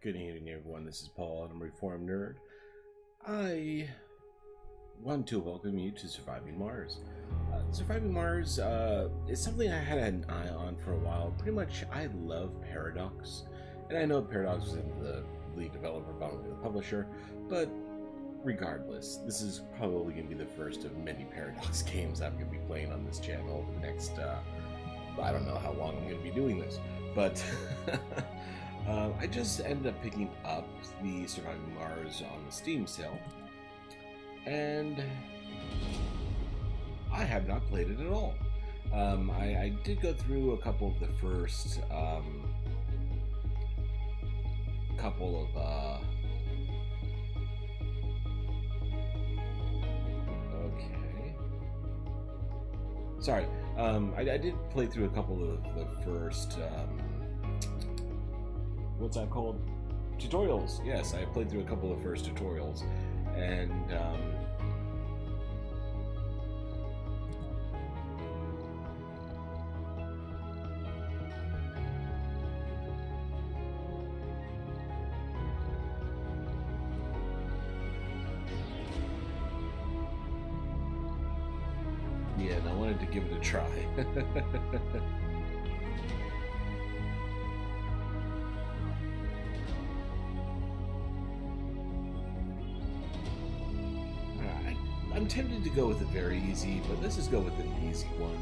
Good evening, everyone. This is Paul, and I'm a Reformed Nerd. I want to welcome you to Surviving Mars. Surviving Mars is something I had an eye on for a while. Pretty much, I love Paradox, and I know Paradox was in the lead developer, probably the publisher, but regardless, this is probably going to be the first of many Paradox games I'm going to be playing on this channel over the next, I don't know how long I'm going to be doing this, but I just ended up picking up the Surviving Mars on the Steam sale, and I have not played it at all. I did go through a couple of the first okay. Sorry. I did play through a couple of the first what's that called? Tutorials. Yes, I played through a couple of first tutorials, and yeah, and I wanted to give it a try. I'm tempted to go with a very easy, but let's just go with an easy one.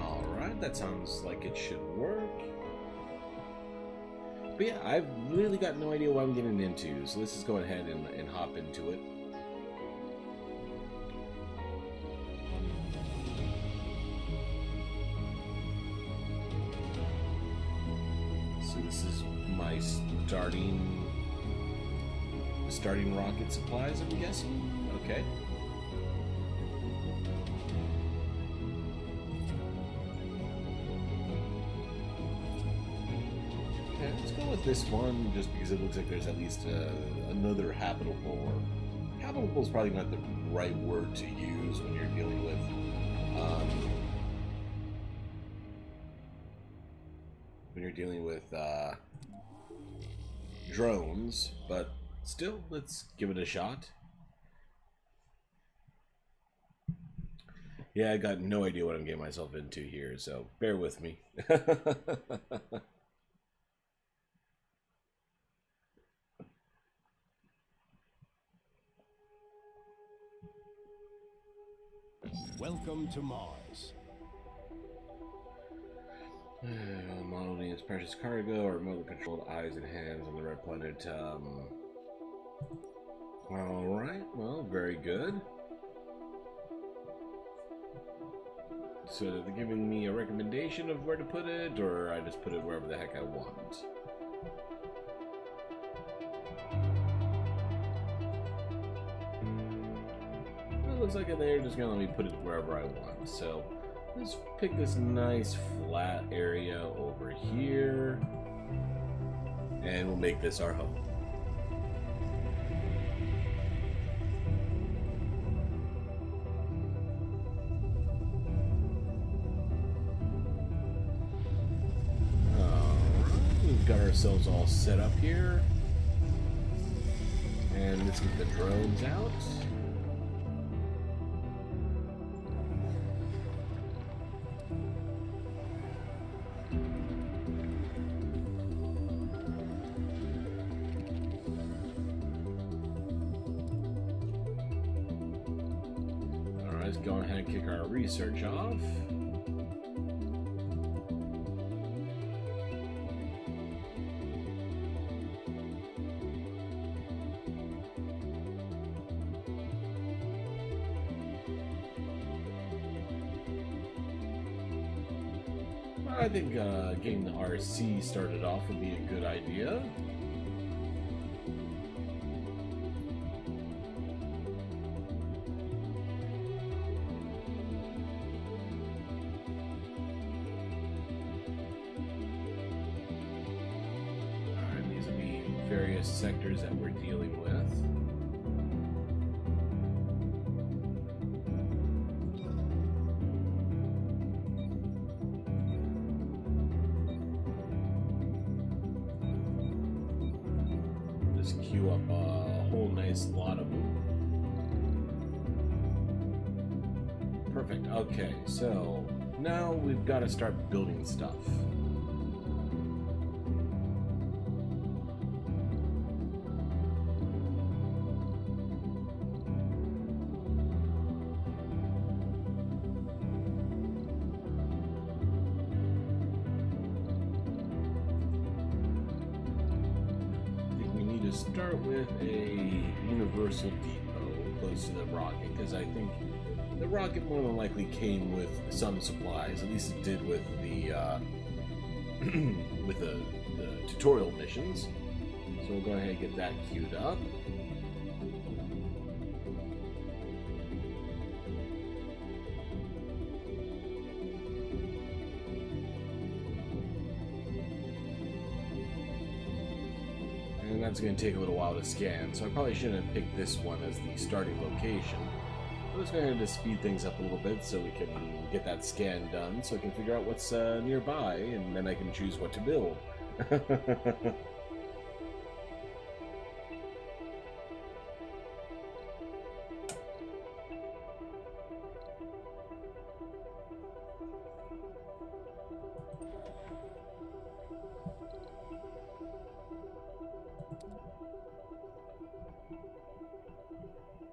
Alright, that sounds like it should work. But yeah, I've really got no idea what I'm getting into, so let's just go ahead and hop into it. So this is my starting rocket supplies, I'm guessing? Okay. Let's go with this one, just because it looks like there's at least another habitable. Habitable is probably not the right word to use when you're dealing with drones, but still, let's give it a shot. Yeah, I got no idea what I'm getting myself into here, so bear with me. Welcome to Mars. Modeling its precious cargo or remotely controlled eyes and hands on the red planet. Alright, well, very good. So they're giving me a recommendation of where to put it, or I just put it wherever the heck I want? It looks like they're just gonna let me put it wherever I want, so let's pick this nice flat area over here, and we'll make this our home. Alright, we've got ourselves all set up here, and let's get the drones out. Let's go ahead and kick our research off. I think getting the RC started off would be a good idea. Various sectors that we're dealing with. Just queue up a whole nice lot of them. Perfect. Okay, so now we've got to start building stuff. Start with a universal depot close to the rocket, because I think the rocket more than likely came with some supplies. At least it did with the with the tutorial missions. So we'll go ahead and get that queued up. And that's going to take a little while to scan, so I probably shouldn't have picked this one as the starting location. I'm just going to speed things up a little bit so we can get that scan done, so I can figure out what's nearby, and then I can choose what to build.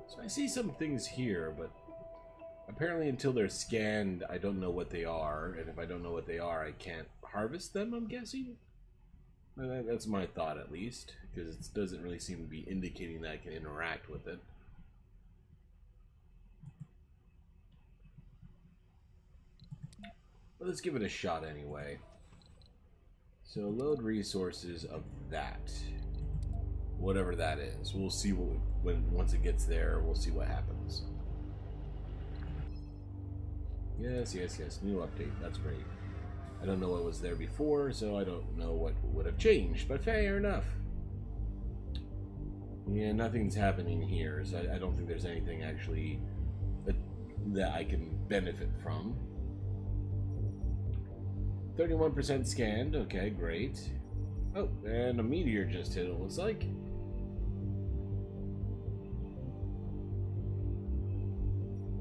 So I see some things here, but apparently until they're scanned, I don't know what they are, and if I don't know what they are, I can't harvest them, I'm guessing? That's my thought, at least, because it doesn't really seem to be indicating that I can interact with it. But let's give it a shot anyway. So load resources of that. Whatever that is. We'll see once it gets there, we'll see what happens. Yes, yes, yes. New update. That's great. I don't know what was there before, so I don't know what would have changed, but fair enough. Yeah, nothing's happening here, so I don't think there's anything actually that I can benefit from. 31% scanned. Okay, great. Oh, and a meteor just hit, it looks like.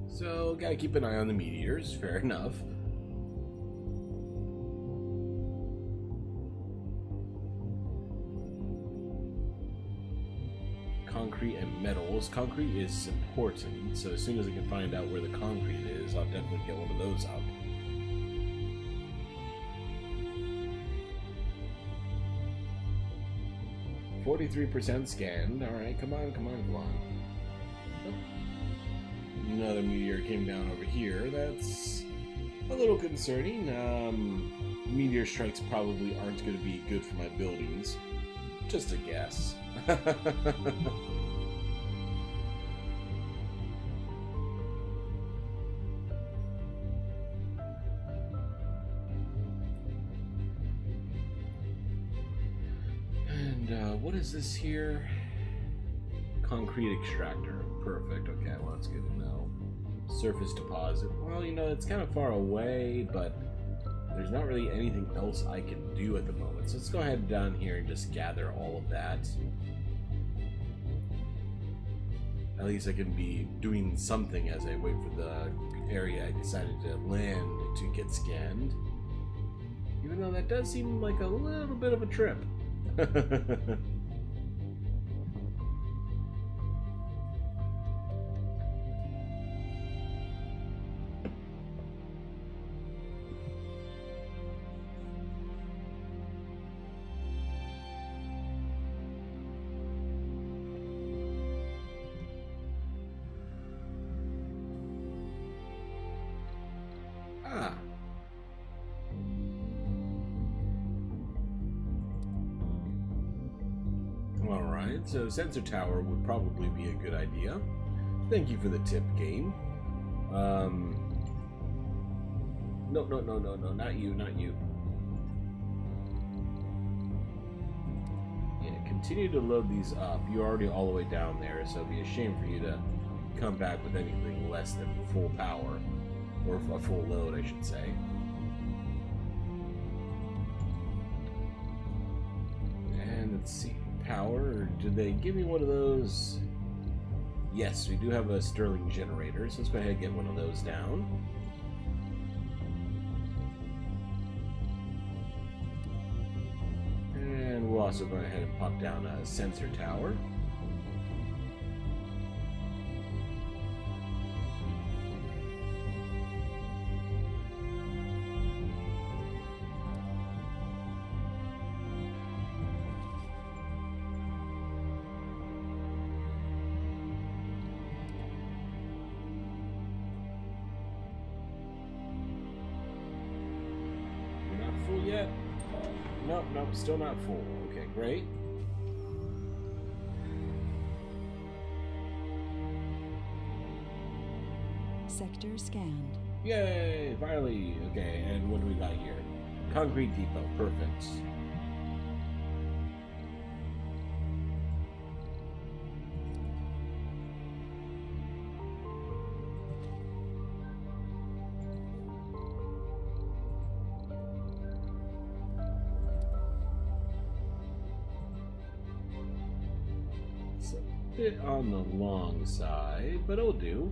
So, gotta keep an eye on the meteors, fair enough. Concrete and metals. Concrete is important, so as soon as I can find out where the concrete is, I'll definitely get one of those out. %43% scanned. Alright, come on, come on, come on. Oh. Another meteor came down over here. That's a little concerning. Meteor strikes probably aren't going to be good for my buildings. Just a guess. And what is this here? Concrete extractor. Perfect. Okay, well, that's good to know. Surface deposit. Well, you know, it's kind of far away, but there's not really anything else I can do at the moment. So let's go ahead down here and just gather all of that. At least I can be doing something as I wait for the area I decided to land to get scanned. Even though that does seem like a little bit of a trip. Alright, so sensor tower would probably be a good idea. Thank you for the tip, game. No, not you, not you. Yeah, continue to load these up. You're already all the way down there, so it'd be a shame for you to come back with anything less than full power. Or a full load, I should say. And let's see. power, or did they give me one of those? Yes, we do have a Stirling generator, so let's go ahead and get one of those down. And we'll also go ahead and pop down a sensor tower. Yet? Nope, still not full. Okay, great. Sector scanned. Yay, finally. Okay, and what do we got here? Concrete depot, perfect. Bit on the long side, but it'll do.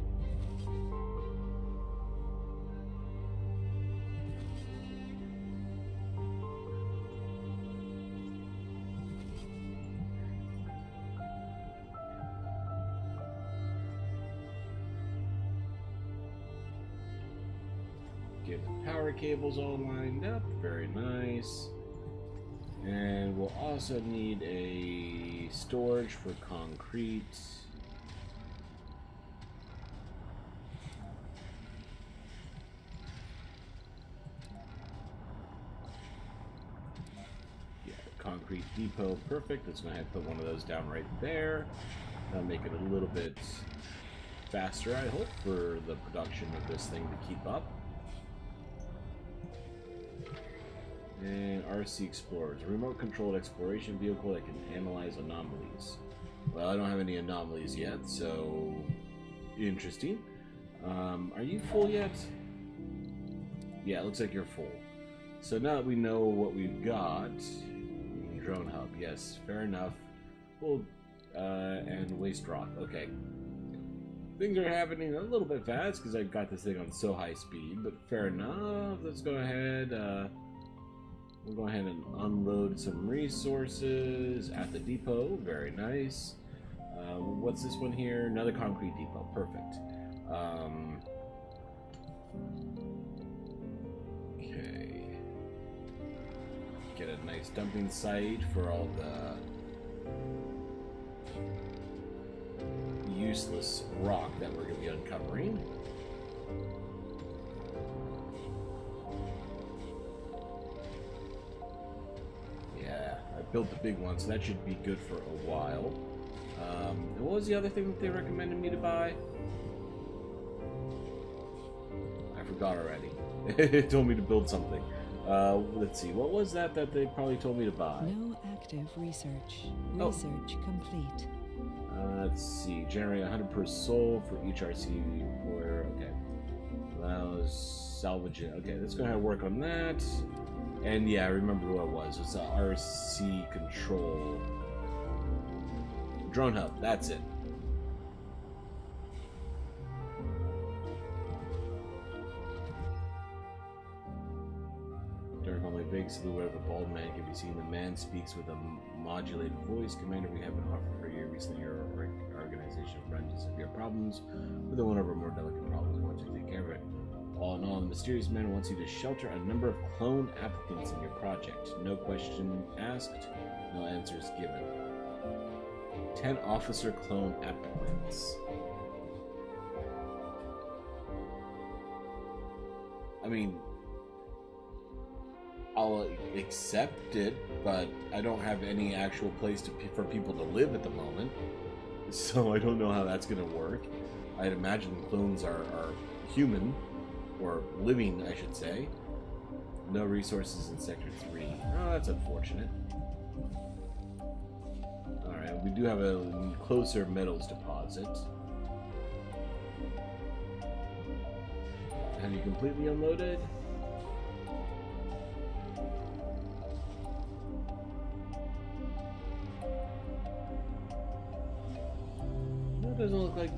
Get the power cables all lined up, very nice. And we'll also need a storage for concrete. Yeah, concrete depot, perfect. Let's go ahead and put one of those down right there. That'll make it a little bit faster, I hope, for the production of this thing to keep up. And RC Explorers, a remote-controlled exploration vehicle that can analyze anomalies. Well, I don't have any anomalies yet, so interesting. Are you full yet? Yeah, it looks like you're full. So now that we know what we've got, drone hub, yes, fair enough. Full, and waste rock, okay. Things are happening a little bit fast because I got this thing on so high speed, but fair enough. Let's go ahead. We'll go ahead and unload some resources at the depot. Very nice. What's this one here? Another concrete depot. Perfect. Okay. Get a nice dumping site for all the useless rock that we're going to be uncovering. Built the big one, so that should be good for a while. And what was the other thing that they recommended me to buy? I forgot already. It told me to build something. Let's see, what was that they probably told me to buy? No active research. Research complete. Let's see, generate 100 per soul for each RC employer. Okay. Allows salvage it. Okay, let's go ahead and work on that. And yeah, I remember what it was. It's a RC control drone hub. That's it. During only big silhouette of a bald man can be seen. The man speaks with a modulated voice. Commander, we have an offer for you. Recently, your organization runs into severe problems with one of our more delicate problems. We want you to take care of it. All in all, the mysterious man wants you to shelter a number of clone applicants in your project. No question asked, no answers given. 10 officer clone applicants. I mean, I'll accept it, but I don't have any actual place for people to live at the moment. So I don't know how that's going to work. I'd imagine clones are human. Or living, I should say. No resources in Sector 3. Oh, that's unfortunate. Alright, we do have a closer metals deposit. Have you completely unloaded? Doesn't look like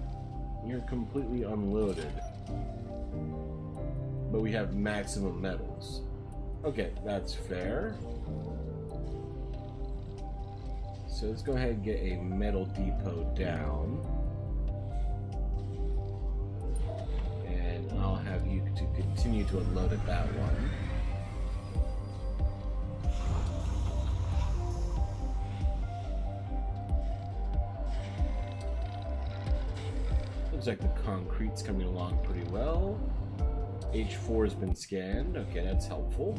you're completely unloaded. But we have maximum metals. Okay, that's fair. So let's go ahead and get a metal depot down. And I'll have you to continue to unload at that one. Looks like the concrete's coming along pretty well. H4 has been scanned. Okay, that's helpful.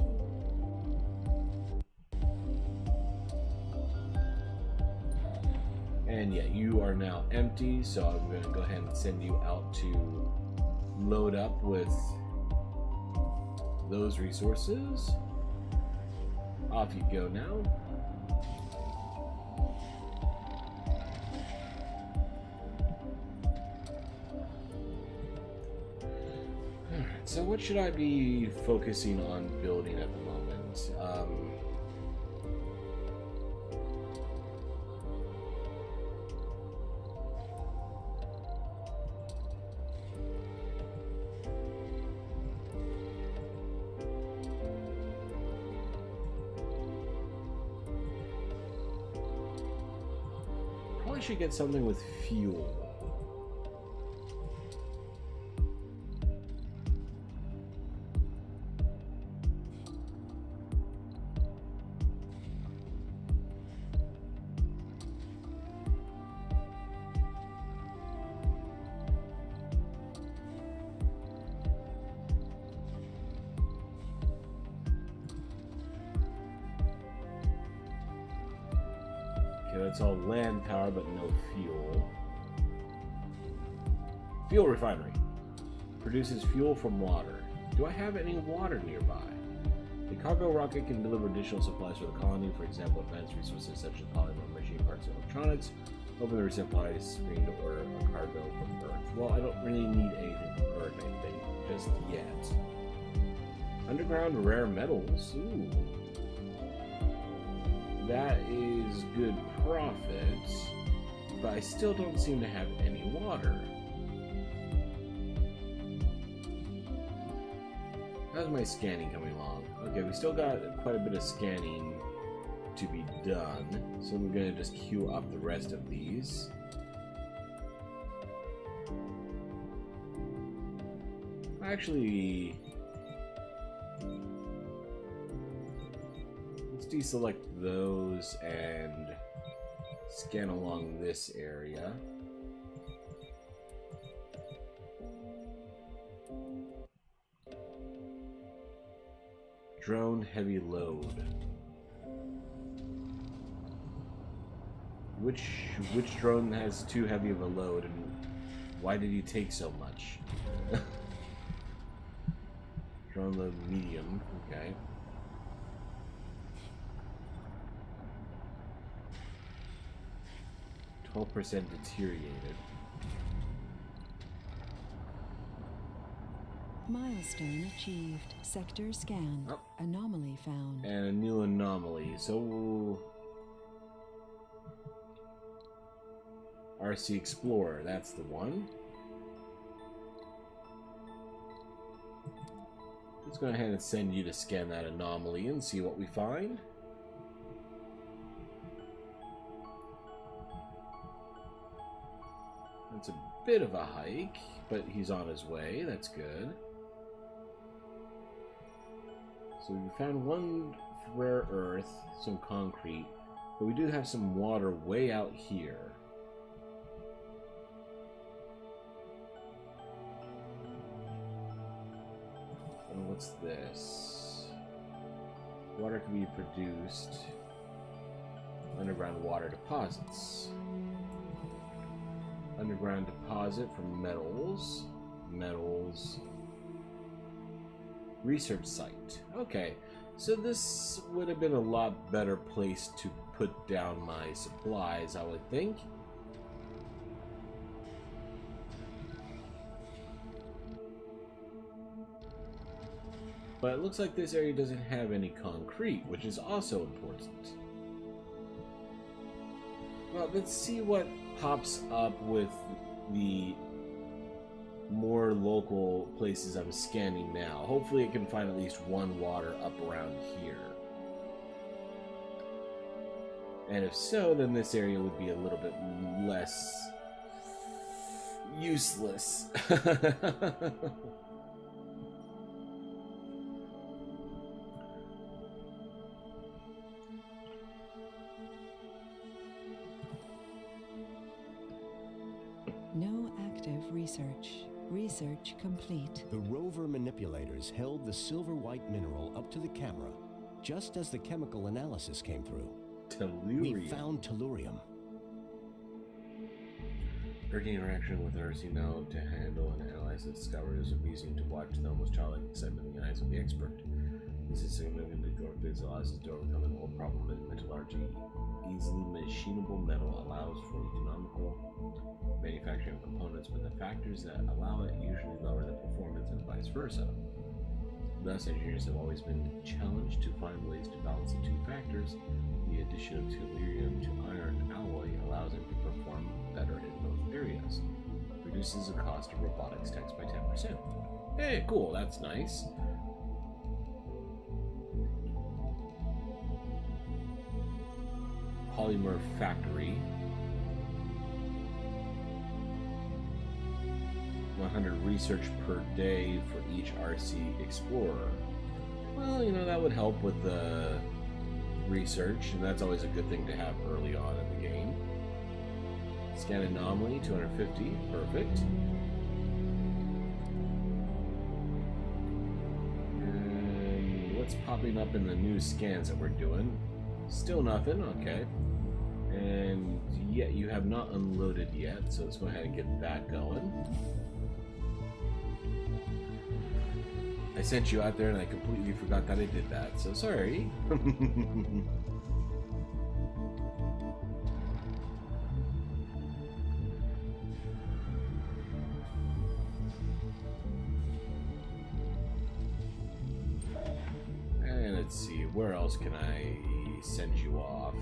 And yeah, you are now empty, so I'm going to go ahead and send you out to load up with those resources. Off you go now. So what should I be focusing on building at the moment? Probably should get something with fuel. Okay, that's all land power, but no fuel. Fuel refinery. Produces fuel from water. Do I have any water nearby? The cargo rocket can deliver additional supplies for the colony, for example, advanced resources such as polymer, machine parts, and electronics. Open the supply screen to order a cargo from Earth. Well, I don't really need anything from Earth, I think, just yet. Underground rare metals. Ooh. That is good profit, but I still don't seem to have any water. How's my scanning coming along? Okay, we still got quite a bit of scanning to be done, so I'm going to just queue up the rest of these. Actually, let's deselect those and scan along this area. Drone heavy load. Which drone has too heavy of a load, and why did he take so much? Drone load medium, okay. %12 deteriorated. Milestone achieved. Sector scanned. Oh. Anomaly found. And a new anomaly. So RC Explorer, that's the one. Let's go ahead and send you to scan that anomaly and see what we find. That's a bit of a hike, but he's on his way. That's good. So we found one rare earth, some concrete, but we do have some water way out here. And what's this? Water can be produced. Underground water deposits. Underground deposit from metals. Metals. Research site. Okay, so this would have been a lot better place to put down my supplies, I would think. But it looks like this area doesn't have any concrete, which is also important. Well, let's see what pops up with the more local places I'm scanning now. Hopefully I can find at least one water up around here. And if so, then this area would be a little bit less useless. No active research. Research complete. The rover manipulators held the silver white mineral up to the camera just as the chemical analysis came through. Tellurium. We found tellurium. Urging interaction with RC now to handle and analyze the discoveries, amusing to watch the almost childlike excitement in the eyes of the expert. This is significant to this allows us to overcome an old problem in metallurgy. Easily machinable metal allows for economical manufacturing of components, but the factors that allow it usually lower the performance and vice versa. Thus, engineers have always been challenged to find ways to balance the two factors. The addition of tellurium to iron alloy allows it to perform better in both areas. Reduces the cost of robotics techs by 10%. Hey, cool, that's nice. Polymer factory. 100 research per day for each RC explorer. Well, you know, that would help with the research, and that's always a good thing to have early on in the game. Scan anomaly, 250, perfect. And what's popping up in the new scans that we're doing? Still nothing, okay. And yet you have not unloaded yet, so let's go ahead and get that going. I sent you out there and I completely forgot that I did that, so sorry. And let's see, where else can I send you off?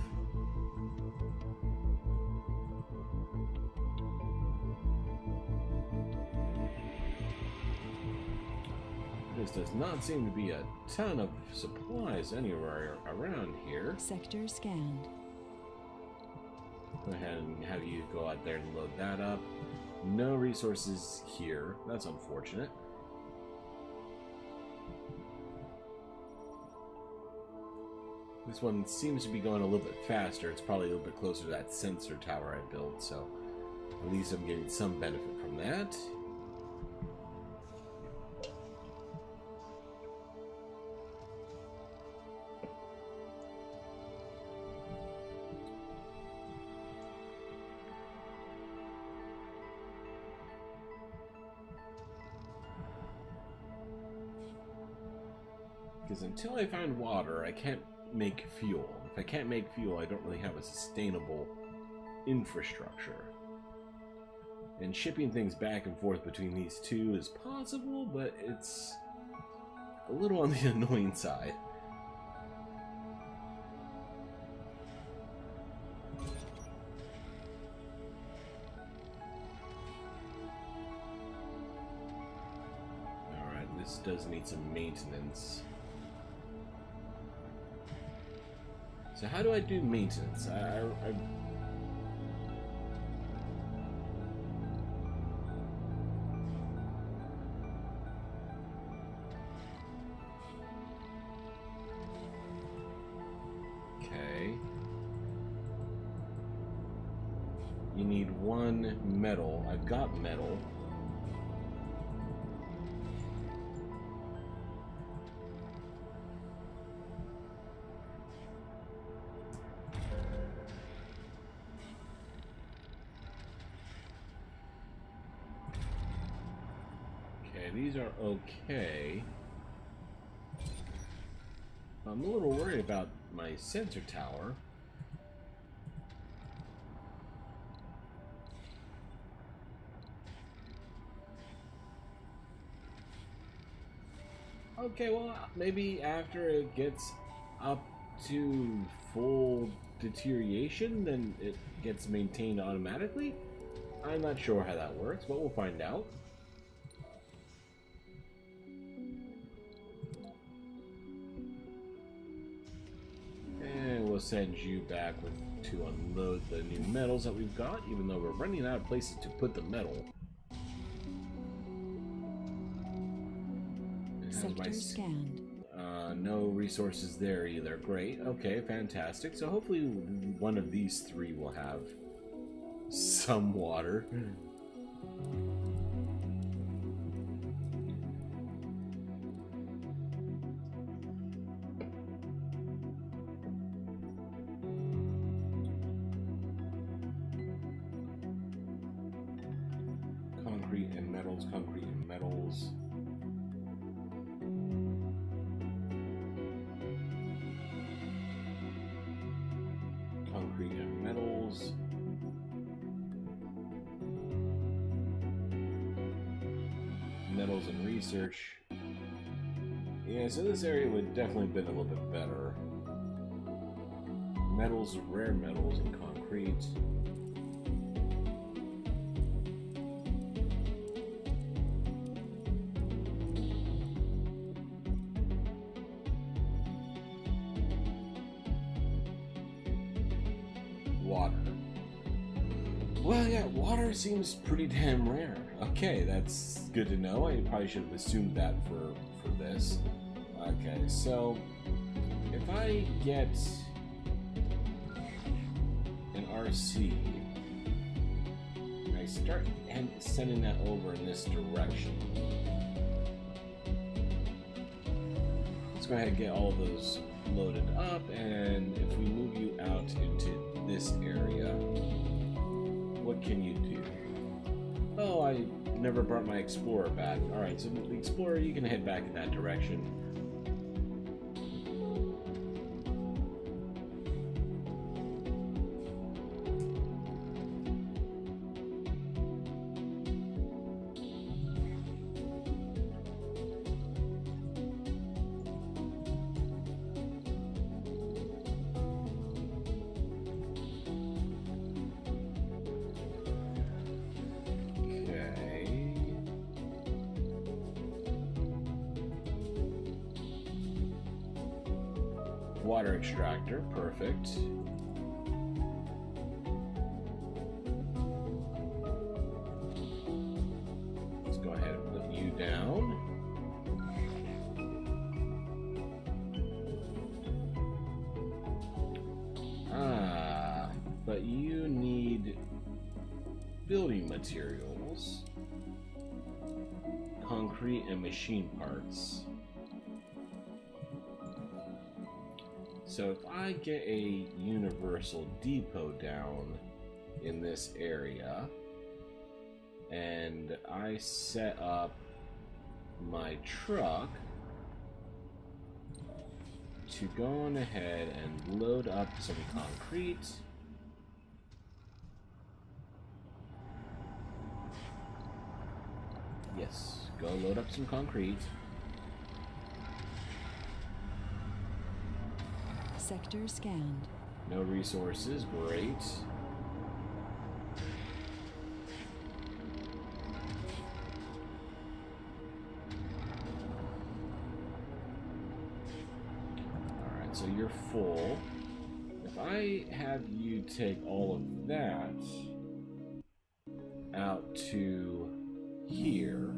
There does not seem to be a ton of supplies anywhere around here. Sector scanned. Go ahead and have you go out there and load that up. No resources here. That's unfortunate. This one seems to be going a little bit faster. It's probably a little bit closer to that sensor tower I built, so at least I'm getting some benefit from that. Because until I find water, I can't make fuel. If I can't make fuel, I don't really have a sustainable infrastructure. And shipping things back and forth between these two is possible, but it's a little on the annoying side. Alright, this does need some maintenance. So how do I do maintenance? Okay. You need one metal. I've got metal. These are okay. I'm a little worried about my sensor tower. Okay, well, maybe after it gets up to full deterioration, then it gets maintained automatically? I'm not sure how that works, but we'll find out. And we'll send you back to unload the new metals that we've got, even though we're running out of places to put the metal. Sector scanned. No resources there either. Great. Okay, fantastic. So hopefully one of these three will have some water. Concrete and metals, concrete and metals. Concrete and metals. Metals and research. Yeah, so this area would definitely have been a little bit better. Metals, rare metals, and concrete. Water. Well, yeah, water seems pretty damn rare. Okay, that's good to know. I probably should have assumed that for this. Okay, so if I get an RC, I start sending that over in this direction. Let's go ahead and get all those loaded up, and if we move you out into this area, what can you do? Oh, I never brought my Explorer back. Alright, so the Explorer, you can head back in that direction. Water extractor, perfect. Let's go ahead and put you down. But you need building materials, concrete, and machine parts. So if I get a universal depot down in this area, and I set up my truck to go on ahead and load up some concrete. Yes, go load up some concrete. Sector scanned. No resources, great. Alright, so you're full. If I have you take all of that out to here,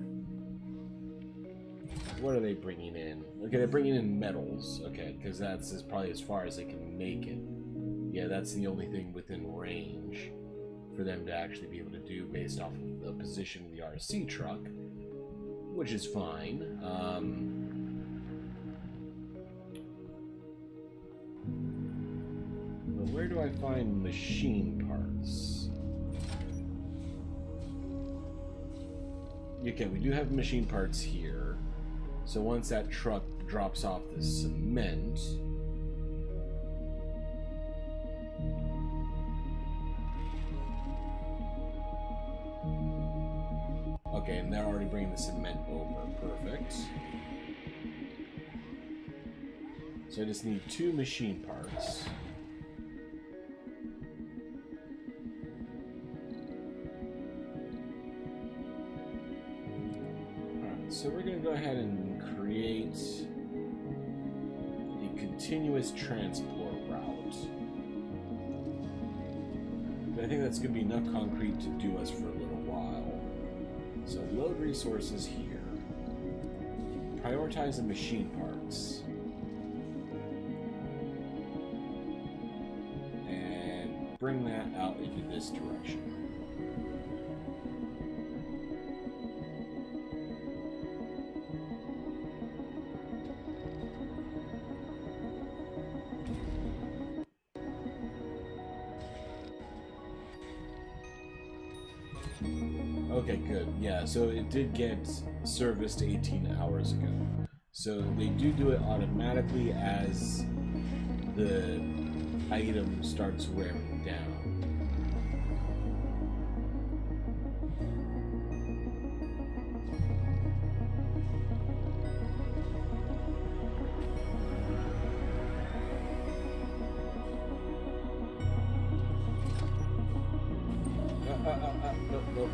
what are they bringing in? Okay, they're bringing in metals. Okay, because that's probably as far as they can make it. Yeah, that's the only thing within range for them to actually be able to do based off of the position of the RC truck, which is fine. But where do I find machine parts? Okay, we do have machine parts here. So once that truck drops off the cement, okay, and they're already bringing the cement over. Perfect. So I just need 2 machine parts. continuous transport route. But I think that's going to be enough concrete to do us for a little while. So load resources here. Prioritize the machine parts. And bring that out into this direction. Okay, good. Yeah, so it did get serviced 18 hours ago. So they do it automatically as the item starts wearing down. Nope.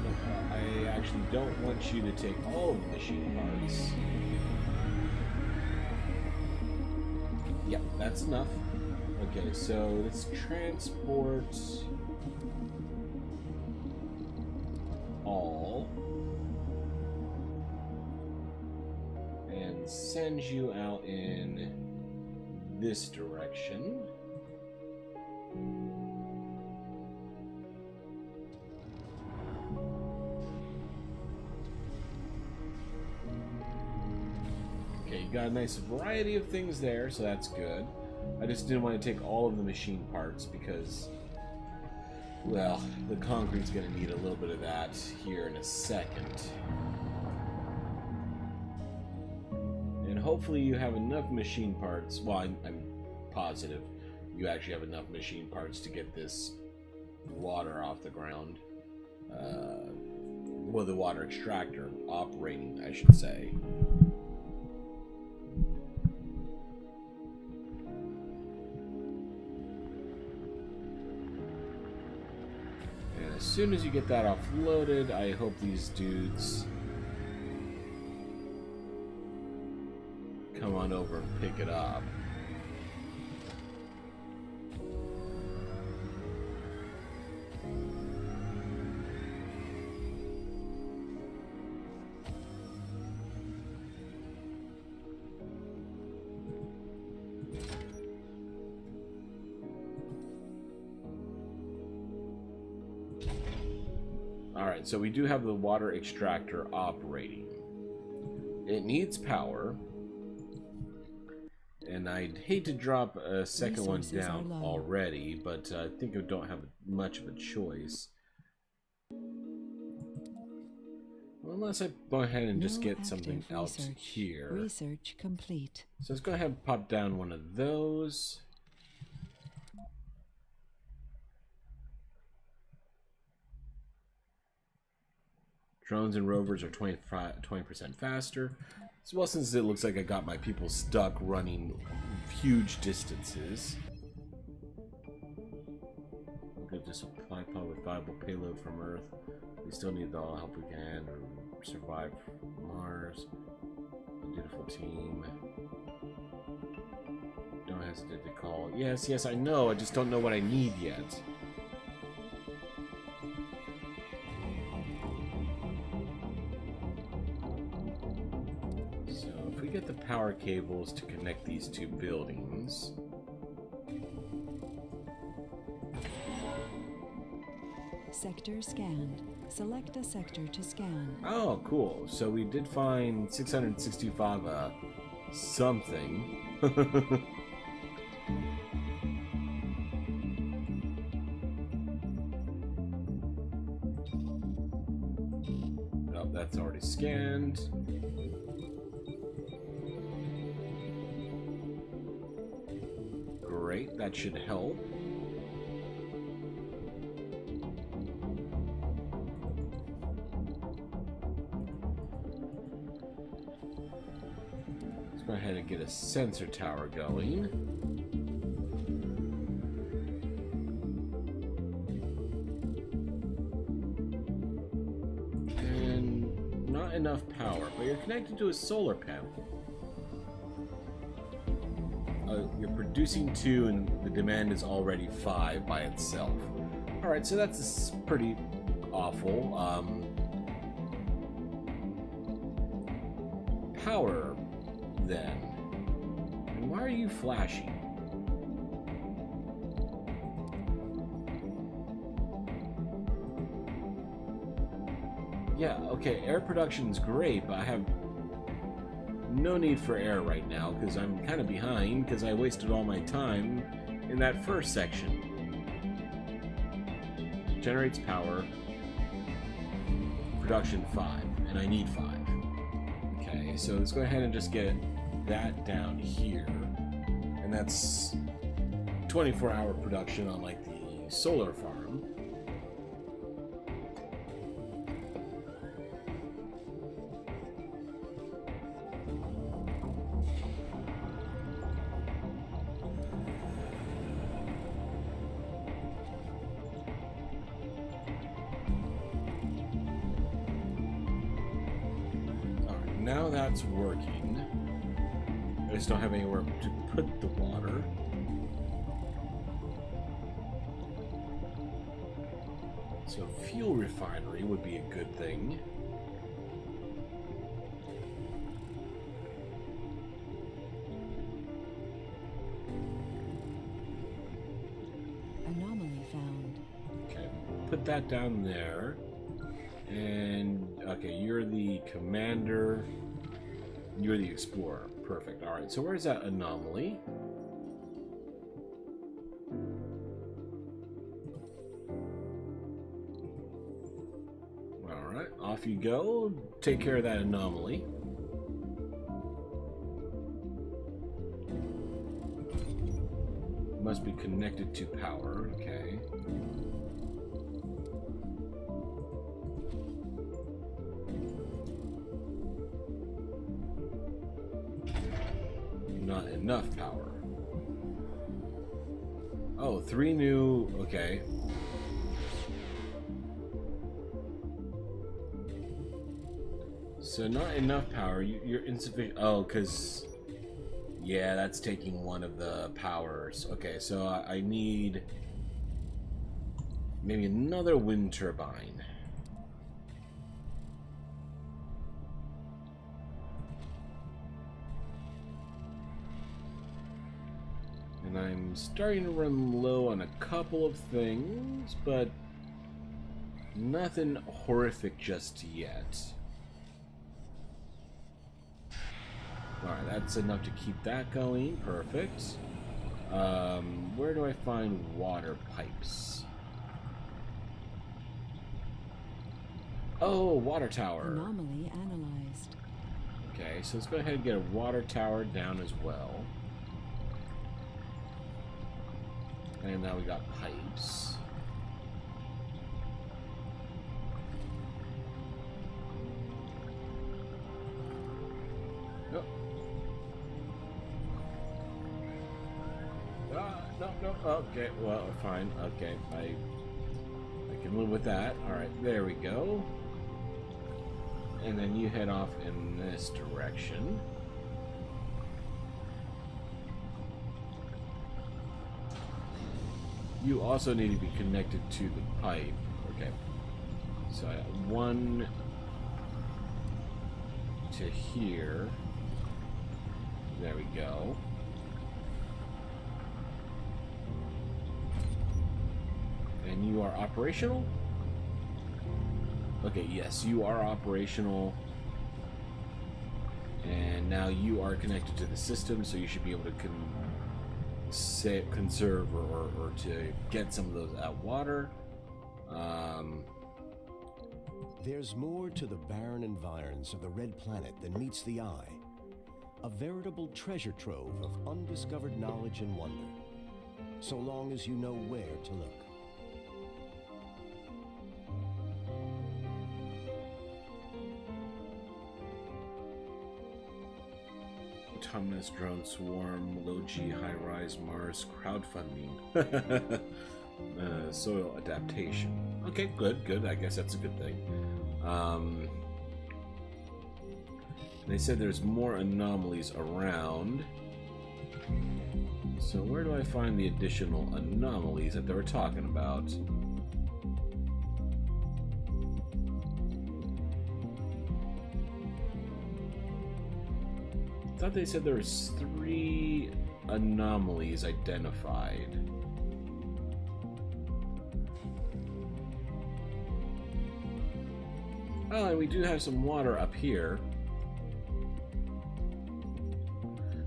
I actually don't want you to take all of the machine parts. Yep, that's enough. Okay, so let's transport all and send you out in this direction. Okay, you got a nice variety of things there, so that's good. I just didn't want to take all of the machine parts because, well, the concrete's going to need a little bit of that here in a second. And hopefully you have enough machine parts. Well, I'm positive you actually have enough machine parts to get this water off the ground. Well, the water extractor operating, I should say. As soon as you get that offloaded, I hope these dudes come on over and pick it up. Alright, so we do have the water extractor operating. It needs power. And I'd hate to drop a second one down already, but I think I don't have much of a choice. Well, unless I go ahead and just get something else here. Research complete. So let's go ahead and pop down one of those. Drones and rovers are 20% faster. Well, since it looks like I got my people stuck running huge distances. Good to supply pod with viable payload from Earth. We still need all the help we can to survive Mars. A beautiful team. Don't hesitate to call. Yes, I know. I just don't know what I need yet. Get the power cables to connect these two buildings. Sector scanned. Select a sector to scan. Oh, cool. So we did find 665 something. Oh, that's already scanned. Great, that should help. Let's go ahead and get a sensor tower going. And not enough power, but you're connected to a solar panel. You're producing 2 and the demand is already 5 by itself. Alright, so that's pretty awful. Power, then. And why are you flashing? Yeah, okay, air production's great, but I have no need for air right now because I'm kind of behind because I wasted all my time in that first section. Generates power. Production 5, and I need 5. Okay, so let's go ahead and just get that down here. And that's 24-hour production on like the solar farm. Now that's working. I just don't have anywhere to put the water. So fuel refinery would be a good thing. Anomaly found. Okay, put that down there. And, okay, you're the commander. You're the explorer. Perfect. Alright, so where's that anomaly? Alright, off you go. Take care of that anomaly. Must be connected to power. Okay. Not enough power. Oh, 3 new... Okay. So not enough power. You're insufficient... Oh, because... Yeah, that's taking one of the powers. Okay, so I need... maybe another wind turbine. And I'm starting to run low on a couple of things, but nothing horrific just yet. Alright, that's enough to keep that going. Perfect. Where do I find water pipes? Oh, water tower. Anomaly analyzed. Okay, so let's go ahead and get a water tower down as well. And now we got pipes. Oh. No. Okay, well, fine. Okay, I can live with that. Alright, there we go. And then you head off in this direction. You also need to be connected to the pipe. Okay. So I have 1 to here. There we go. And you are operational? Okay, yes, you are operational. And now you are connected to the system, so you should be able to conserve or to get some of those out water. There's more to the barren environs of the Red Planet than meets the eye. A veritable treasure trove of undiscovered knowledge and wonder, so long as you know where to look. Autonomous drone swarm, low-G high-rise Mars crowdfunding. Soil adaptation. Okay, good. I guess that's a good thing. They said there's more anomalies around. So where do I find the additional anomalies that they were talking about? I thought they said there was 3 anomalies identified. Oh, and we do have some water up here.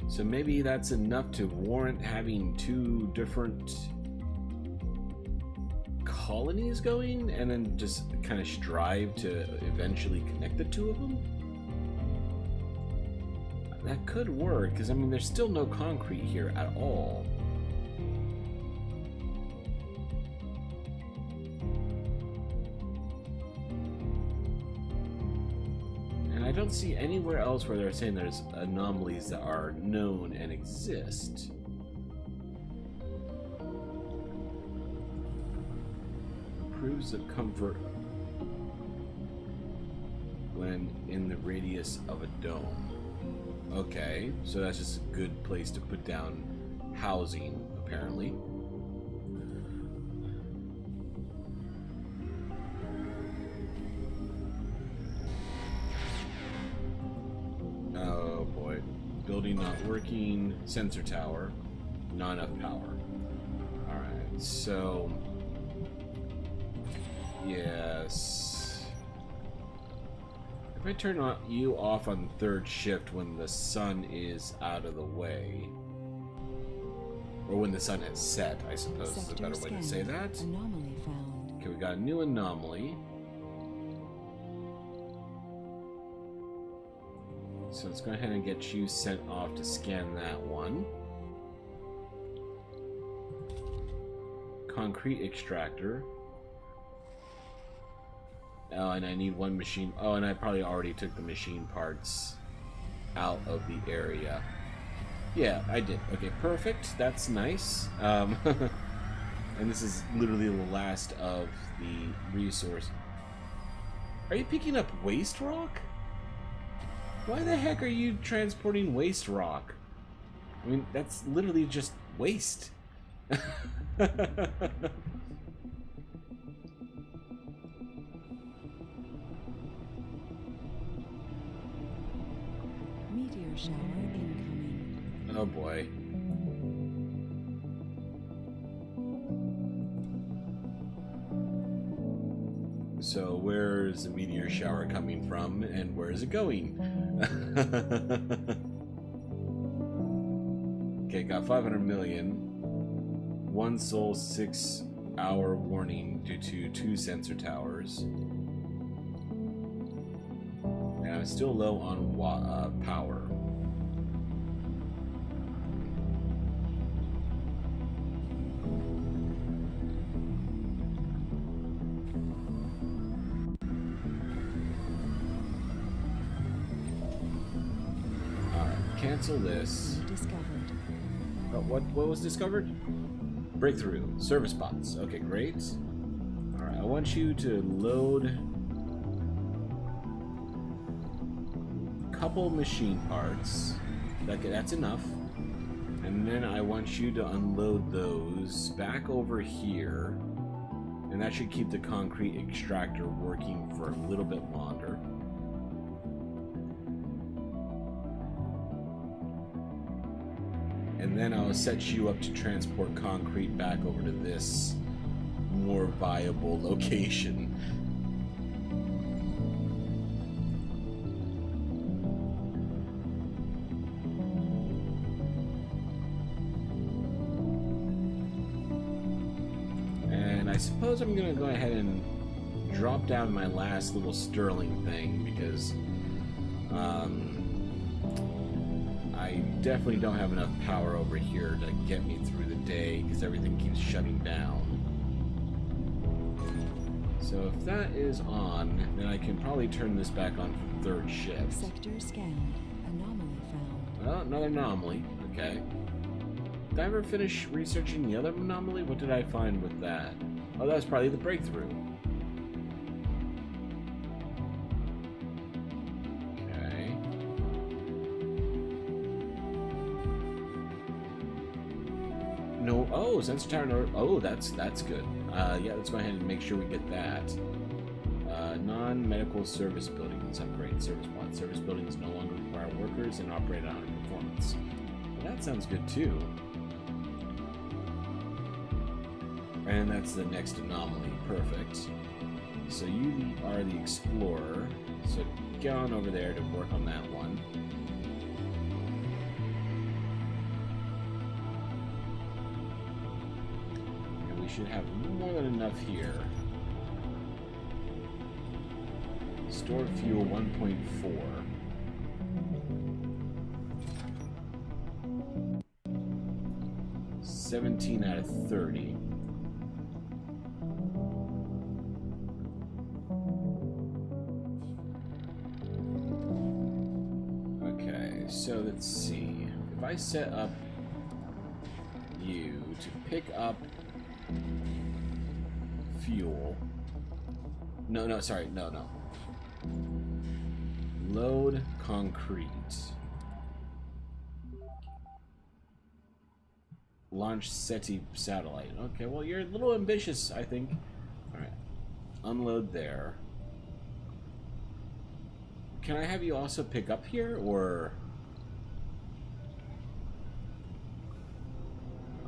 So maybe that's enough to warrant having 2 different colonies going, and then just kind of strive to eventually connect the 2 of them? That could work, because I mean, there's still no concrete here at all. And I don't see anywhere else where they're saying there's anomalies that are known and exist. Improves the comfort when in the radius of a dome. Okay, so that's just a good place to put down housing, apparently. Oh boy. Building not working. Sensor tower. Not enough power. Alright, so... yes... if I turn you off on 3rd shift when the sun is out of the way, or when the sun has set, I suppose is a better way to say that. Anomaly found. Okay, we got a new anomaly. So let's go ahead and get you sent off to scan that one. Concrete extractor. Oh, and I need 1 machine. Oh, and I probably already took the machine parts out of the area. Yeah, I did. Okay, perfect. That's nice. And this is literally the last of the resource. Are you picking up waste rock? Why the heck are you transporting waste rock? I mean, that's literally just waste. Meteor shower incoming. Oh boy. So where's the meteor shower coming from, and where is it going? Okay, got 500 million. 1 soul 6-hour warning due to 2 sensor towers. And I'm still low on power. Cancel this. Discovered. What was discovered? Breakthrough. Service bots. Okay, great. Alright, I want you to load a couple machine parts. That's enough. And then I want you to unload those back over here. And that should keep the concrete extractor working for a little bit longer. And then I'll set you up to transport concrete back over to this more viable location. And I suppose I'm gonna go ahead and drop down my last little Sterling thing because I definitely don't have enough power over here to get me through the day because everything keeps shutting down. So if that is on, then I can probably turn this back on for 3rd shift. Sector scanned. Anomaly found. Well, another anomaly. Okay. Did I ever finish researching the other anomaly? What did I find with that? Oh, that was probably the breakthrough. sensor tower. Oh, that's good. Yeah, let's go ahead and make sure we get that. Non-medical service buildings upgrade. Service pod. Service buildings no longer require workers and operate on performance. Well, that sounds good too. And that's the next anomaly. Perfect. So you are the explorer. So get on over there to work on that one. And we should have more than enough here. Stored fuel 1.4. $17 out of 30. Okay, so let's see. If I set up you to pick up fuel. No, sorry, no. Load concrete. Launch SETI satellite. Okay, well, you're a little ambitious, I think. Alright. Unload there. Can I have you also pick up here, or...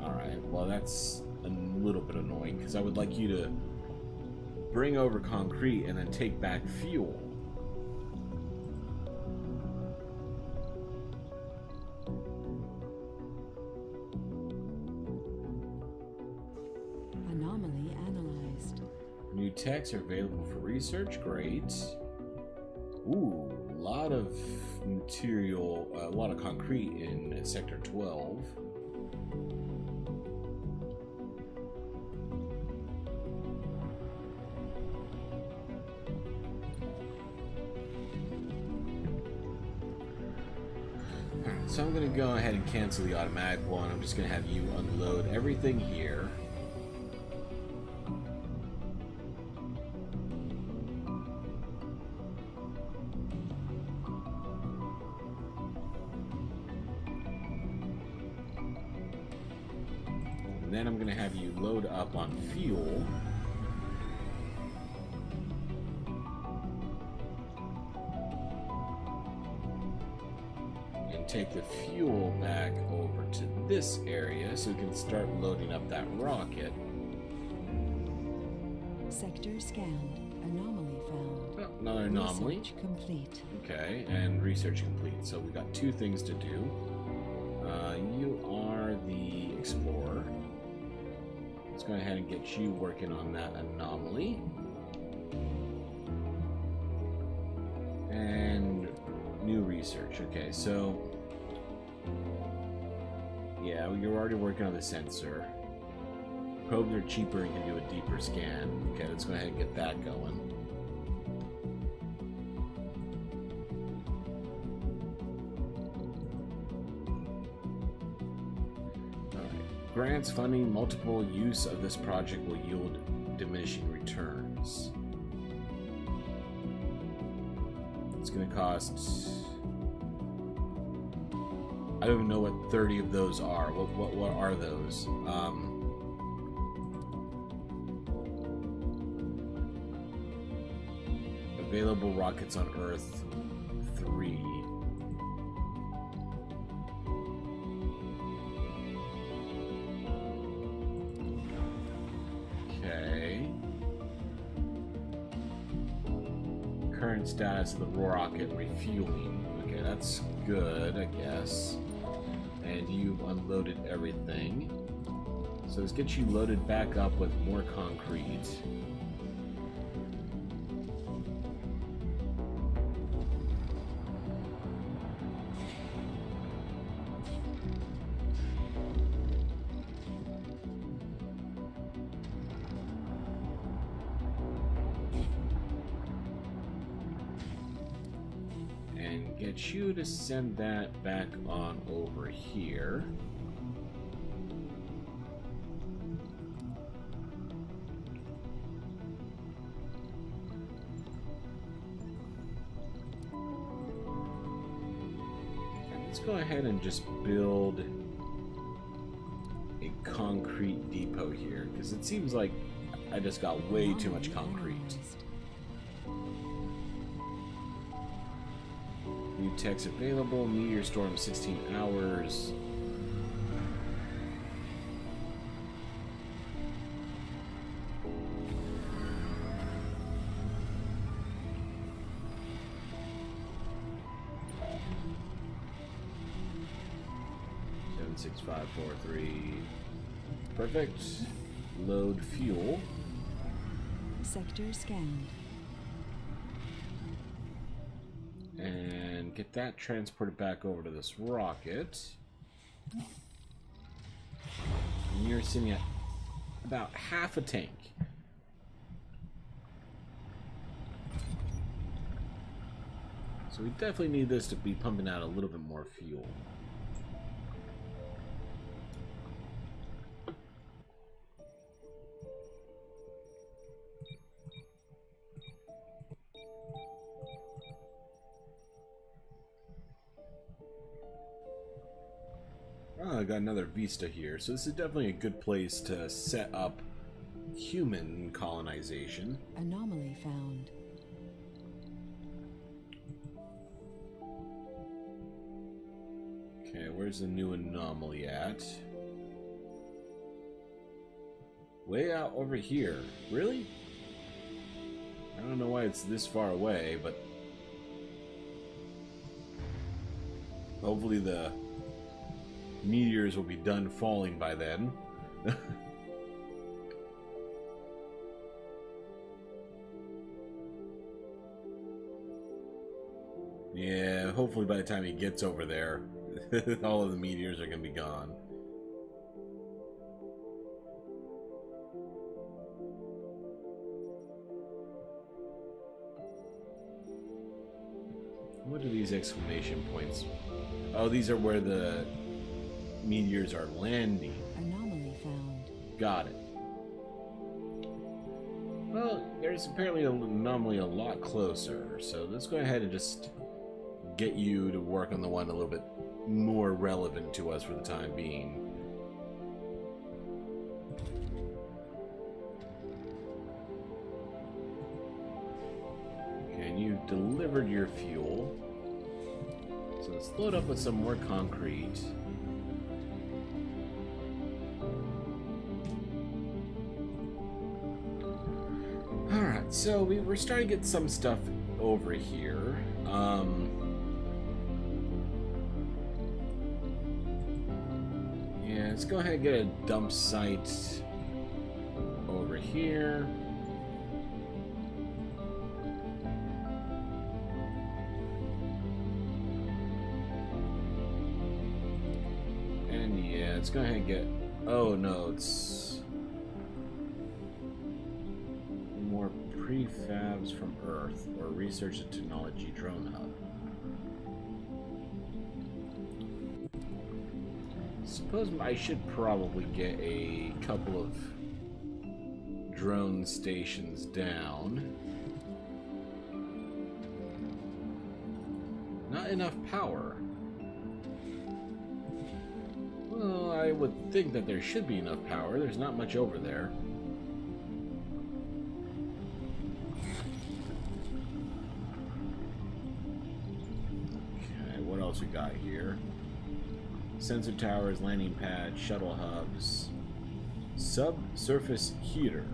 Alright, well, that's a little bit annoying, because I would like you to bring over concrete and then take back fuel. Anomaly analyzed. New techs are available for research. Great. Ooh, a lot of material, a lot of concrete in Sector 12. So I'm going to go ahead and cancel the automatic one. I'm just going to have you unload everything here. And then I'm going to have you load up on fuel. Take the fuel back over to this area so we can start loading up that rocket. Sector scanned. Anomaly found. Oh, another anomaly. Research complete. Okay, and research complete. So we got two things to do. You are the explorer. Let's go ahead and get you working on that anomaly. And new research. Okay, so yeah, you're already working on the sensor. Probes are cheaper and can do a deeper scan. Okay, let's go ahead and get that going. Alright. Grants funding multiple use of this project will yield diminishing returns. It's going to cost... I don't even know what 30 of those are. What are those? Available rockets on Earth 3. Okay. Current status of the rocket refueling. Okay, that's good, I guess. And you've unloaded everything. So let's get you loaded back up with more concrete. And get you to send that back on over here. And let's go ahead and just build a concrete concrete depot here? Because it seems like I just got way too much concrete. New techs available. Meteor storm 16 hours. Seven, 6, 5, 4, 3. Perfect. Load fuel. Sector scanned. And get that transported back over to this rocket. And you're sitting at about half a tank. So we definitely need this to be pumping out a little bit more fuel. Oh, I got another vista here, so this is definitely a good place to set up human colonization. Anomaly found. Okay, where's the new anomaly at? Way out over here. Really? I don't know why it's this far away, but hopefully the meteors will be done falling by then. Yeah, hopefully by the time he gets over there, all of the meteors are going to be gone. What are these exclamation points? Oh, these are where the meteors are landing. Anomaly found. Got it. Well, there's apparently an anomaly a lot closer, so let's go ahead and just get you to work on the one a little bit more relevant to us for the time being. Okay, and you've delivered your fuel. So let's load up with some more concrete. Alright, so we're starting to get some stuff over here. Yeah, let's go ahead and get a dump site over here. And yeah, let's go ahead and get... Oh no, it's... more prefabs from Earth, or research and technology drone hub. Suppose I should probably get a couple of drone stations down. Not enough power. Well, I would think that there should be enough power. There's not much over there. What else we got here? Sensor towers, landing pad, shuttle hubs, subsurface heater,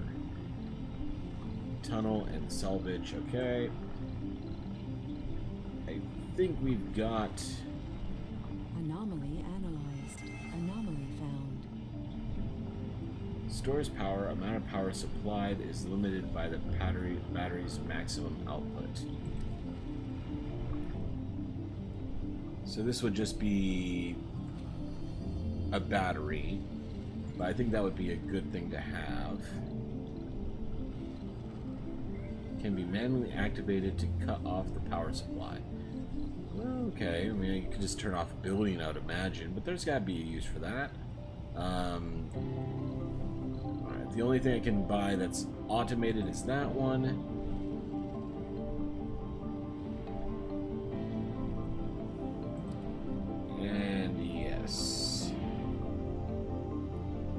tunnel and salvage. Okay. I think we've got... Anomaly analyzed. Anomaly found. Stores power. Amount of power supplied is limited by the battery's maximum output. So this would just be a battery, but I think that would be a good thing to have. Can be manually activated to cut off the power supply. Well, okay, I mean, you could just turn off a building, I would imagine, but there's got to be a use for that. Alright, the only thing I can buy that's automated is that one.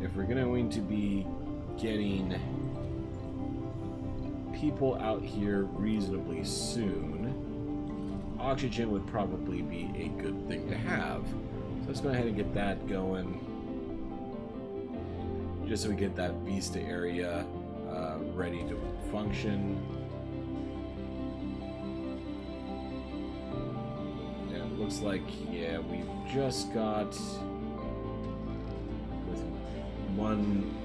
If we're going to getting people out here reasonably soon, oxygen would probably be a good thing to have. So let's go ahead and get that going, just so we get that Vista area ready to function. And it looks like, yeah, we've just got with one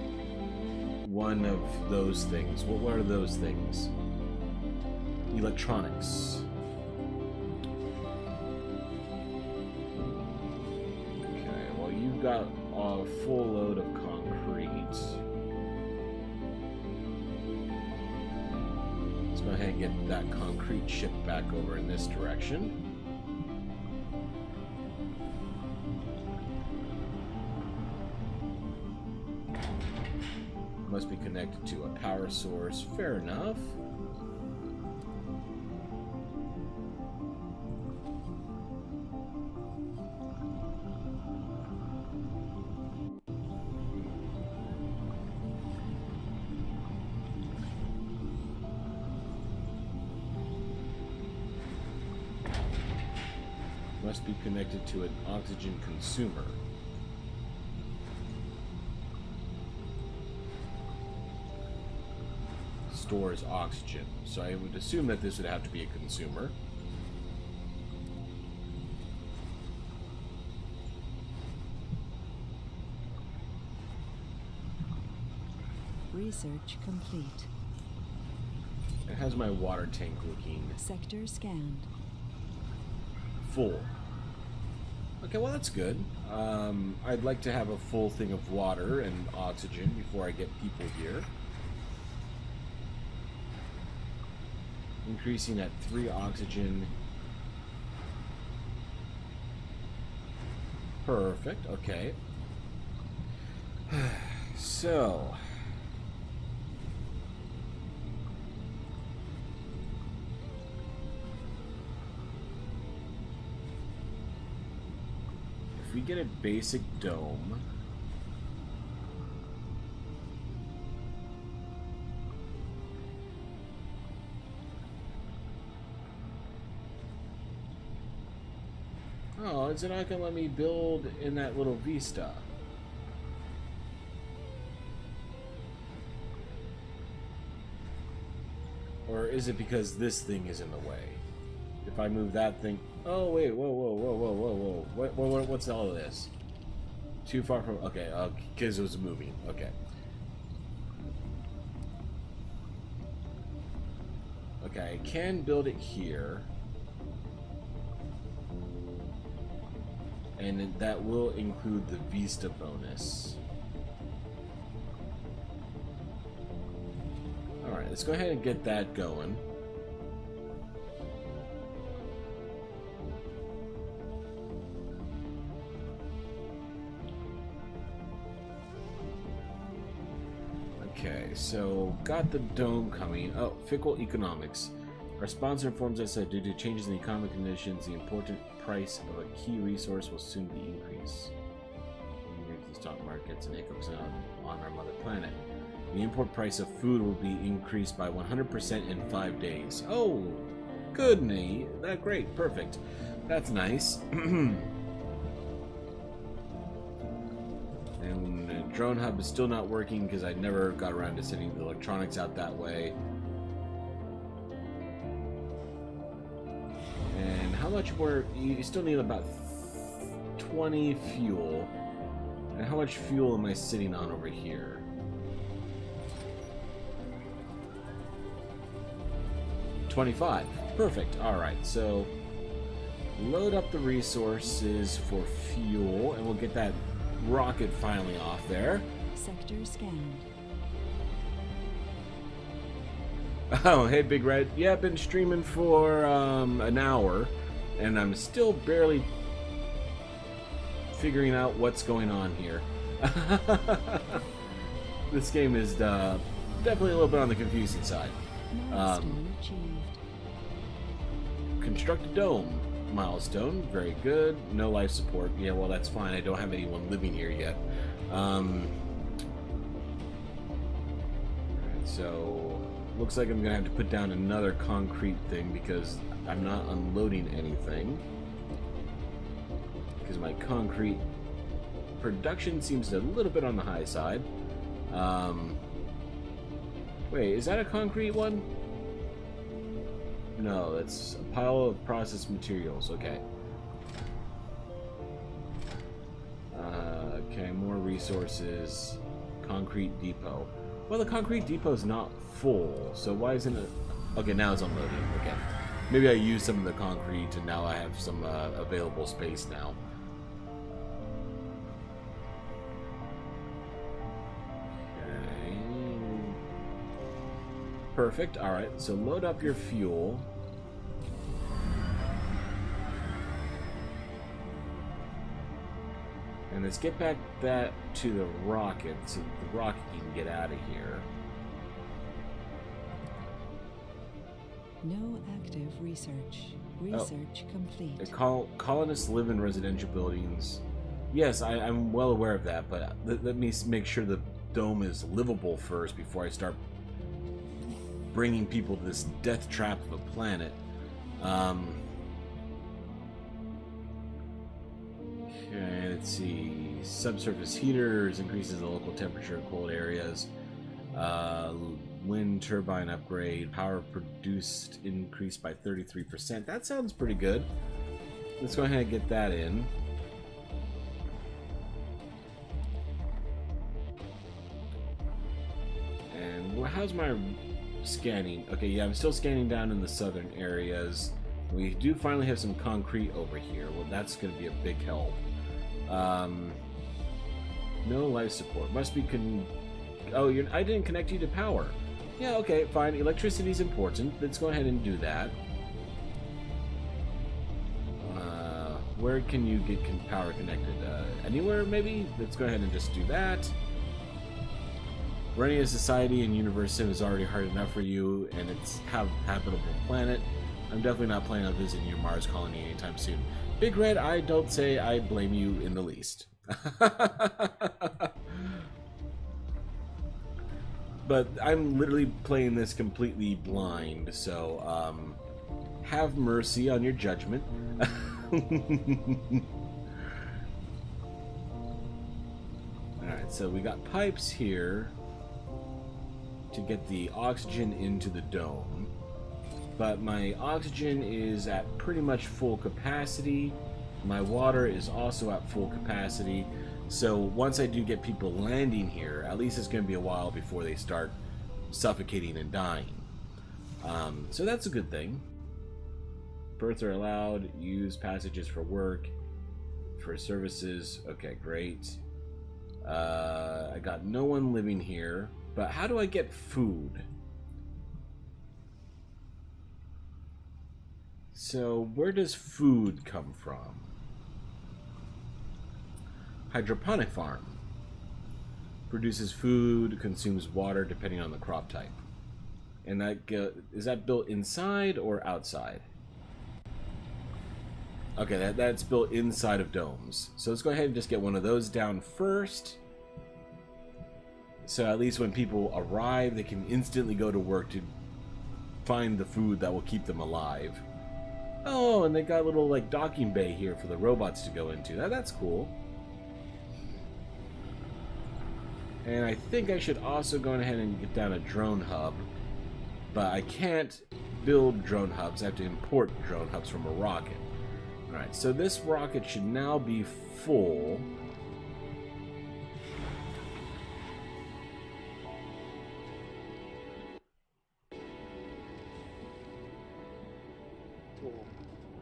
of those things. What are those things? Electronics. Okay, well, you've got a full load of concrete. Let's go ahead and get that concrete shipped back over in this direction. Must be connected to a power source. Fair enough. Must be connected to an oxygen consumer. Stores oxygen, so I would assume that this would have to be a consumer. Research complete. And how's my water tank looking? Sector scanned. Full. Okay, well that's good. I'd like to have a full thing of water and oxygen before I get people here. Increasing at 3 oxygen. Perfect, okay. So... if we get a basic dome... Oh, is it not going to let me build in that little Vista? Or is it because this thing is in the way? If I move that thing... Oh, wait, whoa. What's all of this? Too far from... Okay, because it was moving. Okay. Okay, I can build it here. And that will include the Vista bonus. Alright, let's go ahead and get that going. Okay, so got the dome coming. Oh, fickle economics. Our sponsor informs us that due to changes in economic conditions, the important price of a key resource will soon be increased. The stock markets and hiccups on our mother planet. The import price of food will be increased by 100% in 5 days. Oh, goodness. That's great. Perfect. That's nice. And drone hub is still not working because I never got around to sending the electronics out that way. And how much more? You still need about 20 fuel. And how much fuel am I sitting on over here? 25. Perfect. Alright, so load up the resources for fuel, and we'll get that rocket finally off there. Sector scanned. Oh, hey, Big Red. Yeah, I've been streaming for an hour, and I'm still barely figuring out what's going on here. This game is definitely a little bit on the confusing side. Milestone achieved. Construct a dome. Milestone. Very good. No life support. Yeah, well, that's fine. I don't have anyone living here yet. So, looks like I'm gonna have to put down another concrete thing because I'm not unloading anything. Because my concrete production seems a little bit on the high side. Wait, is that a concrete one? No, that's a pile of processed materials. Okay. Okay, more resources. Concrete depot. Well, the concrete depot is not full, so why isn't it... Okay, now it's unloading. Okay. Maybe I used some of the concrete and now I have some available space now. Okay. Perfect. Alright, so load up your fuel. And let's get back that to the rocket so the rocket can get out of here. No active research. Research complete. Colonists live in residential buildings. Yes, I'm well aware of that, but let me make sure the dome is livable first before I start bringing people to this death trap of a planet. Okay, let's see. Subsurface heaters increases the local temperature in cold areas. Wind turbine upgrade. Power produced increased by 33%. That sounds pretty good. Let's go ahead and get that in. And how's my scanning? Okay, yeah, I'm still scanning down in the southern areas. We do finally have some concrete over here. Well, that's going to be a big help. No life support. Must be Oh, I didn't connect you to power. Yeah, okay, fine. Electricity is important. Let's go ahead and do that. Where can you get power connected? Anywhere, maybe? Let's go ahead and just do that. Running a society in universe sim is already hard enough for you, and it's a habitable planet. I'm definitely not planning on visiting your Mars colony anytime soon. Big Red, I don't say I blame you in the least. But I'm literally playing this completely blind, so have mercy on your judgment. Alright, so we got pipes here to get the oxygen into the dome. But my oxygen is at pretty much full capacity. My water is also at full capacity. So once I do get people landing here, at least it's going to be a while before they start suffocating and dying. So that's a good thing. Berths are allowed. Use passages for work. For services. Okay, great. I got no one living here. But how do I get food? So where does food come from? Hydroponic farm. Produces food, consumes water depending on the crop type. And that is that built inside or outside? Okay, that's built inside of domes. So let's go ahead and just get one of those down first. So at least when people arrive, they can instantly go to work to find the food that will keep them alive. Oh, and they got a little like docking bay here for the robots to go into. That's cool. And I think I should also go ahead and get down a drone hub. But I can't build drone hubs. I have to import drone hubs from a rocket. Alright, so this rocket should now be full.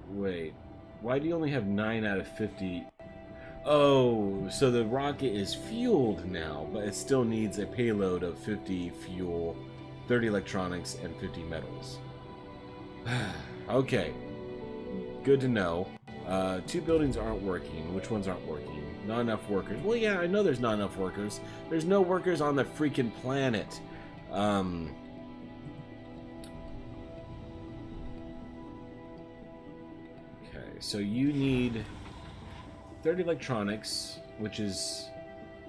Wait, why do you only have 9 out of 50? Oh, so the rocket is fueled now, but it still needs a payload of 50 fuel, 30 electronics, and 50 metals. Okay, good to know. 2 buildings aren't working. Which ones aren't working? Not enough workers. Well, yeah, I know there's not enough workers. There's no workers on the freaking planet. Okay, so you need 30 electronics, which is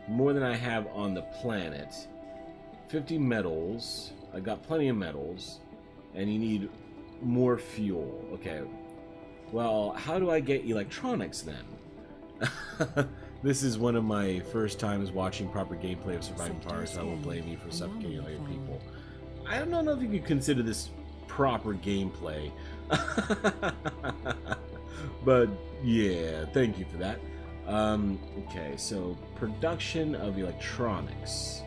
more than I have on the planet. 50 metals. I got plenty of metals. And you need more fuel. Okay. Well, how do I get electronics then? This is one of my first times watching proper gameplay of Surviving Mars. I won't blame you for suffocating other people. I don't know if you could consider this proper gameplay. But yeah, thank you for that. Okay, so production of electronics.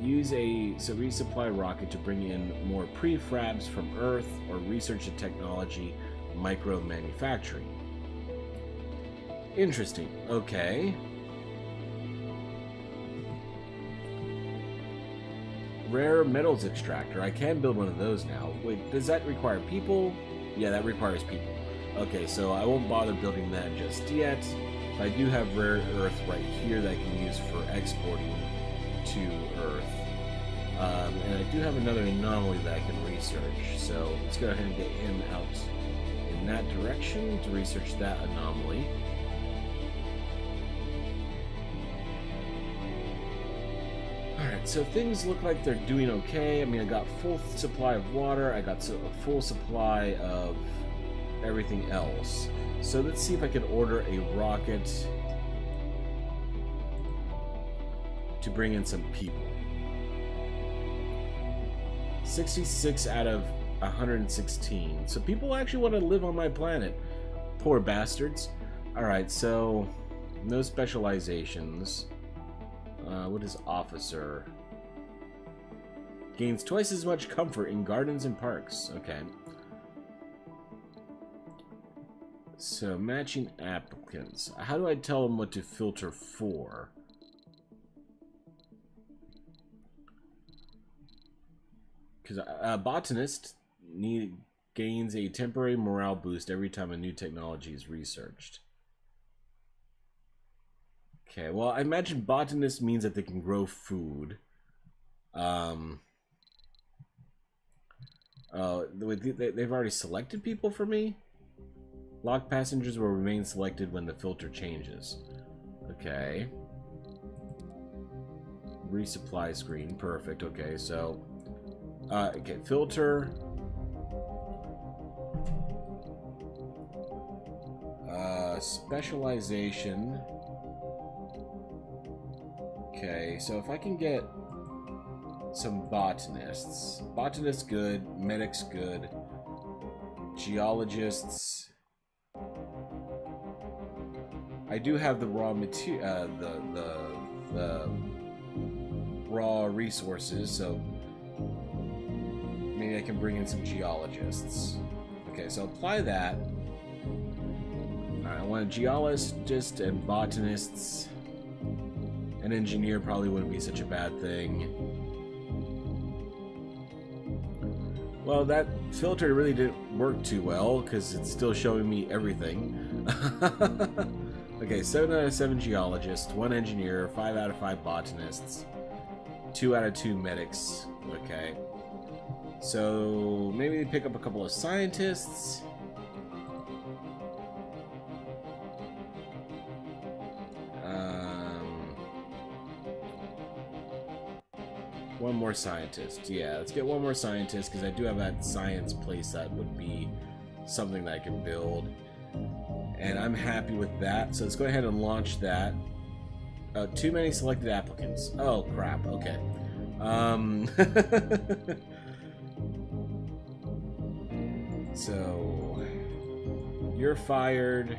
Use a resupply rocket to bring in more prefabs from Earth, or research the technology micro manufacturing. Interesting. Okay. Rare metals extractor. I can build one of those now. Wait, does that require people? Yeah, that requires people. Okay, so I won't bother building that just yet. But I do have rare earth right here that I can use for exporting to Earth. And I do have another anomaly that I can research. So let's go ahead and get him out in that direction to research that anomaly. Alright, so things look like they're doing okay. I mean, I got full supply of water, I got a full supply of everything else. So let's see if I can order a rocket to bring in some people. 66 out of 116. So people actually want to live on my planet. Poor bastards. Alright, so no specializations. What is officer? Gains twice as much comfort in gardens and parks. Okay. So matching applicants. How do I tell them what to filter for? Because a botanist gains a temporary morale boost every time a new technology is researched. Okay, well, I imagine botanist means that they can grow food. They've already selected people for me? Locked passengers will remain selected when the filter changes. Okay. Resupply screen, perfect. Okay, so... okay, filter... specialization... Okay, so if I can get some botanists. Botanists good, medics good, geologists. I do have the raw material, the raw resources, so maybe I can bring in some geologists. Okay, so apply that. Alright, I want a geologist and botanists. An engineer probably wouldn't be such a bad thing. Well, that filter really didn't work too well because it's still showing me everything. Okay, 7 out of 7 geologists, 1 engineer, 5 out of 5 botanists, 2 out of 2 medics. Okay. So maybe pick up a couple of scientists. One more scientist. Yeah, let's get one more scientist because I do have that science place that would be something that I can build. And I'm happy with that. So let's go ahead and launch that. Too many selected applicants. Oh, crap. Okay. So, you're fired.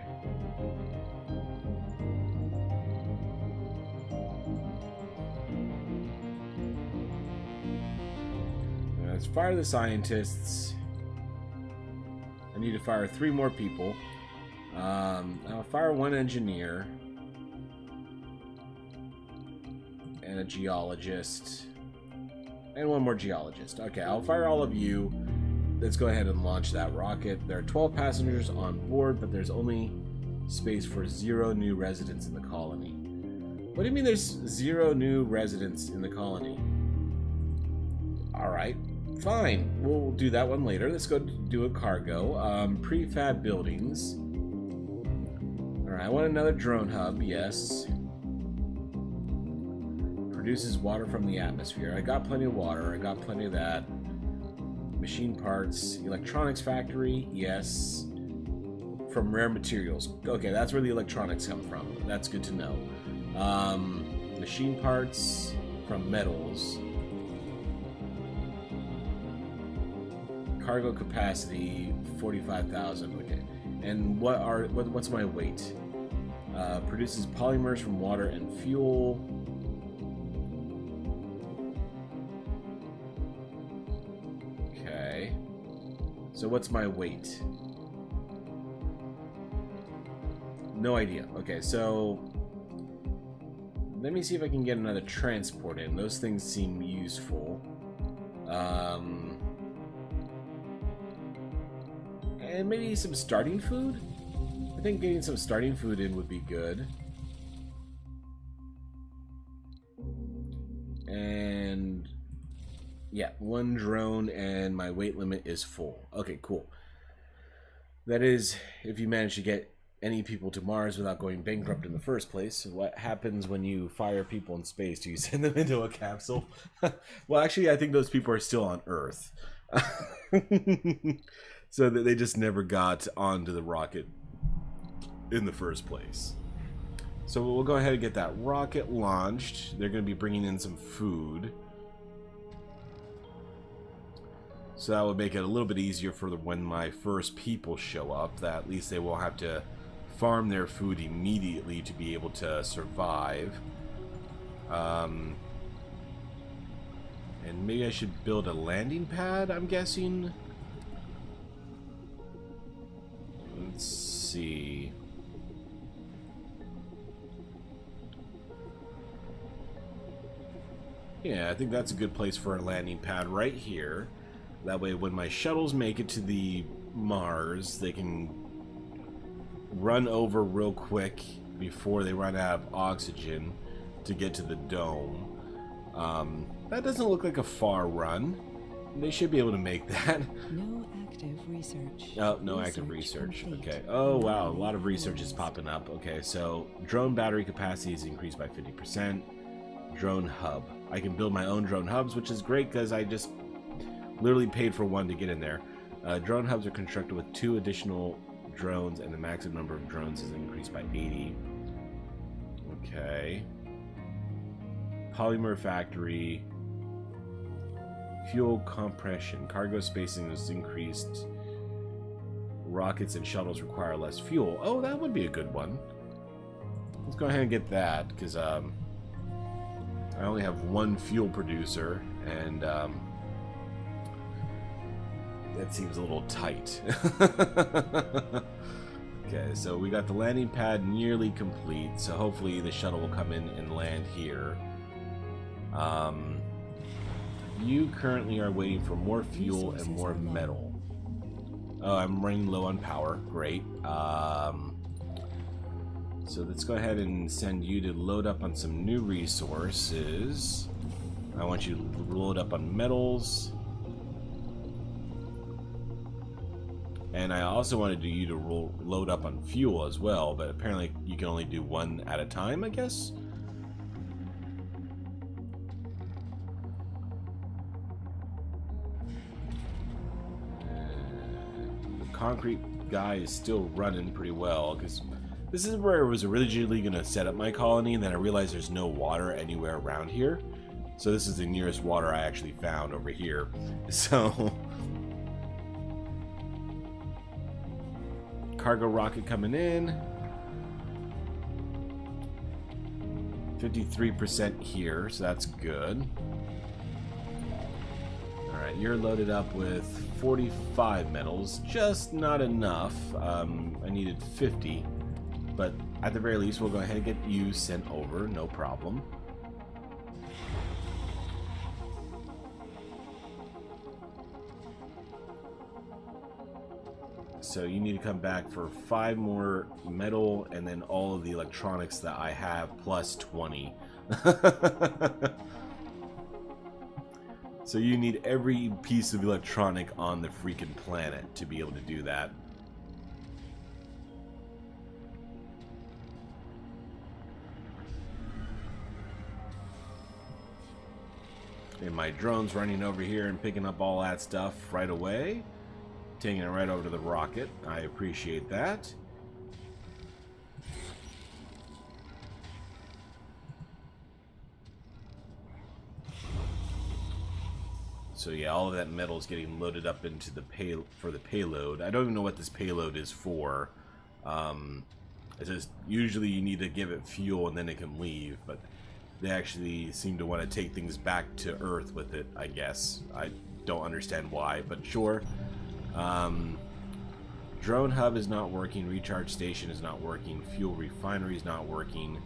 Let's fire the scientists. I need to fire 3 more people. I'll fire 1 engineer. And a geologist. And 1 more geologist. Okay, I'll fire all of you. Let's go ahead and launch that rocket. There are 12 passengers on board, but there's only space for 0 new residents in the colony. What do you mean there's 0 new residents in the colony? Alright. Fine, we'll do that one later. Let's go do a cargo. Prefab buildings. Alright, I want another drone hub, yes. Produces water from the atmosphere. I got plenty of water. I got plenty of that. Machine parts. Electronics factory. Yes. From rare materials. Okay, that's where the electronics come from. That's good to know. Machine parts from metals. Cargo capacity 45,000. Okay. And what's my weight? Produces polymers from water and fuel. Okay. So what's my weight? No idea. Okay, so let me see if I can get another transport in. Those things seem useful. And maybe some starting food? I think getting some starting food in would be good. And yeah, 1 drone and my weight limit is full. Okay, cool. That is, if you manage to get any people to Mars without going bankrupt in the first place. What happens when you fire people in space? Do you send them into a capsule? Well, actually, I think those people are still on Earth. So that they just never got onto the rocket in the first place. So we'll go ahead and get that rocket launched. They're going to be bringing in some food. So that would make it a little bit easier for when my first people show up. That at least they won't have to farm their food immediately to be able to survive. And maybe I should build a landing pad, I'm guessing. Let's see. Yeah, I think that's a good place for a landing pad right here. That way when my shuttles make it to the Mars, they can run over real quick before they run out of oxygen to get to the dome. That doesn't look like a far run. They should be able to make that. No active research. Oh, no active research. Okay. Oh, wow. A lot of research is popping up. Okay, so drone battery capacity is increased by 50%. Drone hub. I can build my own drone hubs, which is great because I just literally paid for one to get in there. Drone hubs are constructed with 2 additional drones, and the maximum number of drones is increased by 80. Okay. Polymer factory. Fuel compression. Cargo spacing is increased. Rockets and shuttles require less fuel. Oh, that would be a good one. Let's go ahead and get that, because I only have 1 fuel producer, and that seems a little tight. Okay, so we got the landing pad nearly complete, so hopefully the shuttle will come in and land here. You currently are waiting for more fuel and more metal. Oh, I'm running low on power. Great. So let's go ahead and send you to load up on some new resources. I want you to load up on metals. And I also wanted you to load up on fuel as well, but apparently you can only do 1 at a time, I guess? Concrete guy is still running pretty well, because this is where I was originally going to set up my colony, and then I realized there's no water anywhere around here. So this is the nearest water I actually found over here. So cargo rocket coming in. 53% here, so that's good. Alright, you're loaded up with 45 metals. Just not enough. I needed 50. But at the very least, we'll go ahead and get you sent over. No problem. So you need to come back for 5 more metal, and then all of the electronics that I have, plus 20. So you need every piece of electronic on the freaking planet to be able to do that. And my drone's running over here and picking up all that stuff right away. Taking it right over to the rocket. I appreciate that. So yeah, all of that metal is getting loaded up into the payload. I don't even know what this payload is for. It says usually you need to give it fuel and then it can leave, but they actually seem to want to take things back to Earth with it, I guess. I don't understand why, but sure. Drone hub is not working, recharge station is not working, fuel refinery is not working,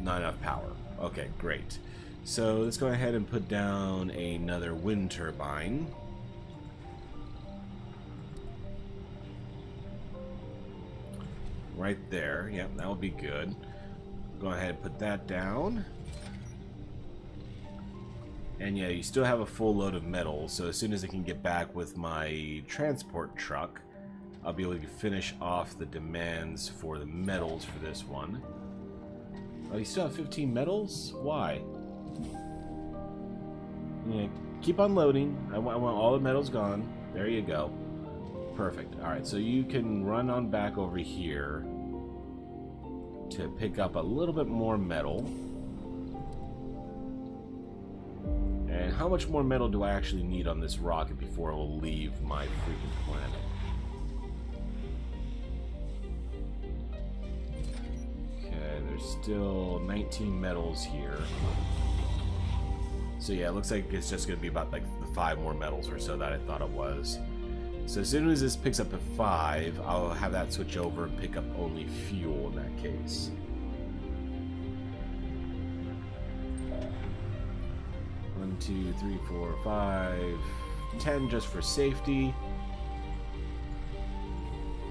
not enough power. Okay, great. So let's go ahead and put down another wind turbine. Right there. Yep, that'll be good. Go ahead and put that down. And yeah, you still have a full load of metal, so as soon as I can get back with my transport truck, I'll be able to finish off the demands for the metals for this one. Oh, you still have 15 metals? Why? Yeah, keep on loading. I want all the metals gone. There you go. Perfect. Alright, so you can run on back over here to pick up a little bit more metal. And how much more metal do I actually need on this rocket before it will leave my freaking planet? Okay, there's still 19 metals here. So yeah, it looks like it's just going to be about like the 5 more metals or so that I thought it was. So as soon as this picks up at 5, I'll have that switch over and pick up only fuel in that case. One, 2, 3, 4, 5, 10 just for safety.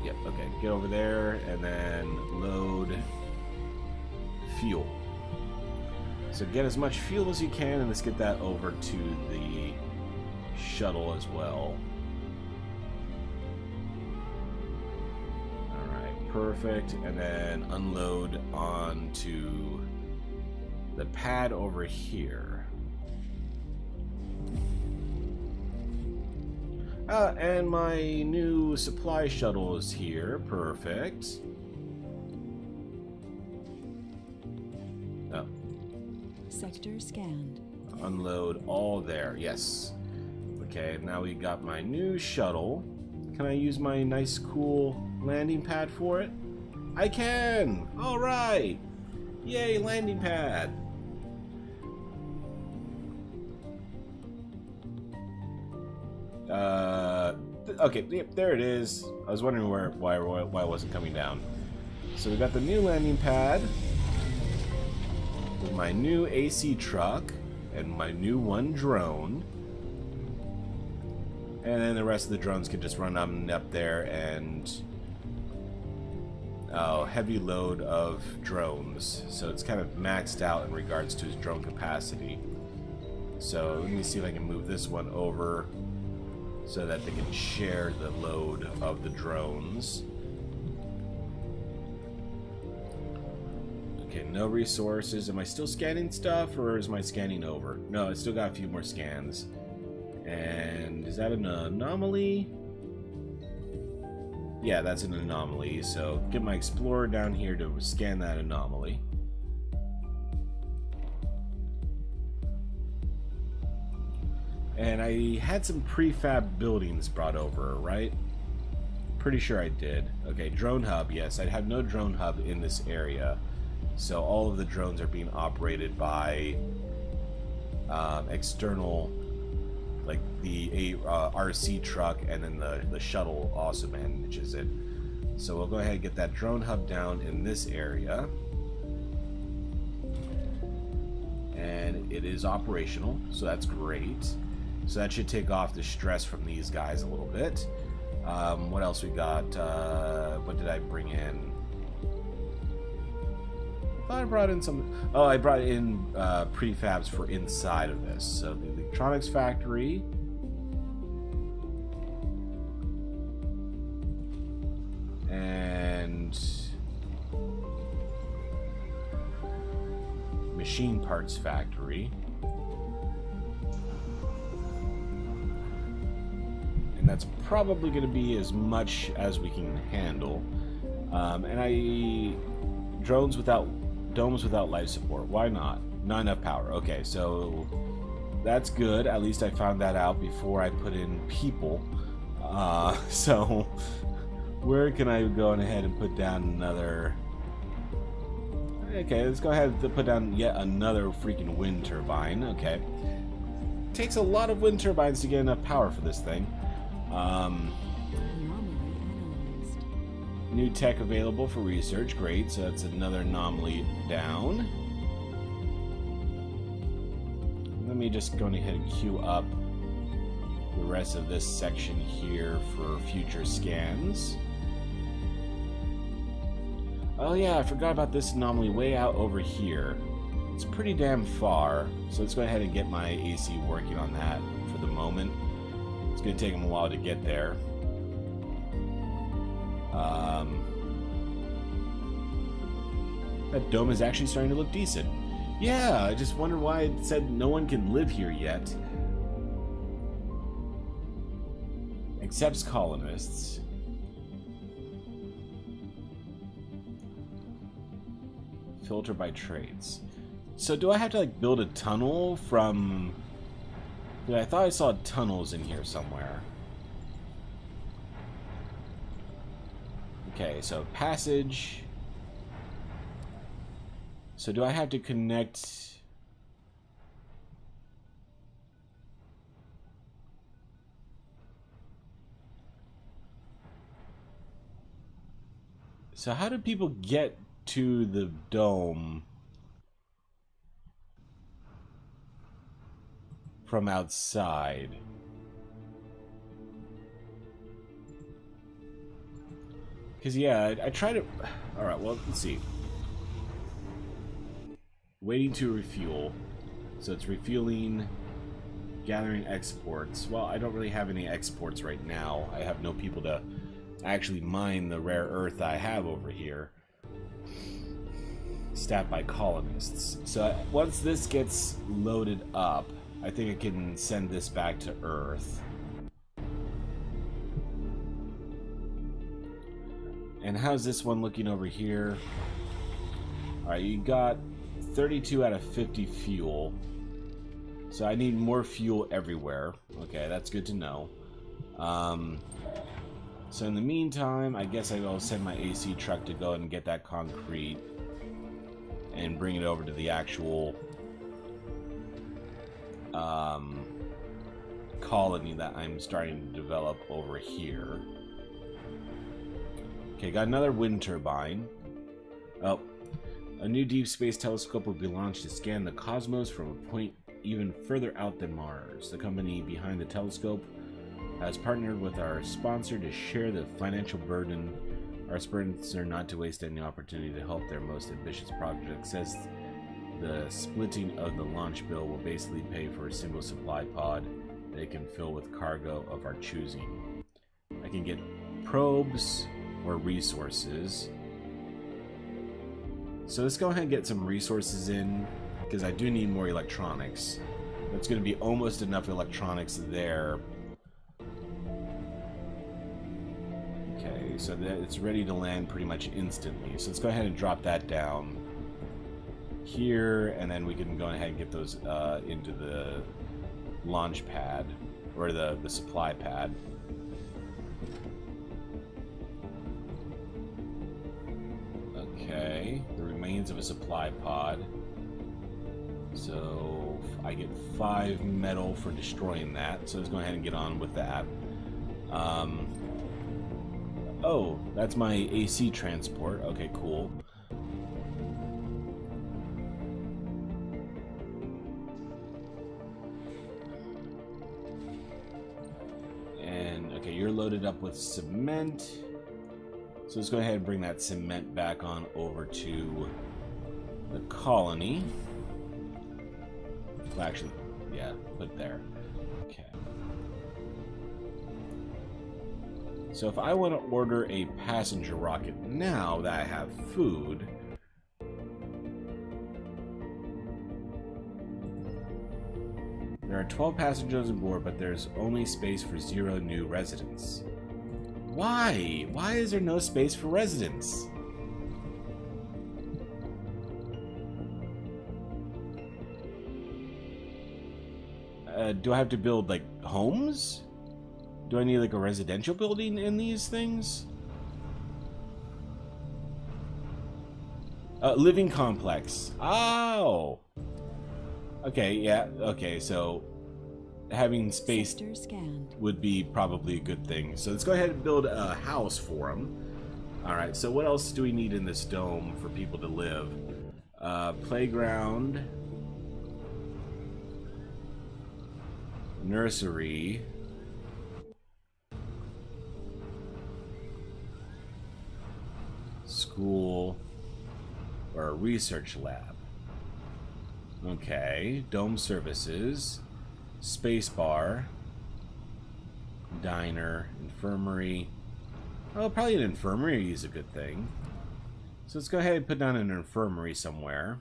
Yep, okay, get over there and then load fuel. So get as much fuel as you can, and let's get that over to the shuttle as well. Alright, perfect. And then unload onto the pad over here. And my new supply shuttle is here. Perfect. Oh. Sector scanned. Unload all there. Yes. Okay, now we got my new shuttle. Can I use my nice, cool landing pad for it? I can! Alright! Yay, landing pad! Okay, yep, there it is. I was wondering why it wasn't coming down. So we got the new landing pad with my new AC truck and my new one drone. And then the rest of the drones can just run up there and... Oh, heavy load of drones. So it's kind of maxed out in regards to his drone capacity. So let me see if I can move this one over so that they can share the load of the drones. Okay, no resources. Am I still scanning stuff, or is my scanning over? No, I still got a few more scans. And is that an anomaly? Yeah, that's an anomaly. So get my explorer down here to scan that anomaly. And I had some prefab buildings brought over, right? Pretty sure I did. Okay, drone hub. Yes, I have no drone hub in this area. So all of the drones are being operated by external, like the RC truck, and then the shuttle also manages it. So we'll go ahead and get that drone hub down in this area. And it is operational, so that's great. So that should take off the stress from these guys a little bit. What else we got? What did I bring in? I thought I brought in some... Oh, I brought in prefabs for inside of this. So the electronics factory. And... machine parts factory. that's probably going to be as much as we can handle. Domes without life support. Why not? Not enough power. Okay, so that's good. At least I found that out before I put in people. So where can I go ahead and put down another? Okay, let's go ahead and put down yet another freaking wind turbine. Okay. Takes a lot of wind turbines to get enough power for this thing. Anomaly analyzed. New tech available for research. Great, so that's another anomaly down. Let me just go ahead and queue up the rest of this section here for future scans. Oh yeah, I forgot about this anomaly way out over here. It's pretty damn far, so let's go ahead and get my AC working on that for the moment. It's going to take them a while to get there. That dome is actually starting to look decent. Yeah, I just wonder why it said no one can live here yet. Accepts colonists. Filter by trades. So do I have to like build a tunnel from... Yeah, I thought I saw tunnels in here somewhere. Okay, so passage. So do I have to connect... So how do people get to the dome from outside? Because, yeah, I try to... Alright, well, let's see. Waiting to refuel. So it's refueling, gathering exports. Well, I don't really have any exports right now. I have no people to actually mine the rare earth I have over here. Staffed by colonists. So once this gets loaded up, I think I can send this back to Earth. And how's this one looking over here? Alright, you got 32 out of 50 fuel. So I need more fuel everywhere. Okay, that's good to know. So in the meantime, I guess I'll send my AC truck to go and get that concrete and bring it over to the actual colony that I'm starting to develop over here. Okay, got another wind turbine. Oh, a new deep space telescope will be launched to scan the cosmos from a point even further out than Mars. The company behind the telescope has partnered with our sponsor to share the financial burden. Our sponsors are not to waste any opportunity to help their most ambitious project. Says the splitting of the launch bill will basically pay for a single supply pod they can fill with cargo of our choosing. I can get probes or resources. So let's go ahead and get some resources in, because I do need more electronics. That's going to be almost enough electronics there. Okay, so that it's ready to land pretty much instantly. So let's go ahead and drop that down here, and then we can go ahead and get those into the launch pad, or the supply pad. Okay, the remains of a supply pod. So I get 5 metal for destroying that. So let's go ahead and get on with that. Oh, that's my AC transport. Okay, cool. And, okay, you're loaded up with cement. So let's go ahead and bring that cement back on over to the colony. Well, actually, yeah, put there. Okay. So if I want to order a passenger rocket now that I have food, There are 12 passengers aboard, but there's only space for 0 new residents. Why? Why is there no space for residents? Do I have to build, like, homes? Do I need, like, a residential building in these things? Living complex. Oh! Okay, yeah, okay, so having space would be probably a good thing. So let's go ahead and build a house for them. Alright, so what else do we need in this dome for people to live? Playground. Nursery. School. Or a research lab. Okay. Dome services. Space bar. Diner. Infirmary. Oh, probably an infirmary is a good thing. So let's go ahead and put down an infirmary somewhere.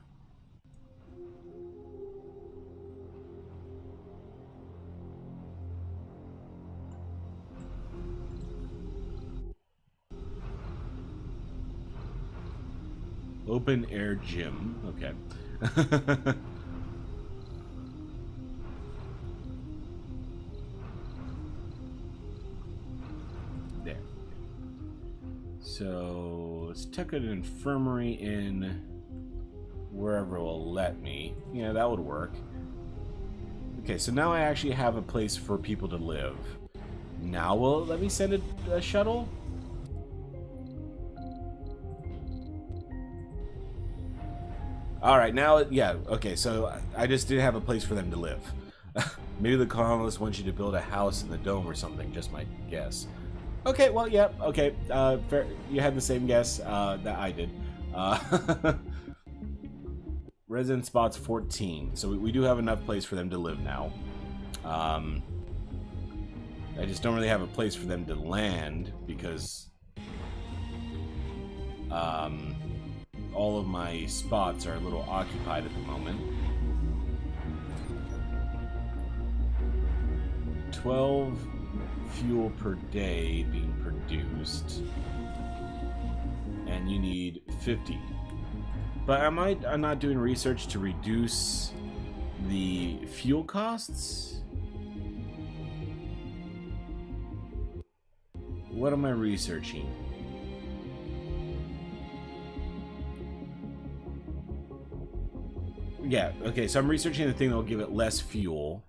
Open air gym. Okay. There. So let's tuck an infirmary in wherever it will let me. Yeah, that would work. Okay, so now I actually have a place for people to live. Now will it let me send a shuttle? Alright, now, yeah, okay, so I just didn't have a place for them to live. Maybe the colonists want you to build a house in the dome or something, just my guess. Okay, well, yeah, okay, fair, you had the same guess that I did. Resident spots 14, so we do have enough place for them to live now. I just don't really have a place for them to land, because all of my spots are a little occupied at the moment. 12 fuel per day being produced, and you need 50. But I'm not doing research to reduce the fuel costs? What am I researching? Yeah, okay, so I'm researching the thing that will give it less fuel,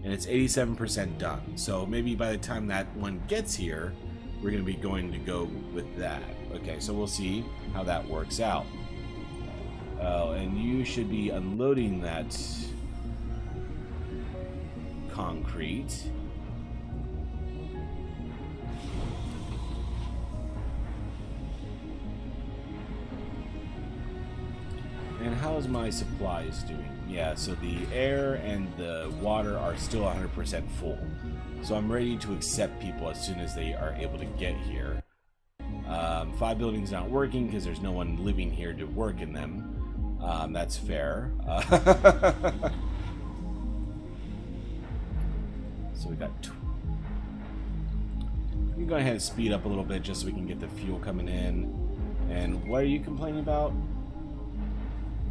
and it's 87% done. So maybe by the time that one gets here, we're going to go with that. Okay, so we'll see how that works out. Oh, and you should be unloading that concrete. And how's my supplies doing? Yeah, so the air and the water are still 100% full. So I'm ready to accept people as soon as they are able to get here. 5 buildings not working because there's no one living here to work in them. That's fair. So we got... We can go ahead and speed up a little bit just so we can get the fuel coming in. And what are you complaining about?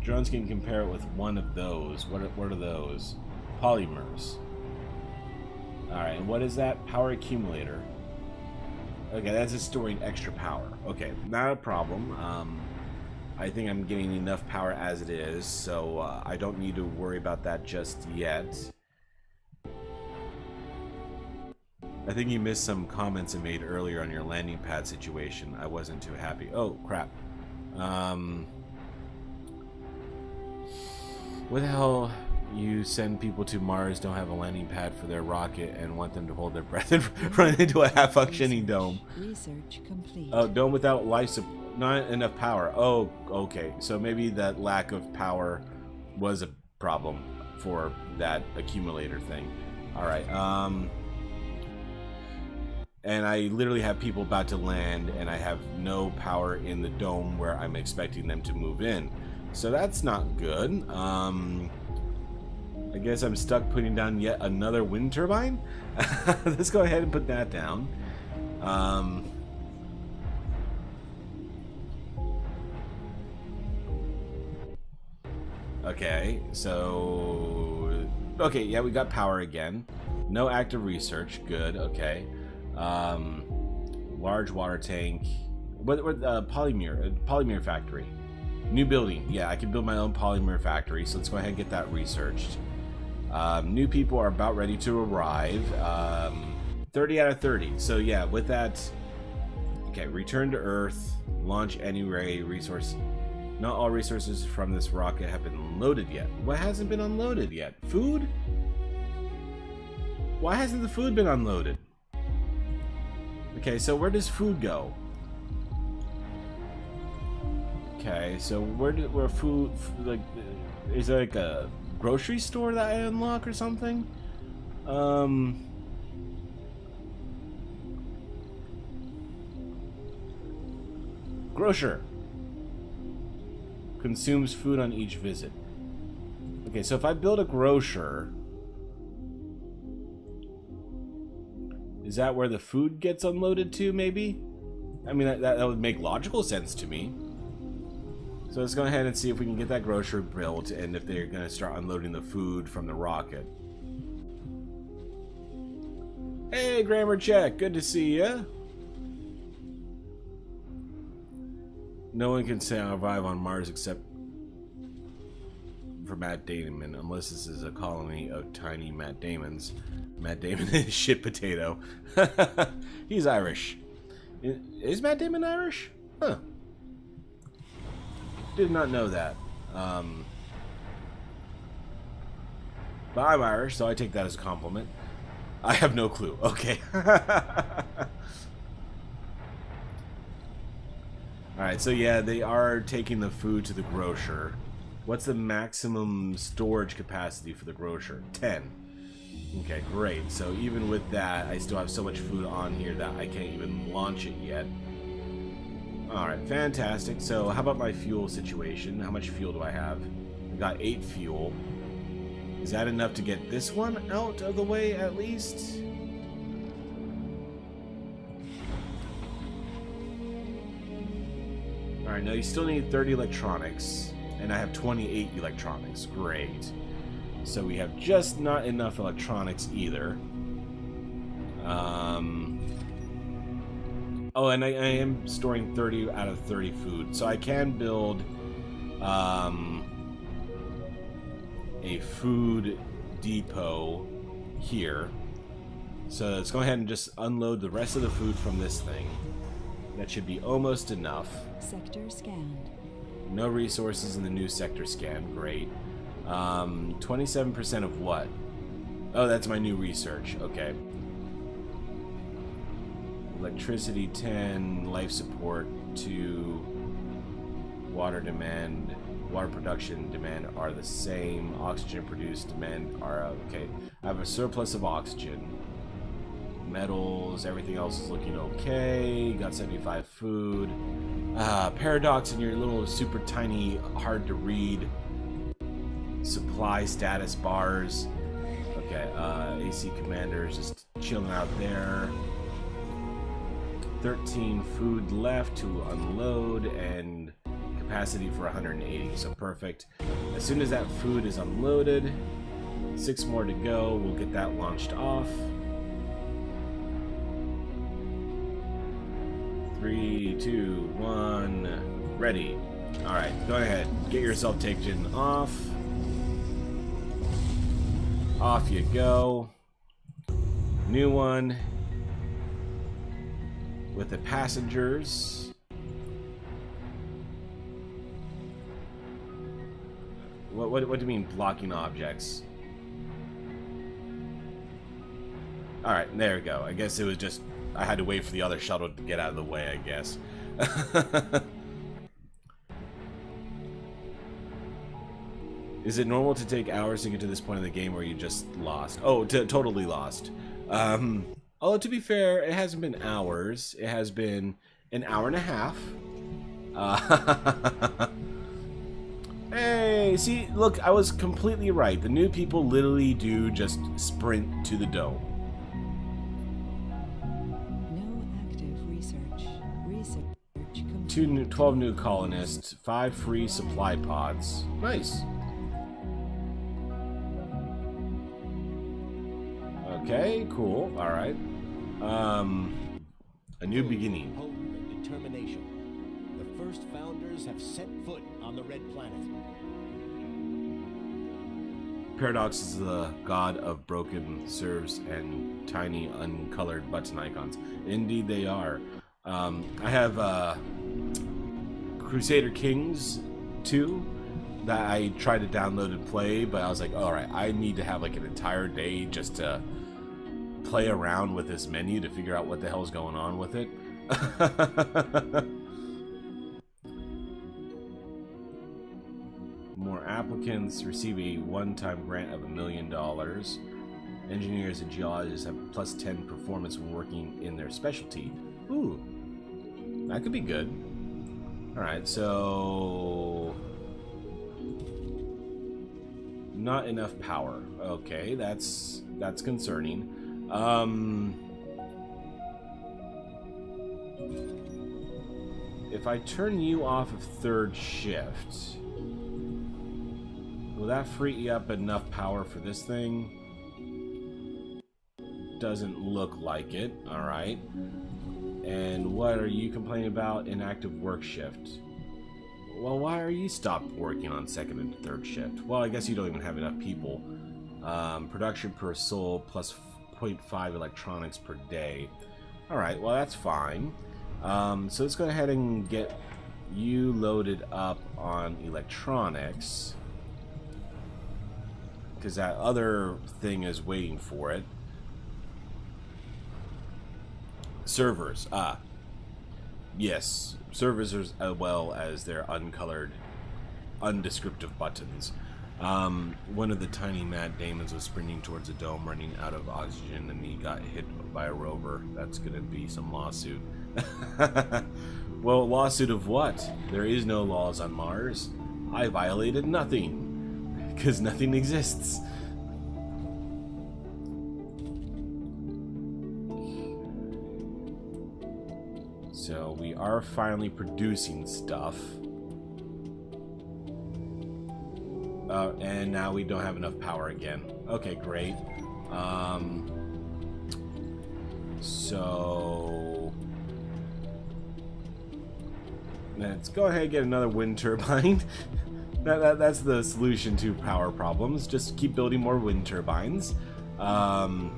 Drones can compare it with one of those. What are those? Polymers. Alright, and what is that? Power accumulator. Okay, that's just storing extra power. Okay, not a problem. I think I'm getting enough power as it is, so I don't need to worry about that just yet. I think you missed some comments I made earlier on your landing pad situation. I wasn't too happy. Oh, crap. What the hell? You send people to Mars, don't have a landing pad for their rocket, and want them to hold their breath and run into a half-functioning dome. Research complete. Oh, dome without life support. Not enough power. Oh, okay. So maybe that lack of power was a problem for that accumulator thing. Alright, and I literally have people about to land, and I have no power in the dome where I'm expecting them to move in. So that's not good. I guess I'm stuck putting down yet another wind turbine. Let's go ahead and put that down. Okay, so... Okay, yeah, we got power again. No active research. Good, okay. Large water tank. What polymer factory. New building. Yeah, I can build my own polymer factory, so let's go ahead and get that researched. New people are about ready to arrive. 30 out of 30. So yeah, with that... Okay, return to Earth. Launch any resource. Not all resources from this rocket have been loaded yet. What hasn't been unloaded yet? Food? Why hasn't the food been unloaded? Okay, so where does food go? Okay, so where food, like, is there like a grocery store that I unlock or something? Grocer. Consumes food on each visit. Okay, so if I build a grocer, is that where the food gets unloaded to, maybe? I mean, that would make logical sense to me. So let's go ahead and see if we can get that grocer built and if they're going to start unloading the food from the rocket. Hey, grammar check. Good to see ya. No one can survive on Mars except for Matt Damon, unless this is a colony of tiny Matt Damons. Matt Damon is shit potato. He's Irish. Is Matt Damon Irish? Huh. Did not know that. But I'm Irish, so I take that as a compliment. I have no clue. Okay. Alright, so yeah, they are taking the food to the grocer. What's the maximum storage capacity for the grocer? 10. Okay, great. So even with that, I still have so much food on here that I can't even launch it yet. Alright, fantastic. So how about my fuel situation? How much fuel do I have? I got 8 fuel. Is that enough to get this one out of the way at least? Alright, now you still need 30 electronics, and I have 28 electronics. Great. So we have just not enough electronics either. Oh, and I am storing 30 out of 30 food, so I can build a food depot here. So let's go ahead and just unload the rest of the food from this thing. That should be almost enough. Sector scanned. No resources in the new sector scan. Great. 27% of what? Oh, that's my new research. Okay. Electricity 10, life support 2, water demand, water production demand are the same. Oxygen produced demand are okay. I have a surplus of oxygen. Metals, everything else is looking okay. Got 75 food. Paradox in your little super tiny, hard to read supply status bars. Okay, AC commanders just chilling out there. 13 food left to unload and capacity for 180, so perfect. As soon as that food is unloaded, 6 more to go, we'll get that launched off. 3, 2, 1, ready. Alright, go ahead, get yourself taken off. Off you go. New one. With the passengers. What do you mean blocking objects? Alright, there we go. I guess it was just I had to wait for the other shuttle to get out of the way, I guess. Is it normal to take hours to get to this point in the game where you just lost? Oh, totally lost. Although, to be fair, it hasn't been hours. It has been an hour and a half. Hey, see, look, I was completely right. The new people literally do just sprint to the dome. No active research. Research complete. 12 new colonists, 5 free supply pods. Nice. Okay, cool. All right. A new beginning. Hope and determination. The first founders have set foot on the Red Planet. Paradox is the god of broken serves and tiny uncolored button icons. Indeed they are. I have Crusader Kings 2 that I tried to download and play, but I was like, alright, I need to have like an entire day just to play around with this menu to figure out what the hell's going on with it. More applicants receive a one-time grant of $1 million. Engineers and geologists have plus 10 performance when working in their specialty. Ooh, that could be good. Alright, so... not enough power. Okay, that's concerning. If I turn you off of third shift, will that free up enough power for this thing? Doesn't look like it. Alright. And what are you complaining about? Inactive work shift. Well, why are you stopped working on second and third shift? Well, I guess you don't even have enough people. Production per soul plus 0.5 electronics per day. Alright, well that's fine. So let's go ahead and get you loaded up on electronics, because that other thing is waiting for it. Servers. Yes, servers as well as their uncolored, undescriptive buttons. One of the tiny Mad Damons was sprinting towards the dome, running out of oxygen, and he got hit by a rover. That's gonna be some lawsuit. Well, lawsuit of what? There is no laws on Mars. I violated nothing, because nothing exists. So we are finally producing stuff. And now we don't have enough power again. Okay, great. So let's go ahead and get another wind turbine. That's the solution to power problems. Just keep building more wind turbines. And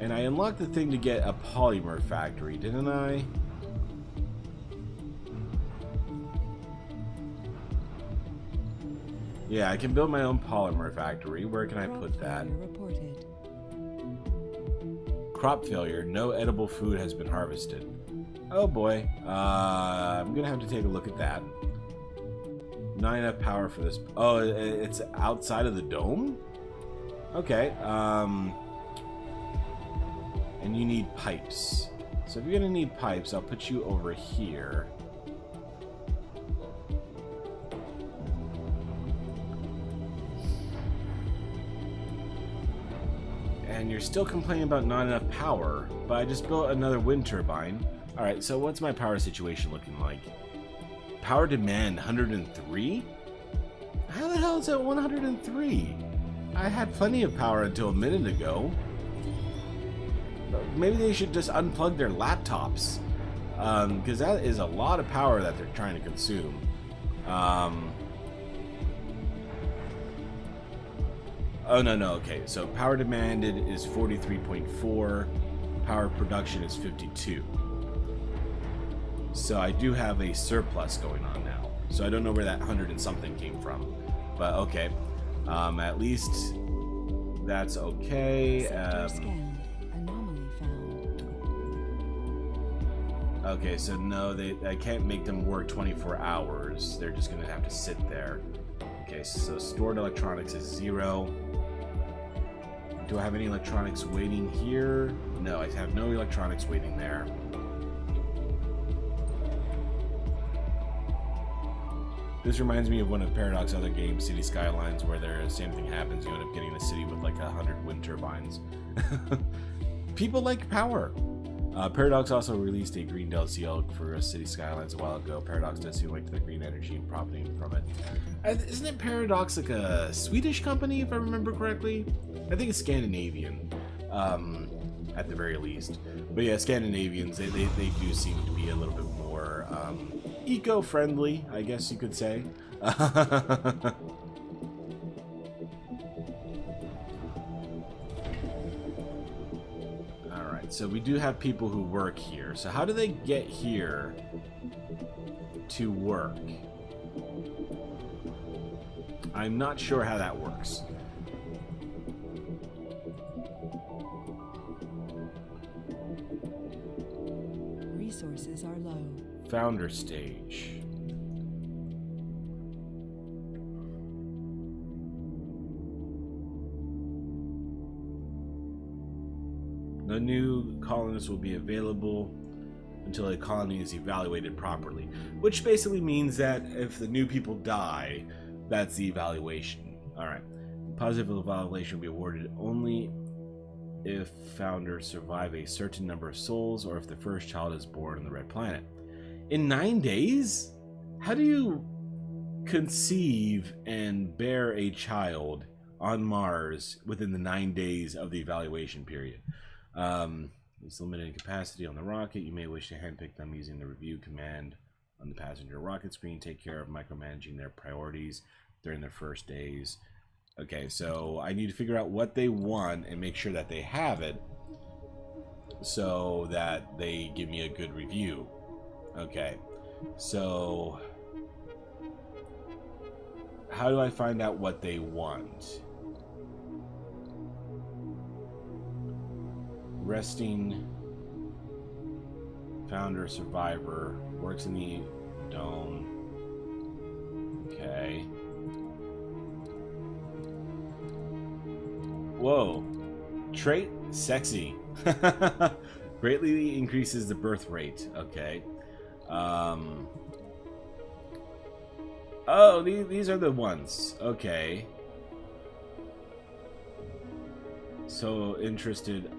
I unlocked the thing to get a polymer factory, didn't I? Yeah, I can build my own polymer factory. Where can I put that? Reported. Crop failure. No edible food has been harvested. Oh boy. I'm gonna have to take a look at that. Not enough power for this. Oh, it's outside of the dome? Okay. And you need pipes. So if you're gonna need pipes, I'll put you over here. And you're still complaining about not enough power, but I just built another wind turbine. Alright, so what's my power situation looking like? Power demand 103? How the hell is it 103? I had plenty of power until a minute ago. Maybe they should just unplug their laptops, because that is a lot of power that they're trying to consume. Oh, no, okay. So power demanded is 43.4. Power production is 52. So I do have a surplus going on now. So I don't know where that 100 and something came from. But okay. At least that's okay. Sector scanned. Anomaly found. Okay, so no, I can't make them work 24 hours. They're just going to have to sit there. Okay, so stored electronics is 0. Do I have any electronics waiting here? No, I have no electronics waiting there. This reminds me of one of Paradox other games, City Skylines, where the same thing happens. You end up getting a city with like 100 wind turbines. People like power. Paradox also released a green DLC for City Skylines a while ago. Paradox does seem like the green energy and profiting from it. Isn't it Paradox like a Swedish company, if I remember correctly? I think it's Scandinavian, at the very least. But yeah, Scandinavians, they do seem to be a little bit more eco-friendly, I guess you could say. Alright, so we do have people who work here. So how do they get here to work? I'm not sure how that works. Resources are low. Founder stage. No new colonists will be available until a colony is evaluated properly, which basically means that if the new people die, that's the evaluation. Alright. Positive evaluation will be awarded only if founders survive a certain number of souls or if the first child is born on the red planet. In 9 days? How do you conceive and bear a child on Mars within the 9 days of the evaluation period? There's limited capacity on the rocket. You may wish to handpick them using the review command on the passenger rocket screen. Take care of micromanaging their priorities during their first days. Okay, so I need to figure out what they want and make sure that they have it so that they give me a good review. Okay, so how do I find out what they want? Resting founder survivor works in the dome. Okay. Whoa. Trait sexy. Greatly increases the birth rate. Okay. Oh, these are the ones. Okay. So interested.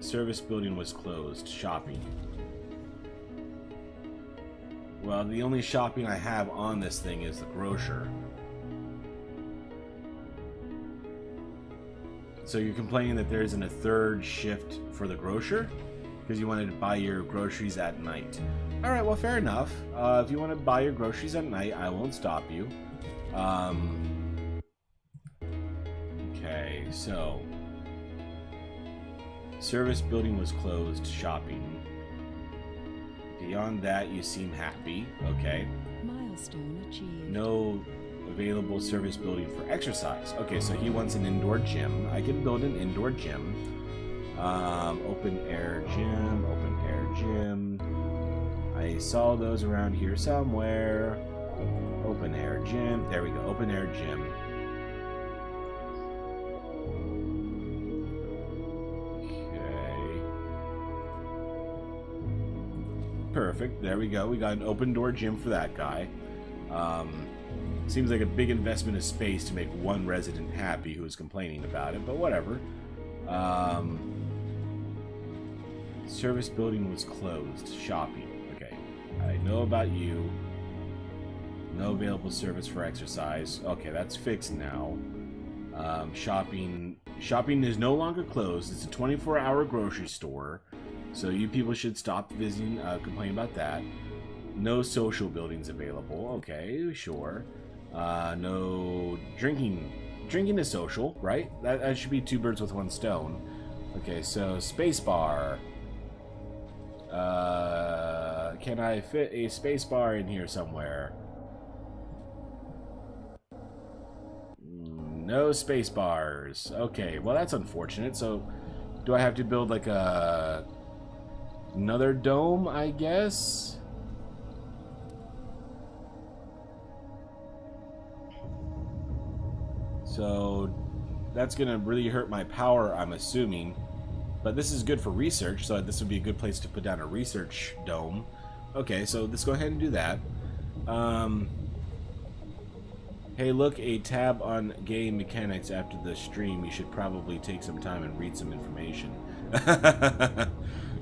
Service building was closed. Shopping. Well, the only shopping I have on this thing is the grocer. So you're complaining that there isn't a third shift for the grocer? Because you wanted to buy your groceries at night. Alright, well, fair enough. If you want to buy your groceries at night, I won't stop you. Okay, so... Service building was closed. Shopping. Beyond that, you seem happy. Okay. Milestone achieved. No available service building for exercise. Okay, so he wants an indoor gym. I can build an indoor gym. Open air gym. Open air gym. I saw those around here somewhere. Open air gym. There we go. Open air gym. Perfect. There we go. We got an open door gym for that guy. Seems like a big investment of space to make one resident happy who is complaining about it, but whatever. Service building was closed. Shopping. Okay. I know about you. No available service for exercise. Okay, that's fixed now. Shopping is no longer closed. It's a 24-hour grocery store. So you people should stop visiting, complaining about that. No social buildings available. Okay, sure. No drinking. Drinking is social, right? That should be two birds with one stone. Okay, so spacebar. Can I fit a spacebar in here somewhere? No spacebars. Okay, well that's unfortunate. So, do I have to build like another dome, I guess? So that's gonna really hurt my power, I'm assuming. But this is good for research, so this would be a good place to put down a research dome. Okay, so let's go ahead and do that. Hey, look, a tab on game mechanics after the stream. You should probably take some time and read some information.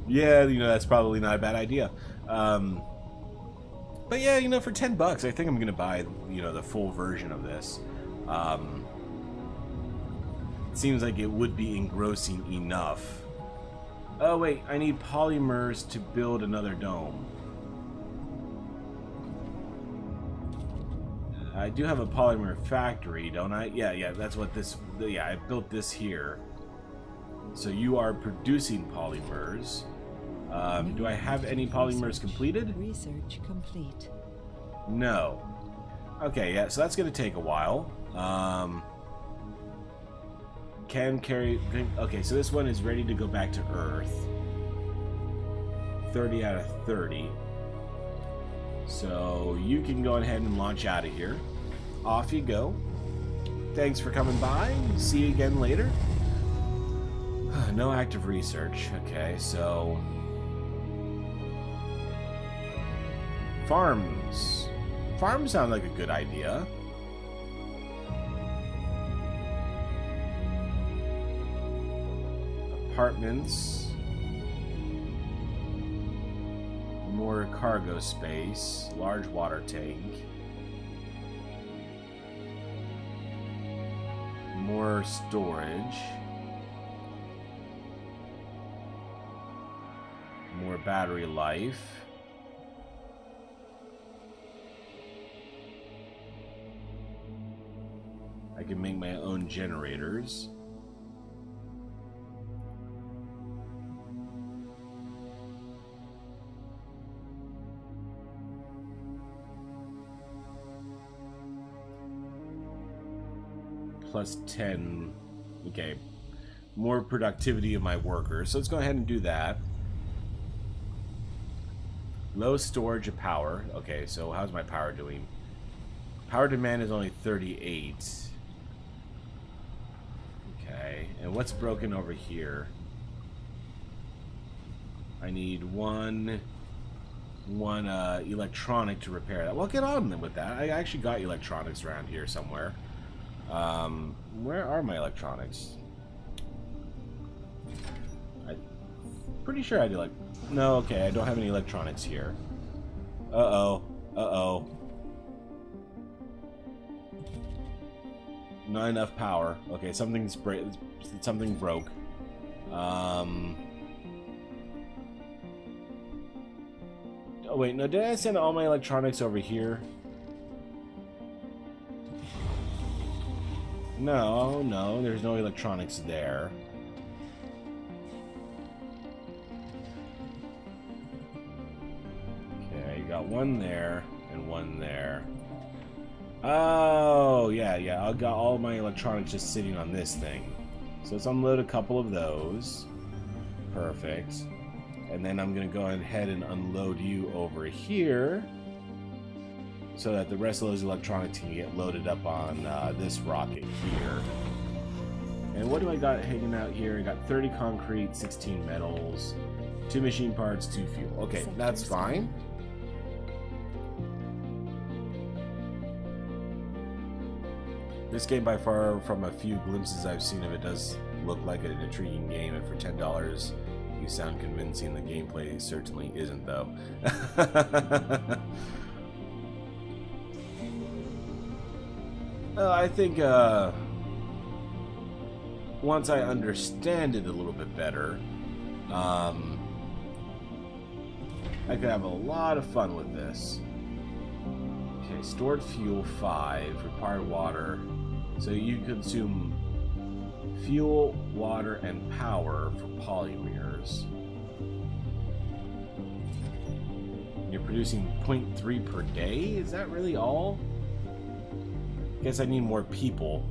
Yeah, you know, that's probably not a bad idea. But yeah, you know, for $10, I think I'm gonna buy, you know, the full version of this. It seems like it would be engrossing enough. Oh wait, I need polymers to build another dome. I do have a polymer factory, don't I? Yeah, that's what this... Yeah, I built this here. So you are producing polymers. Do I have any polymers completed? Research complete. No. Okay, yeah, so that's going to take a while. Can carry... Okay, so this one is ready to go back to Earth. 30 out of 30. So you can go ahead and launch out of here. Off you go. Thanks for coming by. See you again later. No active research. Okay, so... Farms. Farms sound like a good idea. Apartments. More cargo space. Large water tank. More storage. More battery life. I can make my own generators. Plus 10. Okay. More productivity of my workers. So let's go ahead and do that. Low storage of power. Okay, so how's my power doing? Power demand is only 38. Okay, and what's broken over here? I need one electronic to repair that. Well, get on with that. I actually got electronics around here somewhere. Where are my electronics? I'm pretty sure I do, like... No, okay, I don't have any electronics here. Uh-oh. Uh-oh. Not enough power. Okay, something broke. Oh wait, no, did I send all my electronics over here? No, there's no electronics there. Okay, you got one there and one there. Oh, yeah, I got all my electronics just sitting on this thing. So let's unload a couple of those. Perfect. And then I'm going to go ahead and unload you over here so that the rest of those electronics can get loaded up on this rocket here. And what do I got hanging out here? I got 30 concrete, 16 metals, 2 machine parts, 2 fuel. Okay, that's fine. This game, by far, from a few glimpses I've seen of it, does look like an intriguing game, and for $10 you sound convincing. The gameplay certainly isn't, though. I think once I understand it a little bit better, I could have a lot of fun with this. Okay, stored fuel 5, required water. So you consume fuel, water, and power for polymers. You're producing 0.3 per day? Is that really all? Guess I need more people.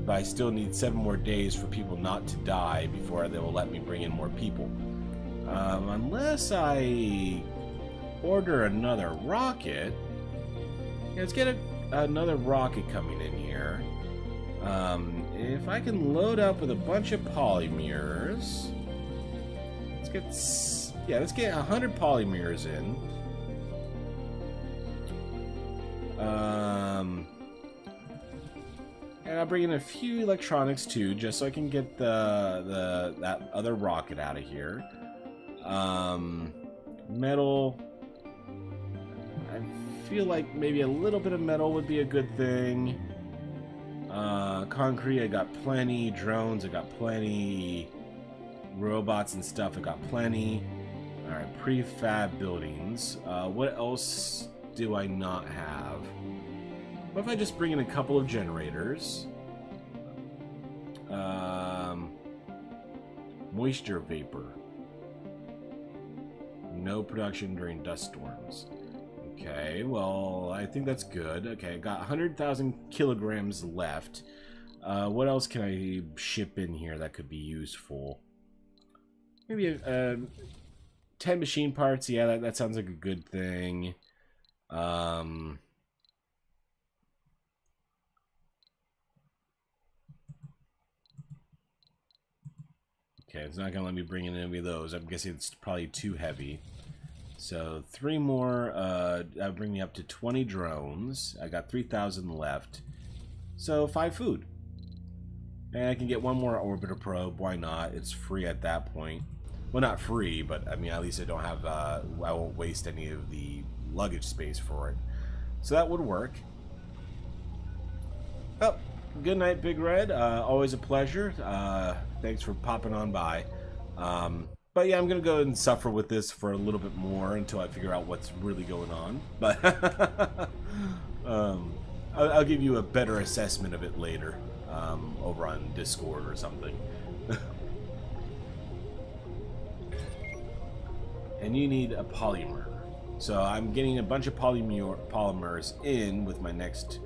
But I still need 7 more days for people not to die before they will let me bring in more people. Unless I order another rocket. Yeah, let's get another rocket coming in here. If I can load up with a bunch of polymers, let's get 100 polymers in. And I'll bring in a few electronics too, just so I can get that other rocket out of here. Metal. I feel like maybe a little bit of metal would be a good thing. Concrete, I got plenty. Drones, I got plenty. Robots and stuff, I got plenty. Alright, prefab buildings. What else do I not have? What if I just bring in a couple of generators? Moisture vapor. No production during dust storms. Okay, well, I think that's good. Okay, I got 100,000 kilograms left. What else can I ship in here that could be useful? Maybe 10 machine parts. Yeah, that sounds like a good thing. Okay, it's not going to let me bring in any of those. I'm guessing it's probably too heavy. So 3 more, that'll bring me up to 20 drones. I got 3,000 left. So 5 food. And I can get 1 more orbiter probe. Why not? It's free at that point. Well, not free, but I mean, at least I don't have, I won't waste any of the luggage space for it. So that would work. Oh, good night, Big Red. Always a pleasure. Thanks for popping on by. But yeah, I'm going to go and suffer with this for a little bit more until I figure out what's really going on. But I'll give you a better assessment of it later over on Discord or something. And you need a polymer. So I'm getting a bunch of polymers in with my next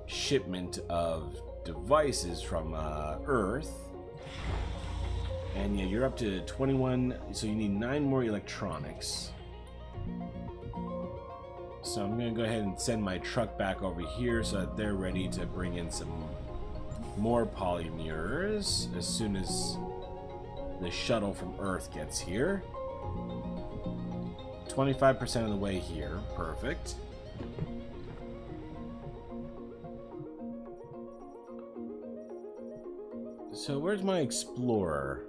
shipment of devices from Earth. And yeah, you're up to 21, so you need 9 more electronics. So I'm going to go ahead and send my truck back over here so that they're ready to bring in some more polymers as soon as the shuttle from Earth gets here. 25% of the way here. Perfect. So where's my explorer?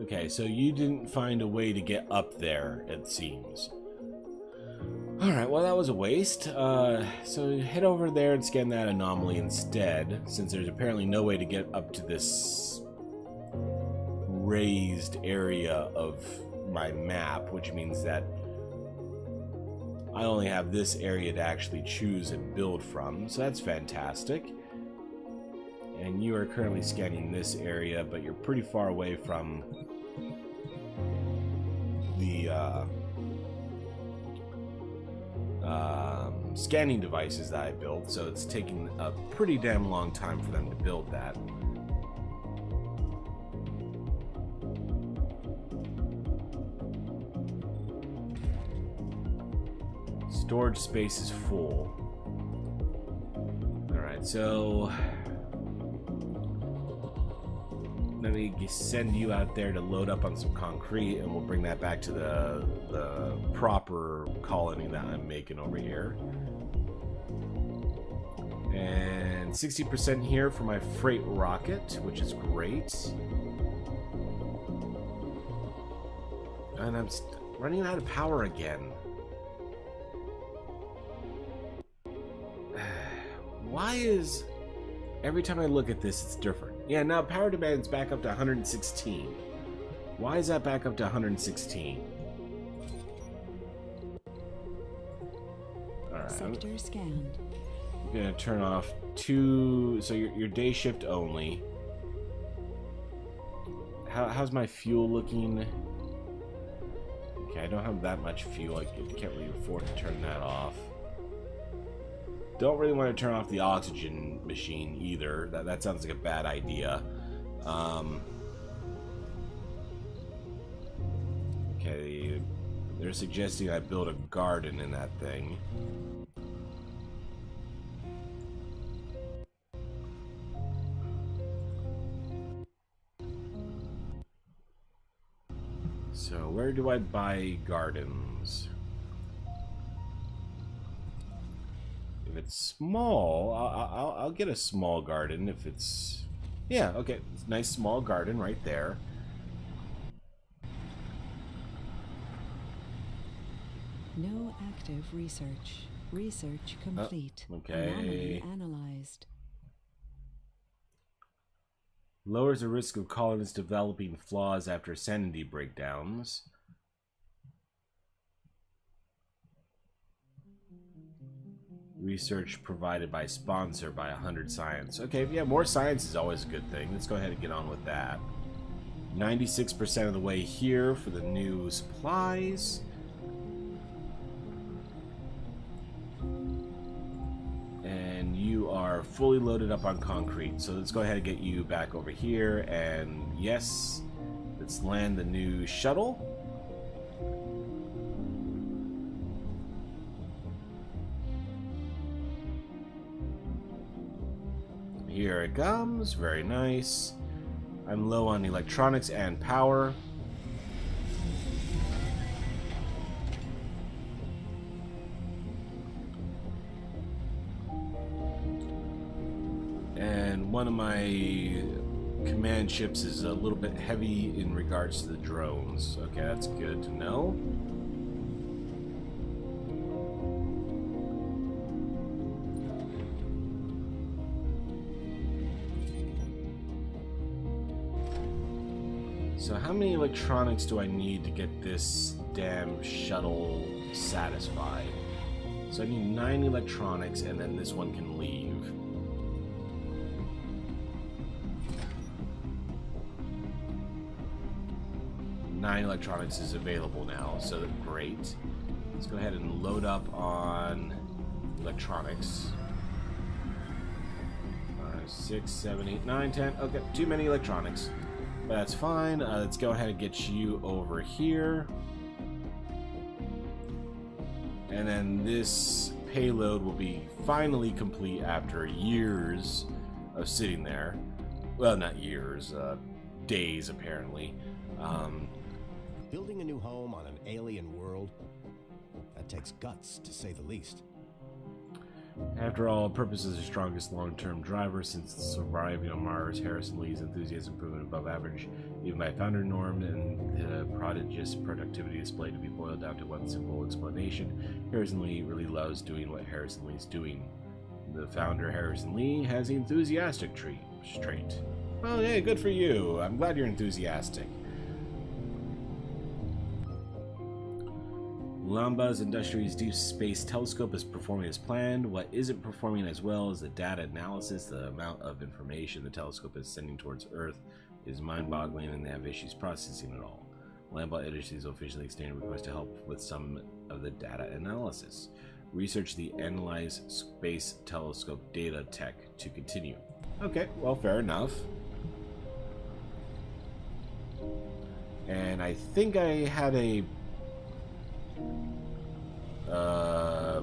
Okay, so you didn't find a way to get up there, it seems. Alright, well that was a waste. So head over there and scan that anomaly instead, since there's apparently no way to get up to this raised area of my map, which means that I only have this area to actually choose and build from, so that's fantastic. And you are currently scanning this area, but you're pretty far away from the scanning devices that I built, so it's taking a pretty damn long time for them to build that. Storage space is full. Alright, so let me send you out there to load up on some concrete, and we'll bring that back to the proper colony that I'm making over here. And 60% here for my freight rocket, which is great. And I'm running out of power again. Why is every time I look at this, it's different? Yeah, now power demand's back up to 116. Why is that back up to 116? Alright. Sector scanned. I'm gonna turn off 2, so your day shift only. How's my fuel looking? Okay, I don't have that much fuel. I can't really afford to turn that off. Don't really want to turn off the oxygen machine either. That sounds like a bad idea. Okay, they're suggesting I build a garden in that thing. So where do I buy gardens? If it's small, I'll get a small garden. If it's, yeah, okay, nice small garden right there. No active research. Research complete. Okay. Anomaly analyzed. Lowers the risk of colonists developing flaws after sanity breakdowns. Research provided by sponsor by 100 science. Okay, yeah, more science is always a good thing. Let's go ahead and get on with that. 96% of the way here for the new supplies. And you are fully loaded up on concrete. So let's go ahead and get you back over here. And yes, let's land the new shuttle. Here it comes. Very nice. I'm low on electronics and power. And one of my command ships is a little bit heavy in regards to the drones. Okay, that's good to know. So how many electronics do I need to get this damn shuttle satisfied? So I need 9 electronics, and then this one can leave. Nine electronics is available now, so great. Let's go ahead and load up on electronics. 5, 6, 7, 8, 9, 10. Okay, too many electronics. But that's fine. Let's go ahead and get you over here. And then this payload will be finally complete after years of sitting there. Well, not years, days apparently. Building a new home on an alien world, that takes guts, to say the least. After all, purpose is the strongest long-term driver. Since surviving on Mars, Harrison Lee's enthusiasm proven above average, even by founder norm, and the prodigious productivity displayed to be boiled down to one simple explanation. Harrison Lee really loves doing what Harrison Lee's doing. The founder, Harrison Lee, has the enthusiastic trait. Well, yeah, good for you. I'm glad you're enthusiastic. Lamba's Industries Deep Space Telescope is performing as planned. What isn't performing as well is the data analysis. The amount of information the telescope is sending towards Earth is mind-boggling, and they have issues processing it all. Lamba Industries will officially extend a request to help with some of the data analysis. Research the Analyze Space Telescope data tech to continue. Okay, well, fair enough. And I think I had a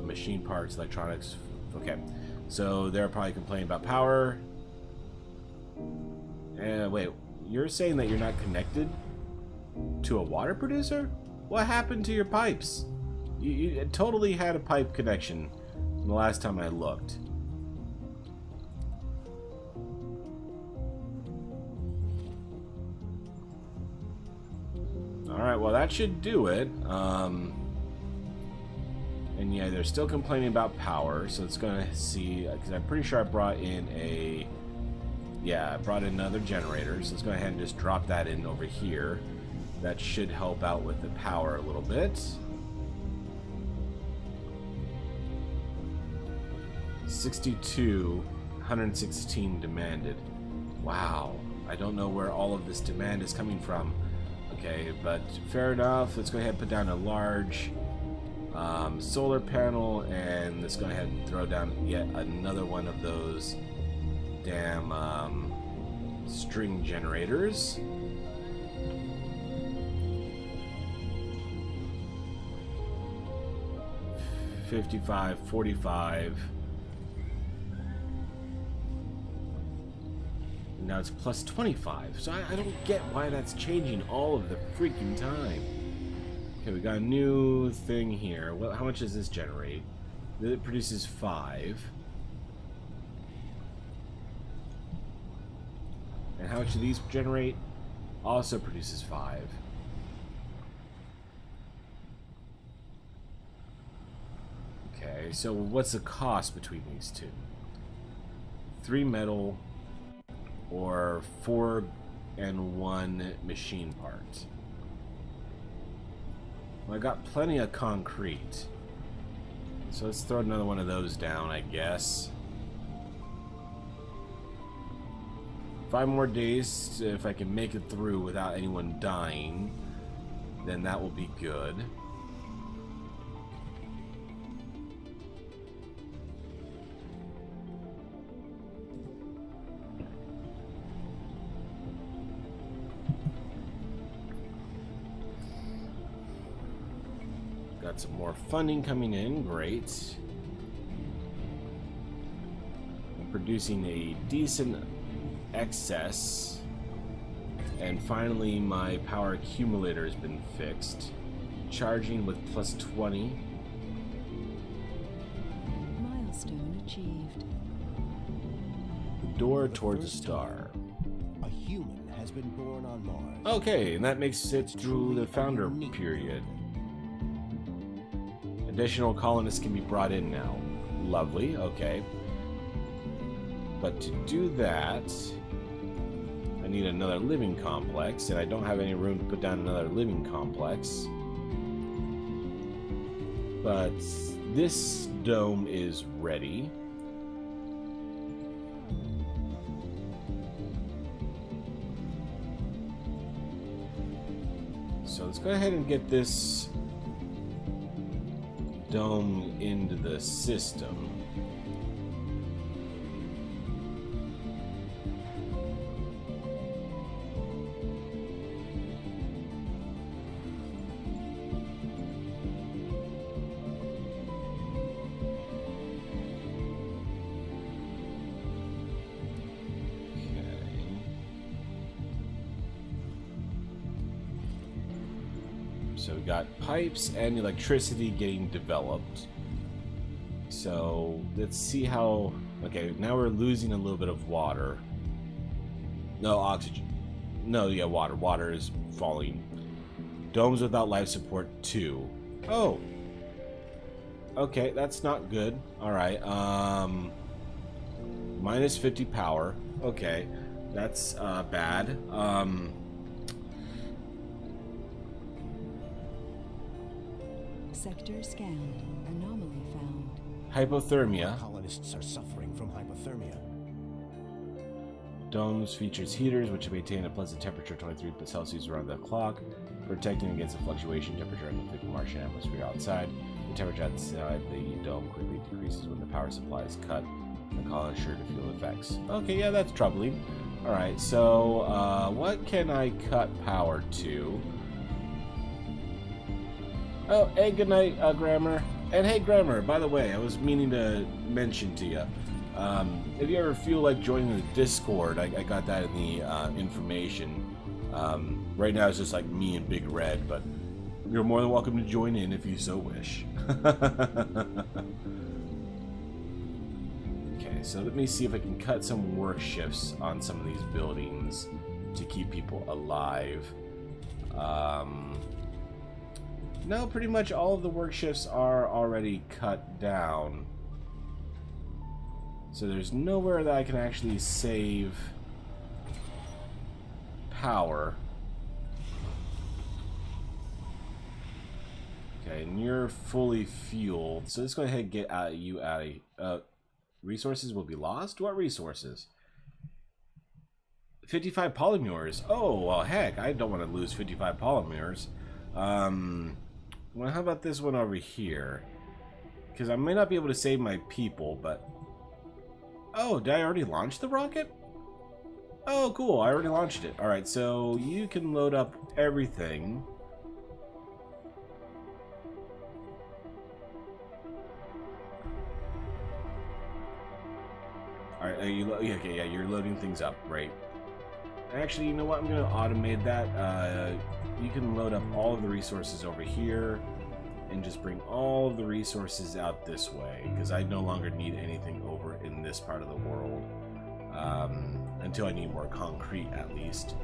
machine parts, electronics. Okay, so they're probably complaining about power. Wait, you're saying that you're not connected to a water producer? What happened to your pipes? You totally had a pipe connection the last time I looked. Alright, well that should do it. And yeah, they're still complaining about power, so it's gonna see, because I'm pretty sure I brought in a, yeah, I brought in another generator, so let's go ahead and just drop that in over here. That should help out with the power a little bit. 62, 116 demanded. Wow, I don't know where all of this demand is coming from. Okay, but fair enough. Let's go ahead and put down a large solar panel, and let's go ahead and throw down yet another one of those damn string generators. $55, $45. And now it's plus 25. So I don't get why that's changing all of the freaking time. Okay, we got a new thing here. Well, how much does this generate? It produces 5. And how much do these generate? Also produces 5. Okay, so what's the cost between these two? 3 metal or 4 and 1 machine part. Well, I got plenty of concrete. So let's throw another one of those down, I guess. 5 more days, if I can make it through without anyone dying, then that will be good. Got some more funding coming in, great. I'm producing a decent excess, and finally my power accumulator has been fixed. Charging with plus 20. Milestone achieved. The door towards a star. A human has been born on Mars. Okay, and that makes it through the founder period. Additional colonists can be brought in now. Lovely, okay. But to do that, I need another living complex, and I don't have any room to put down another living complex. But this dome is ready. So let's go ahead and get this dome into the system. So we got pipes and electricity getting developed. So let's see how... Okay, now we're losing a little bit of water. No, oxygen. No, yeah, water. Water is falling. Domes without life support 2. Oh! Okay, that's not good. Alright, minus 50 power. Okay, that's bad. Sector scanned. Anomaly found. Hypothermia. Colonists are suffering from hypothermia. Domes features heaters which maintain a pleasant temperature of 23 Celsius around the clock, protecting against the fluctuation temperature in the thick Martian atmosphere outside. The temperature outside the dome quickly decreases when the power supply is cut. The colonists are sure to feel effects. Okay, yeah, that's troubling. Alright, so what can I cut power to? Oh, hey, good night, Grammar. And hey, Grammar, by the way, I was meaning to mention to you, if you ever feel like joining the Discord, I got that in the information. Right now it's just like me and Big Red, but you're more than welcome to join in if you so wish. Okay, so let me see if I can cut some work shifts on some of these buildings to keep people alive. No, pretty much all of the work shifts are already cut down. So there's nowhere that I can actually save power. Okay, and you're fully fueled. So let's go ahead and get you out of... resources will be lost? What resources? 55 polymers. Oh, well, heck, I don't want to lose 55 polymers. Well, how about this one over here? Because I may not be able to save my people, but... Oh, did I already launch the rocket? Oh, cool, I already launched it. Alright, so you can load up everything. Alright, okay, yeah, you're loading things up, right? Actually, you know what? I'm going to automate that. You can load up all of the resources over here and just bring all of the resources out this way, because I no longer need anything over in this part of the world. Until I need more concrete, at least.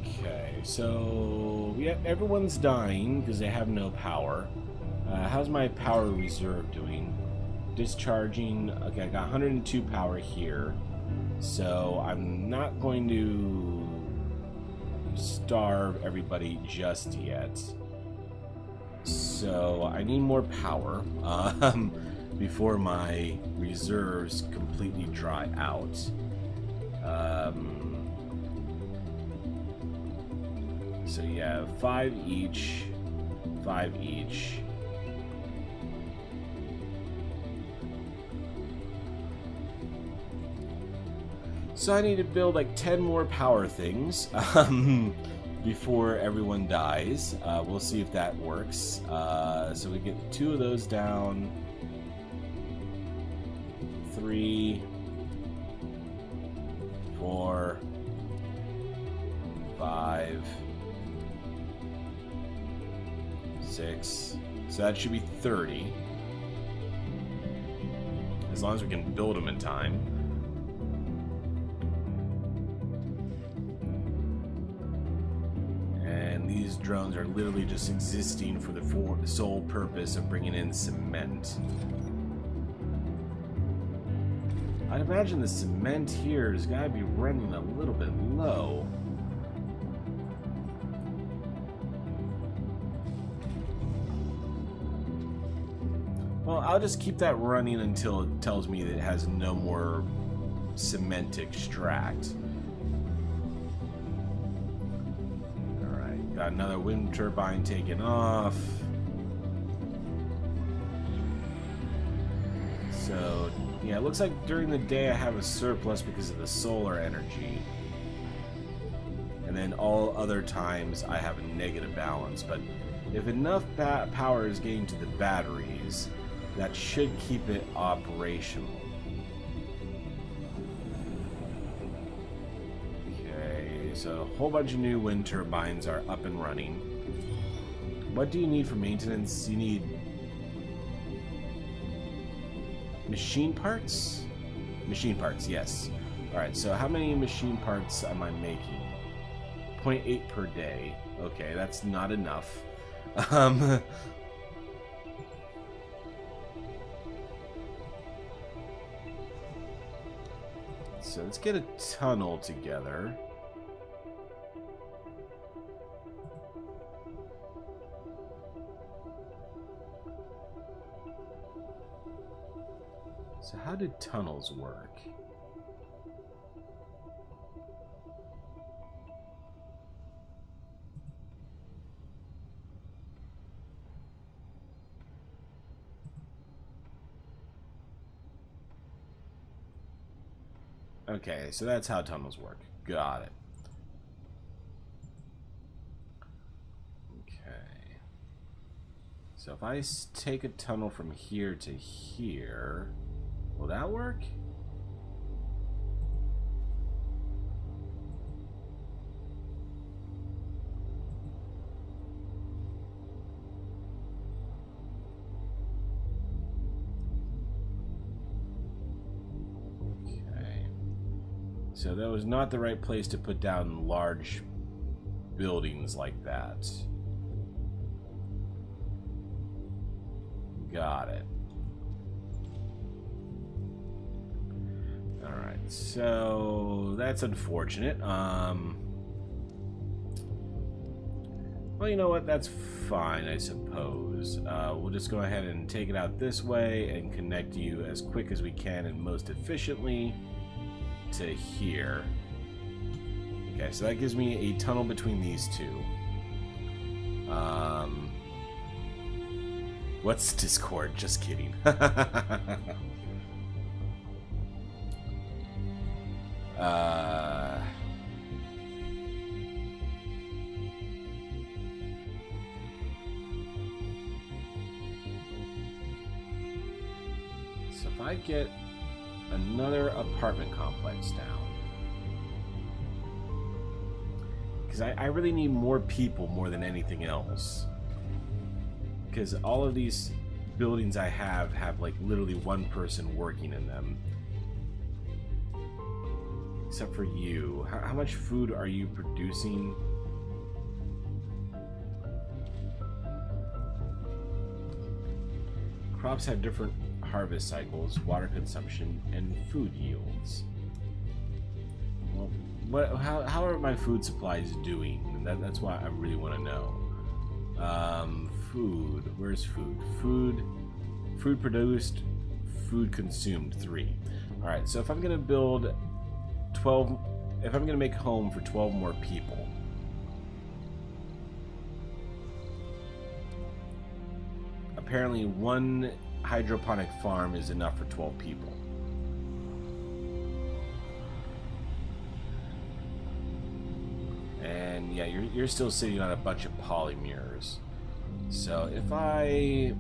Okay, so yeah, everyone's dying because they have no power. How's my power reserve doing? Discharging. Okay, I got 102 power here, so I'm not going to starve everybody just yet. So I need more power before my reserves completely dry out. So yeah, 5 each, 5 each. So I need to build like 10 more power things before everyone dies. We'll see if that works. So we get 2 of those down. 3, 4, 5, 6. So that should be 30. As long as we can build them in time. These drones are literally just existing for the sole purpose of bringing in cement. I'd imagine the cement here has got to be running a little bit low. Well, I'll just keep that running until it tells me that it has no more cement to extract. Got another wind turbine taken off. So, yeah, it looks like during the day I have a surplus because of the solar energy. And then all other times I have a negative balance. But if enough power is getting to the batteries, that should keep it operational. So a whole bunch of new wind turbines are up and running. What do you need for maintenance? You need machine parts? Machine parts, yes. Alright, so how many machine parts am I making? 0.8 per day. Okay, that's not enough. So let's get a tunnel together. So how do tunnels work? Okay, so that's how tunnels work. Got it. Okay. So if I take a tunnel from here to here... will that work? Okay. So that was not the right place to put down large buildings like that. Got it. Alright, so that's unfortunate. Well, you know what? That's fine, I suppose. We'll just go ahead and take it out this way and connect you as quick as we can and most efficiently to here. Okay, so that gives me a tunnel between these two. What's Discord? Just kidding. So if I get another apartment complex down, because I really need more people more than anything else, because all of these buildings I have like literally one person working in them, except for you. How much food are you producing? Crops have different harvest cycles, water consumption, and food yields. Well, how are my food supplies doing? That's why I really want to know. Food. Where's food? Food produced, food consumed, 3. All right. So if I'm gonna build 12, if I'm gonna make home for 12 more people, apparently one hydroponic farm is enough for 12 people. And yeah, you're still sitting on a bunch of polymirrors. So if I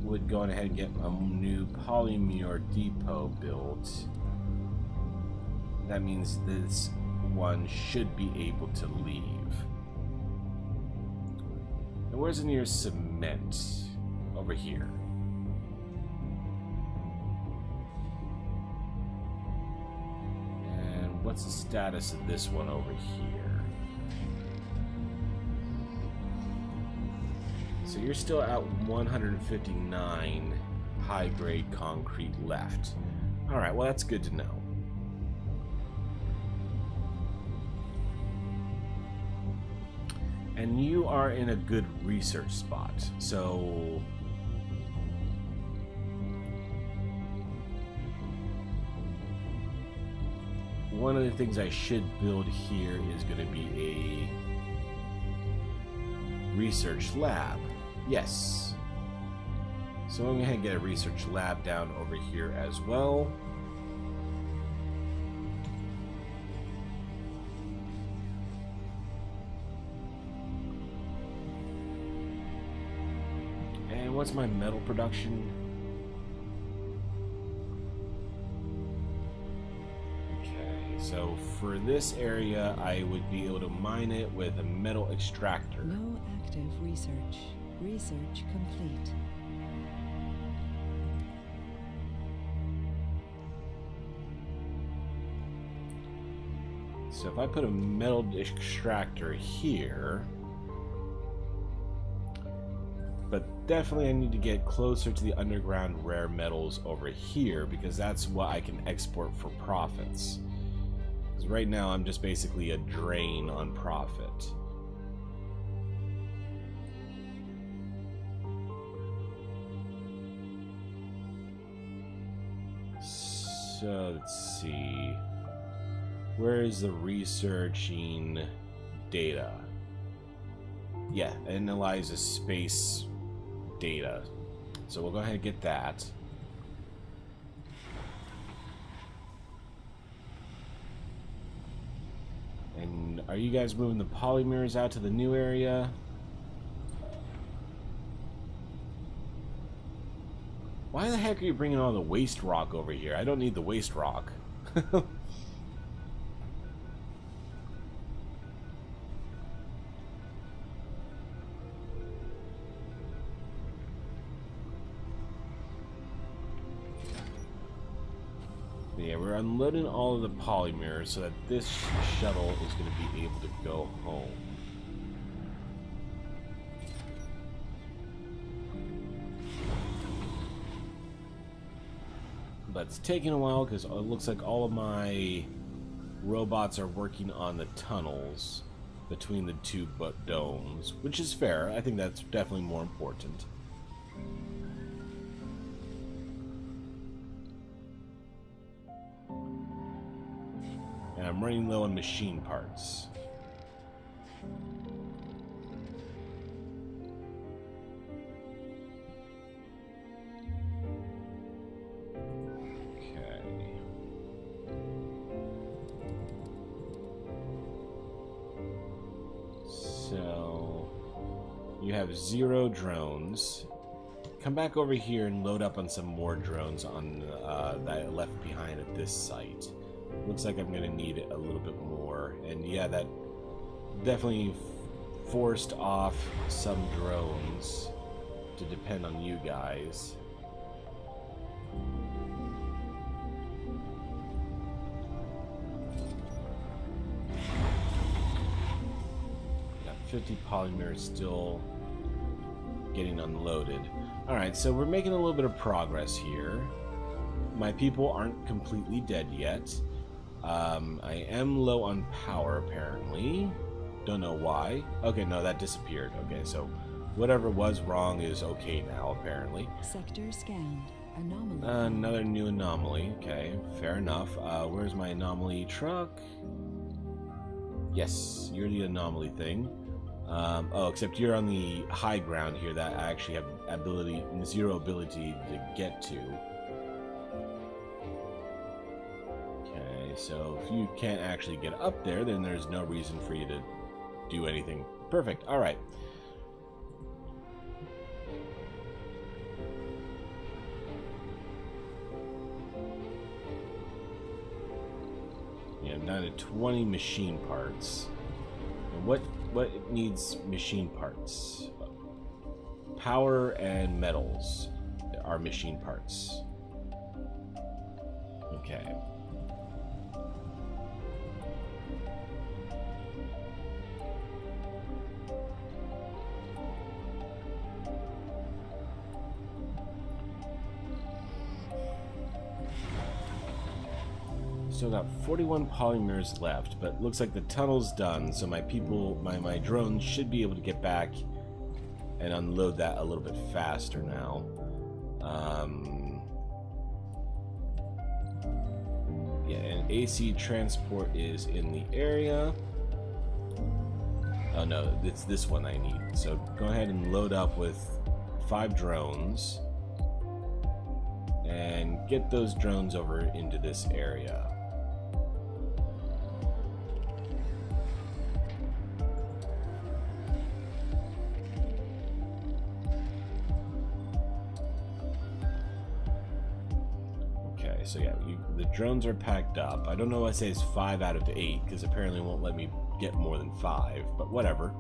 would go ahead and get a new polymer depot built, that means this one should be able to leave. And where's the nearest cement? Over here. And what's the status of this one over here? So you're still at 159 high-grade concrete left. Alright, well that's good to know. And you are in a good research spot, so one of the things I should build here is going to be a research lab. Yes. So I'm going to get a research lab down over here as well. And what's my metal production? So for this area, I would be able to mine it with a metal extractor. No active research. Research complete. So if I put a metal extractor here, but definitely I need to get closer to the underground rare metals over here, because that's what I can export for profits. Because right now I'm just basically a drain on profit. So let's see. Where is the researching data? Yeah, analyzes space data. So we'll go ahead and get that. And are you guys moving the polymers out to the new area? Why the heck are you bringing all the waste rock over here? I don't need the waste rock. Yeah, we're unloading all of the polymers so that this shuttle is going to be able to go home. But it's taking a while because it looks like all of my robots are working on the tunnels between the two domes, which is fair. I think that's definitely more important. And I'm running low on machine parts. So you have 0 drones come back over here and load up on some more drones on that I left behind at this site. Looks like I'm gonna need a little bit more, and yeah, that definitely forced off some drones to depend on you guys. Got 50 polymers still getting unloaded. Alright, so we're making a little bit of progress here. My people aren't completely dead yet. I am low on power, apparently. Don't know why. Okay, no, that disappeared. Okay, so whatever was wrong is okay now, apparently. Sector scanned. Anomaly. Another new anomaly. Okay, fair enough. Where's my anomaly truck? Yes, you're the anomaly thing. Oh, except you're on the high ground here that I actually have zero ability to get to. Okay, so if you can't actually get up there, then there's no reason for you to do anything. Perfect. All right. Yeah, I'm down to 20 machine parts. And what needs machine parts? Power and metals are machine parts. Okay. Still got 41 polymers left, but looks like the tunnel's done, so my people, my drones should be able to get back and unload that a little bit faster now. Yeah, and AC transport is in the area. Oh no, it's this one I need. So go ahead and load up with 5 drones and get those drones over into this area. So yeah, the drones are packed up. I don't know why it says 5 out of 8, because apparently it won't let me get more than 5, but whatever.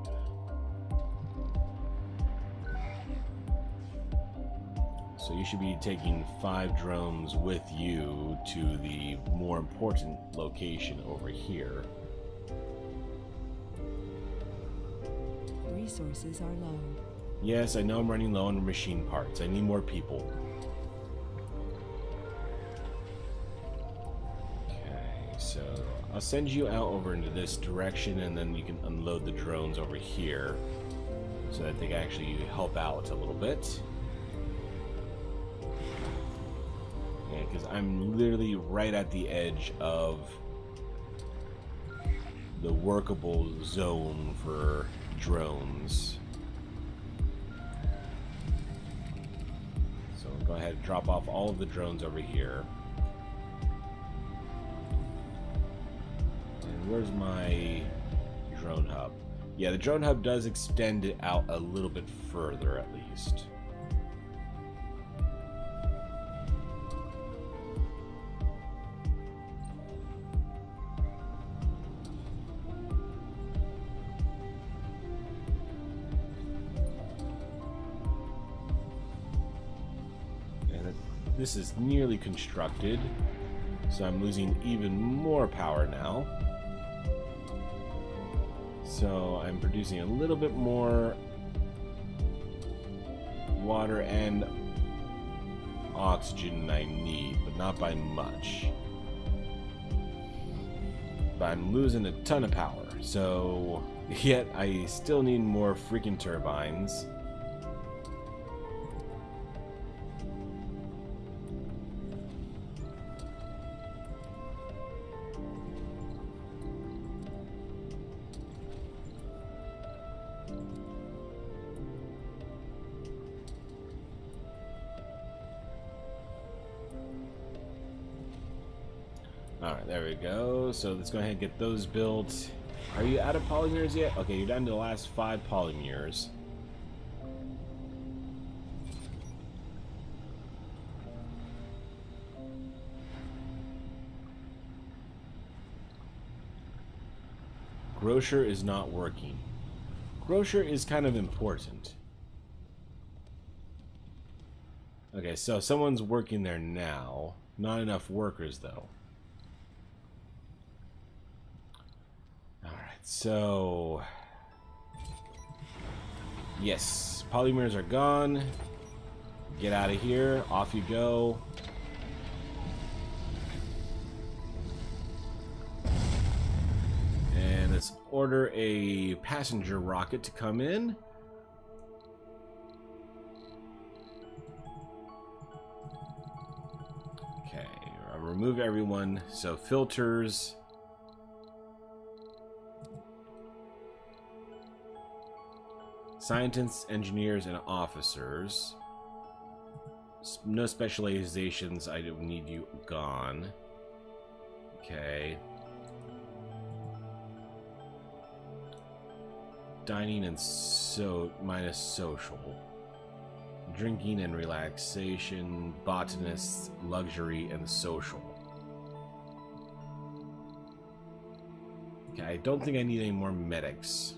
So you should be taking 5 drones with you to the more important location over here. Resources are low. Yes, I know I'm running low on machine parts. I need more people. So I'll send you out over into this direction, and then you can unload the drones over here so that they can actually help out a little bit. Yeah, because I'm literally right at the edge of the workable zone for drones. So go ahead and drop off all of the drones over here. Where's my drone hub? Yeah, the drone hub does extend it out a little bit further, at least. And this is nearly constructed, so I'm losing even more power now. So I'm producing a little bit more water and oxygen than I need, but not by much. But I'm losing a ton of power, so yet I still need more freaking turbines. Alright, there we go. So let's go ahead and get those built. Are you out of polymers yet? Okay, you're down to the last 5 polymers. Grocer is not working. Grocer is kind of important. Okay, so someone's working there now. Not enough workers, though. Alright, so... Yes, polymers are gone. Get out of here. Off you go. And let's order a passenger rocket to come in. Okay, I'll remove everyone. So filters. Scientists, engineers, and officers. No specializations. I don't need you gone. Okay. Dining and minus social. Drinking and relaxation. Botanists, luxury, and social. Okay, I don't think I need any more medics.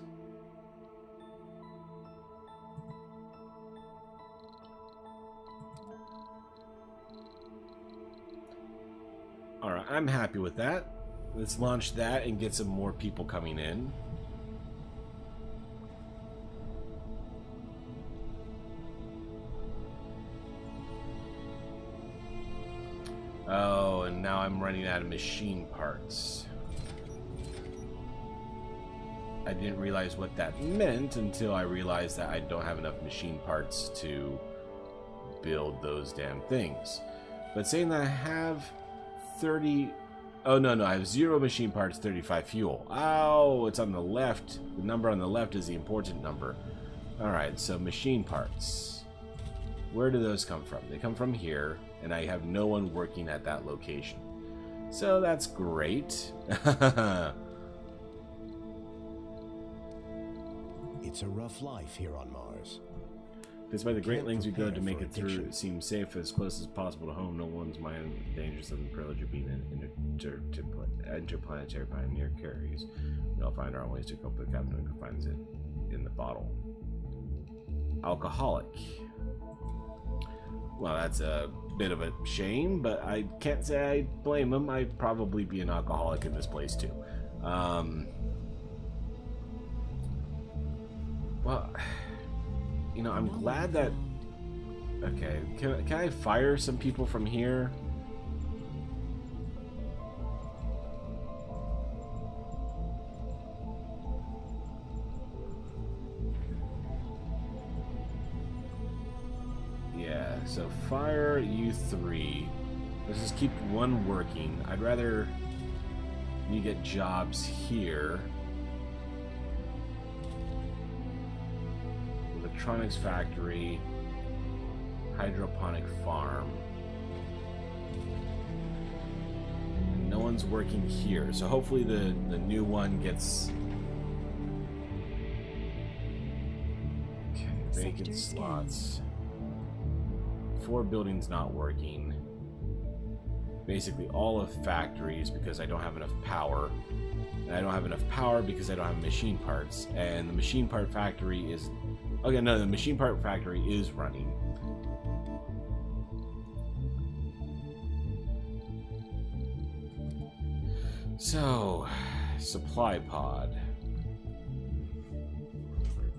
Alright, I'm happy with that. Let's launch that and get some more people coming in. Oh, and now I'm running out of machine parts. I didn't realize what that meant until I realized that I don't have enough machine parts to build those damn things. But saying that I have 30... Oh, no, I have 0 machine parts, 35 fuel. Oh, it's on the left. The number on the left is the important number. Alright, so machine parts. Where do those come from? They come from here, and I have no one working at that location. So that's great. It's a rough life here on Mars. Despite the great lengths we go to make it through, it seems safe as close as possible to home. No one's mind dangerous than the privilege of being an interplanetary pioneer carries. We all find our own ways to cope with the captain who finds it in the bottle. Alcoholic. Well, that's a bit of a shame, but I can't say I blame him. I'd probably be an alcoholic in this place too. Well, you know, I'm glad that... Okay, can I fire some people from here? Yeah, so fire you 3. Let's just keep one working. I'd rather you get jobs here. Electronics factory, hydroponic farm. And no one's working here, so hopefully the new one gets... Okay, vacant slots. 4 buildings not working. Basically all of factories because I don't have enough power. And I don't have enough power because I don't have machine parts. And the machine part factory is... Okay, no, the machine part factory is running. So, supply pod.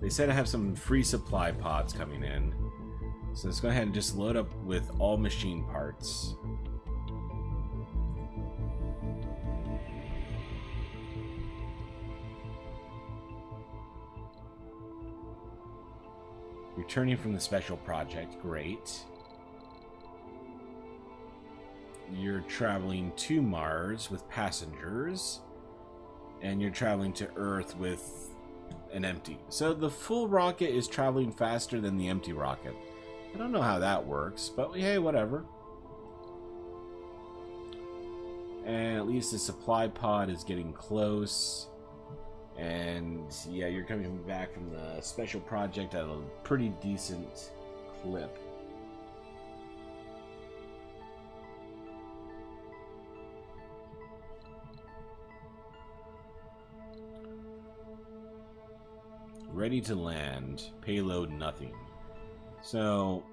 They said I have some free supply pods coming in. So let's go ahead and just load up with all machine parts. Returning from the special project, great. You're traveling to Mars with passengers, and you're traveling to Earth with an empty. So the full rocket is traveling faster than the empty rocket. I don't know how that works, but hey, whatever. And at least the supply pod is getting close. And yeah, you're coming back from the special project at a pretty decent clip. Ready to land. Payload nothing. So,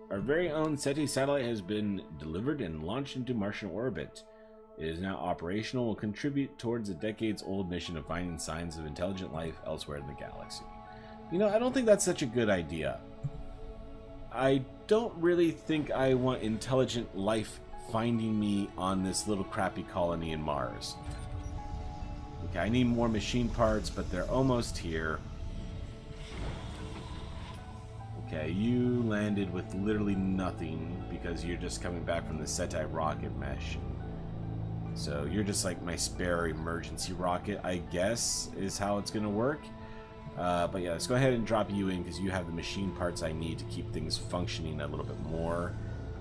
our very own SETI satellite has been delivered and launched into Martian orbit. It is now operational and will contribute towards a decades-old mission of finding signs of intelligent life elsewhere in the galaxy. You know, I don't think that's such a good idea. I don't really think I want intelligent life finding me on this little crappy colony in Mars. Okay, I need more machine parts, but they're almost here. Okay, you landed with literally nothing because you're just coming back from the SETI rocket mesh. So you're just like my spare emergency rocket, I guess, is how it's going to work. But yeah, let's go ahead and drop you in because you have the machine parts I need to keep things functioning a little bit more.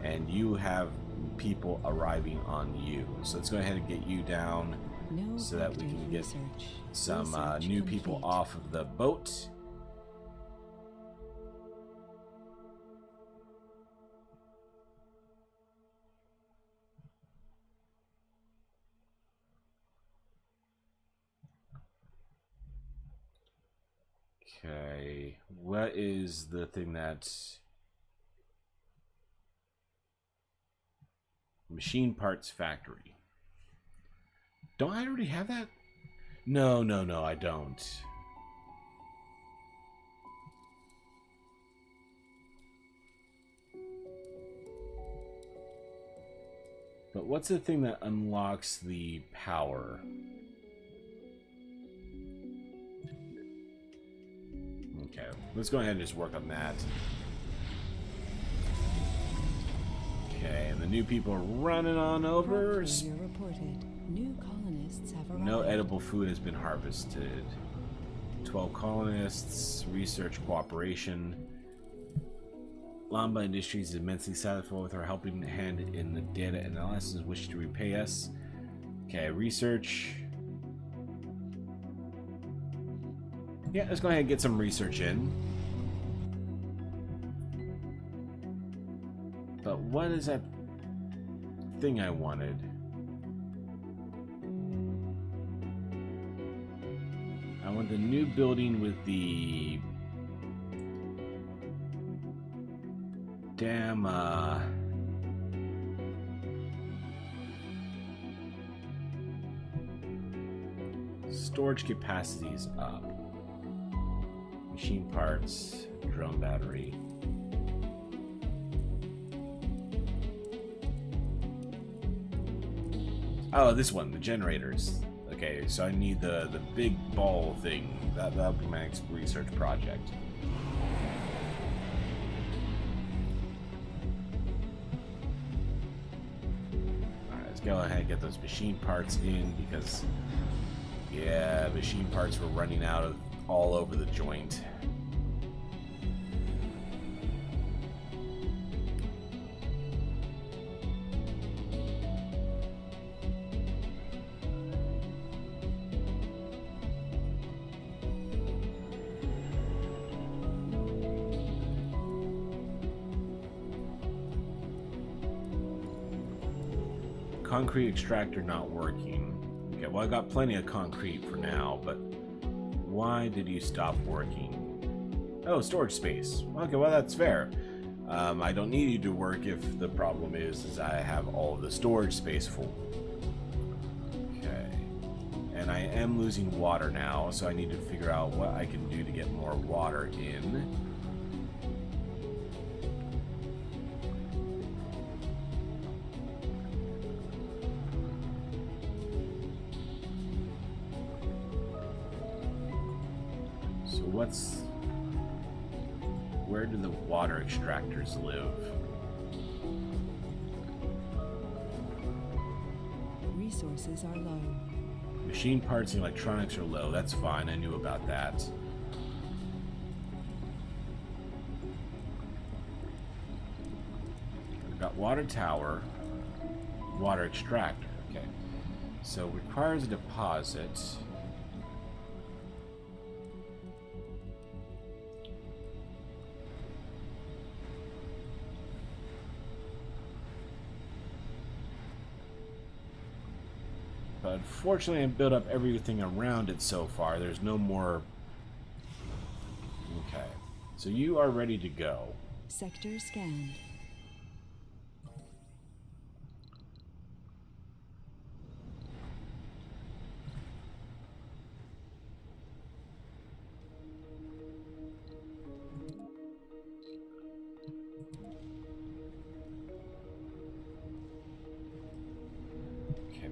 And you have people arriving on you. So let's go ahead and get you down so that we can get some new people off of the boat. Okay, what is the thing that's machine parts factory? Don't I already have that? No, I don't. But what's the thing that unlocks the power? Okay, let's go ahead and just work on that. Okay, and the new people are running on over. Reported. New colonists have arrived. No edible food has been harvested. 12 colonists, research cooperation. Lamba Industries is immensely satisfied with our helping hand in the data analysis. Wish to repay us. Okay, research. Yeah, let's go ahead and get some research in. But what is that thing I wanted? I want the new building with the damn storage capacities up. Machine parts, drone battery. Oh, this one, the generators. Okay, so I need the big ball thing. That'll be my next research project. Alright, let's go ahead and get those machine parts in because, yeah, machine parts were running out of all over the joint. Concrete extractor not working. Okay, well I got plenty of concrete for now, but why did you stop working? Oh, storage space. Okay, well that's fair. I don't need you to work if the problem is I have all of the storage space full. Okay. And I am losing water now, so I need to figure out what I can do to get more water in. Where do the water extractors live? Resources are low. Machine parts and electronics are low. That's fine. I knew about that. We've got water tower, water extractor. Okay. So requires a deposit. But unfortunately, I built up everything around it so far. There's no more So you are ready to go. Sector scanned.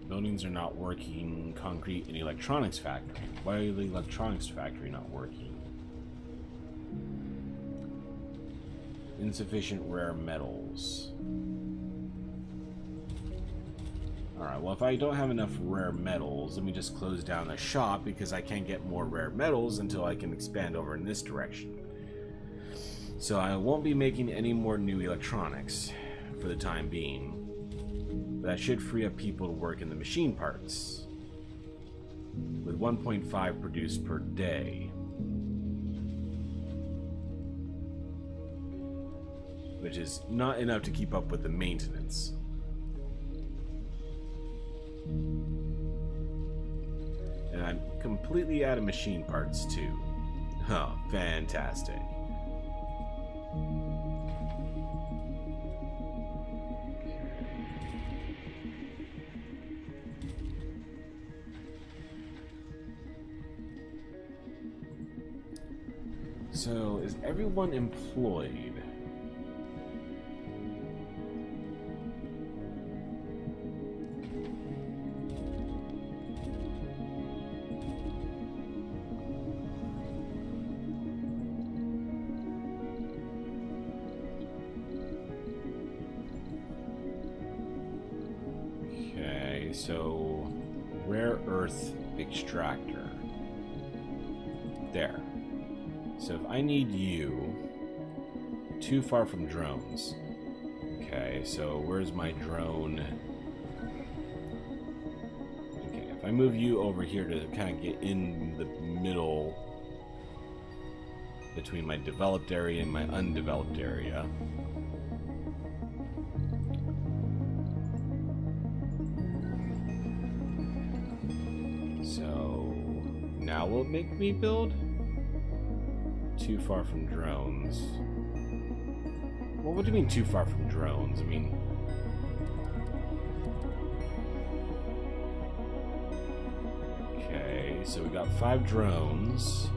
Buildings are not working. Concrete and electronics factory. Why are the electronics factory not working? Insufficient rare metals. Alright, well if I don't have enough rare metals, let me just close down the shop because I can't get more rare metals until I can expand over in this direction. So I won't be making any more new electronics for the time being. That should free up people to work in the machine parts. With 1.5 produced per day. Which is not enough to keep up with the maintenance. And I'm completely out of machine parts too. Oh, fantastic. So, is everyone employed? Okay, so rare earth extractor. There. So if I need you, too far from drones. Okay, so where's my drone? Okay, if I move you over here to kind of get in the middle between my developed area and my undeveloped area. So now will it make me build? Too far from drones. Well, what do you mean too far from drones? I mean... Okay, so we got 5 drones.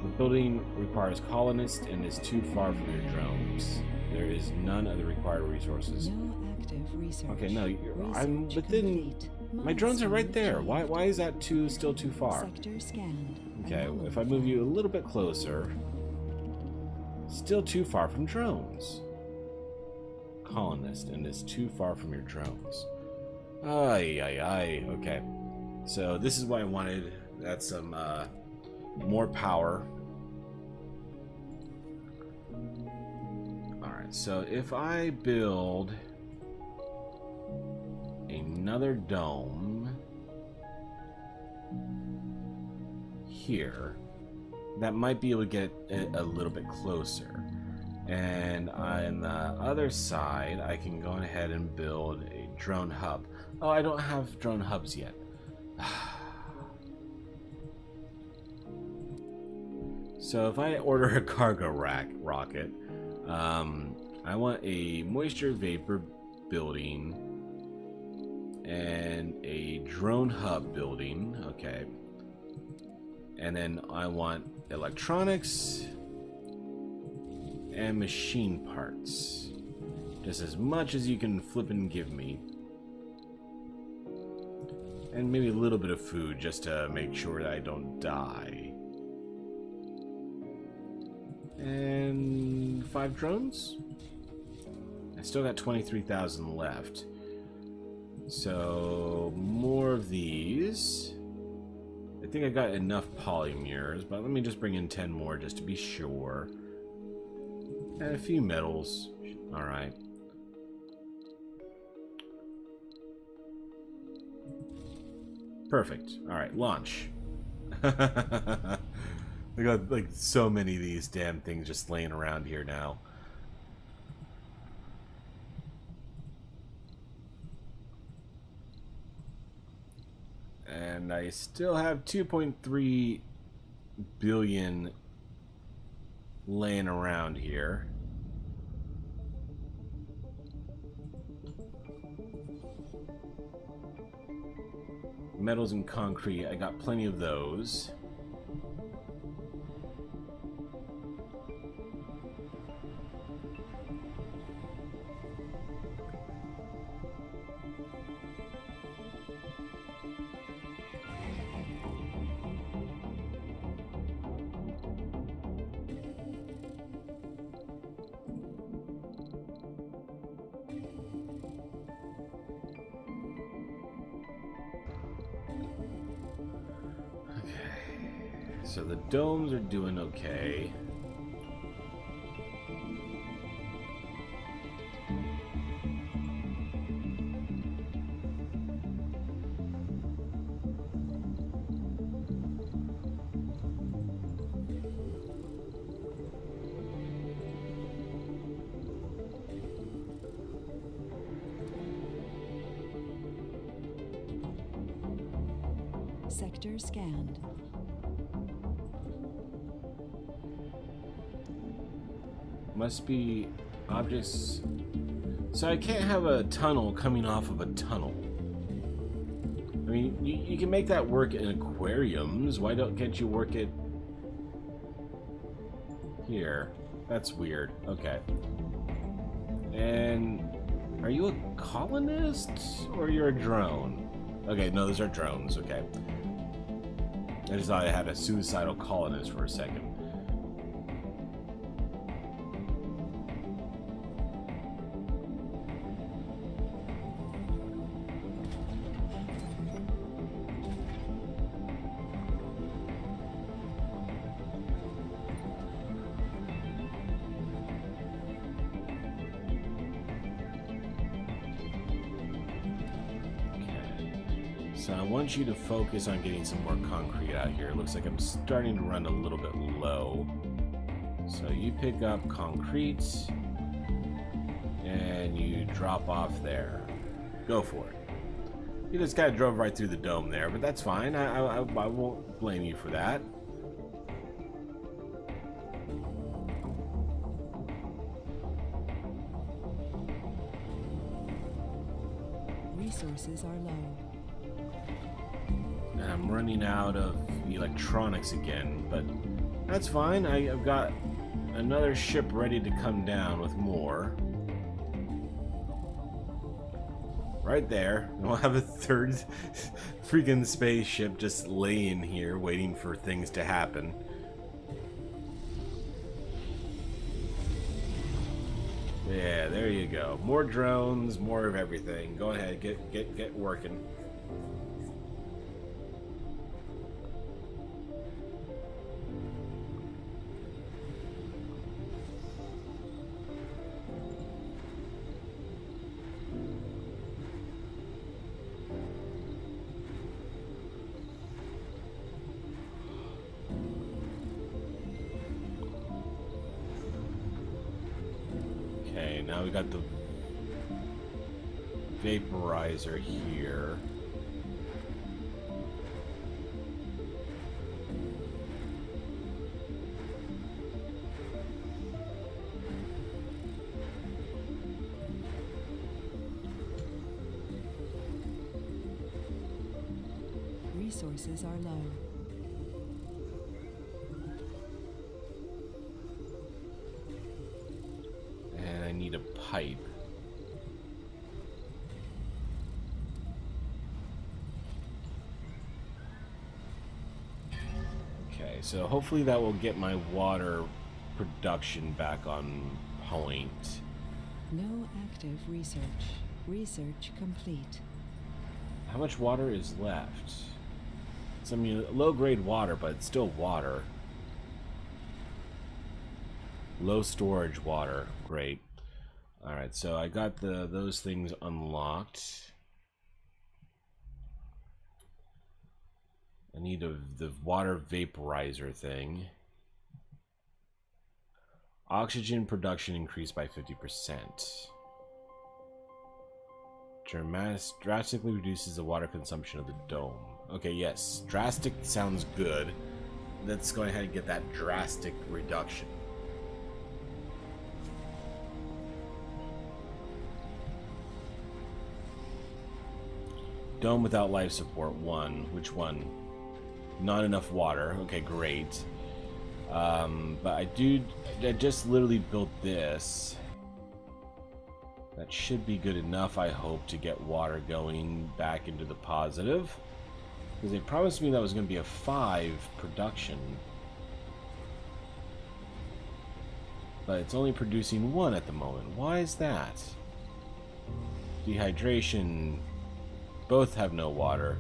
The building requires colonists and is too far from your drones. There is none of the required resources. No active research. Okay, no, I'm... Research But then... complete. My drones are right there. Milestone Why is that still too far? Sector scanned. Okay, if I move you a little bit closer, still too far from drones. Colonist, and is too far from your drones. Ay. Okay, so this is what I wanted. That's some more power. All right, so if I build another dome here, that might be able to get it a little bit closer. And on the other side, I can go ahead and build a drone hub. Oh, I don't have drone hubs yet. So if I order a cargo rocket, I want a moisture vapor building and a drone hub building. Okay. And then I want electronics and machine parts. Just as much as you can flip and give me. And maybe a little bit of food just to make sure that I don't die. And 5 drones? I still got 23,000 left. So, more of these. I think I got enough polymers, but let me just bring in 10 more just to be sure. And a few metals. Alright. Perfect. Alright, launch. I got like so many of these damn things just laying around here now. And I still have 2.3 billion laying around here. Metals and concrete, I got plenty of those. So the domes are doing okay. Sector scanned. Must be objects. So I can't have a tunnel coming off of a tunnel. I mean, you can make that work in aquariums. Why can't you work it here? That's weird. Okay. And are you a colonist or you're a drone? Okay, no, those are drones. Okay. I just thought I had a suicidal colonist for a second. So I want you to focus on getting some more concrete out here. It looks like I'm starting to run a little bit low. So you pick up concrete and you drop off there. Go for it. You just kind of drove right through the dome there, but that's fine. I won't blame you for that. Resources are low. And I'm running out of electronics again, but that's fine. I've got another ship ready to come down with more. Right there. We'll have a third freaking spaceship just laying here waiting for things to happen. Yeah, there you go. More drones, more of everything. Go ahead, get working. Okay, now we got the vaporizer here. Resources are low. And I need a pipe. Okay, so hopefully that will get my water production back on point. No active research. Research complete. How much water is left? It's, I mean, low-grade water, but it's still water. Low storage water. Great. Alright, so I got those things unlocked. I need the water vaporizer thing. Oxygen production increased by 50%. Drastically reduces the water consumption of the dome. Okay, yes. Drastic sounds good. let's go ahead and get that drastic reduction. Dome without life support, 1. Which one? Not enough water. Okay, great. But I just literally built this. That should be good enough, I hope, to get water going back into the positive. Because they promised me that was going to be a 5 production. But it's only producing 1 at the moment. Why is that? Dehydration. Both have no water.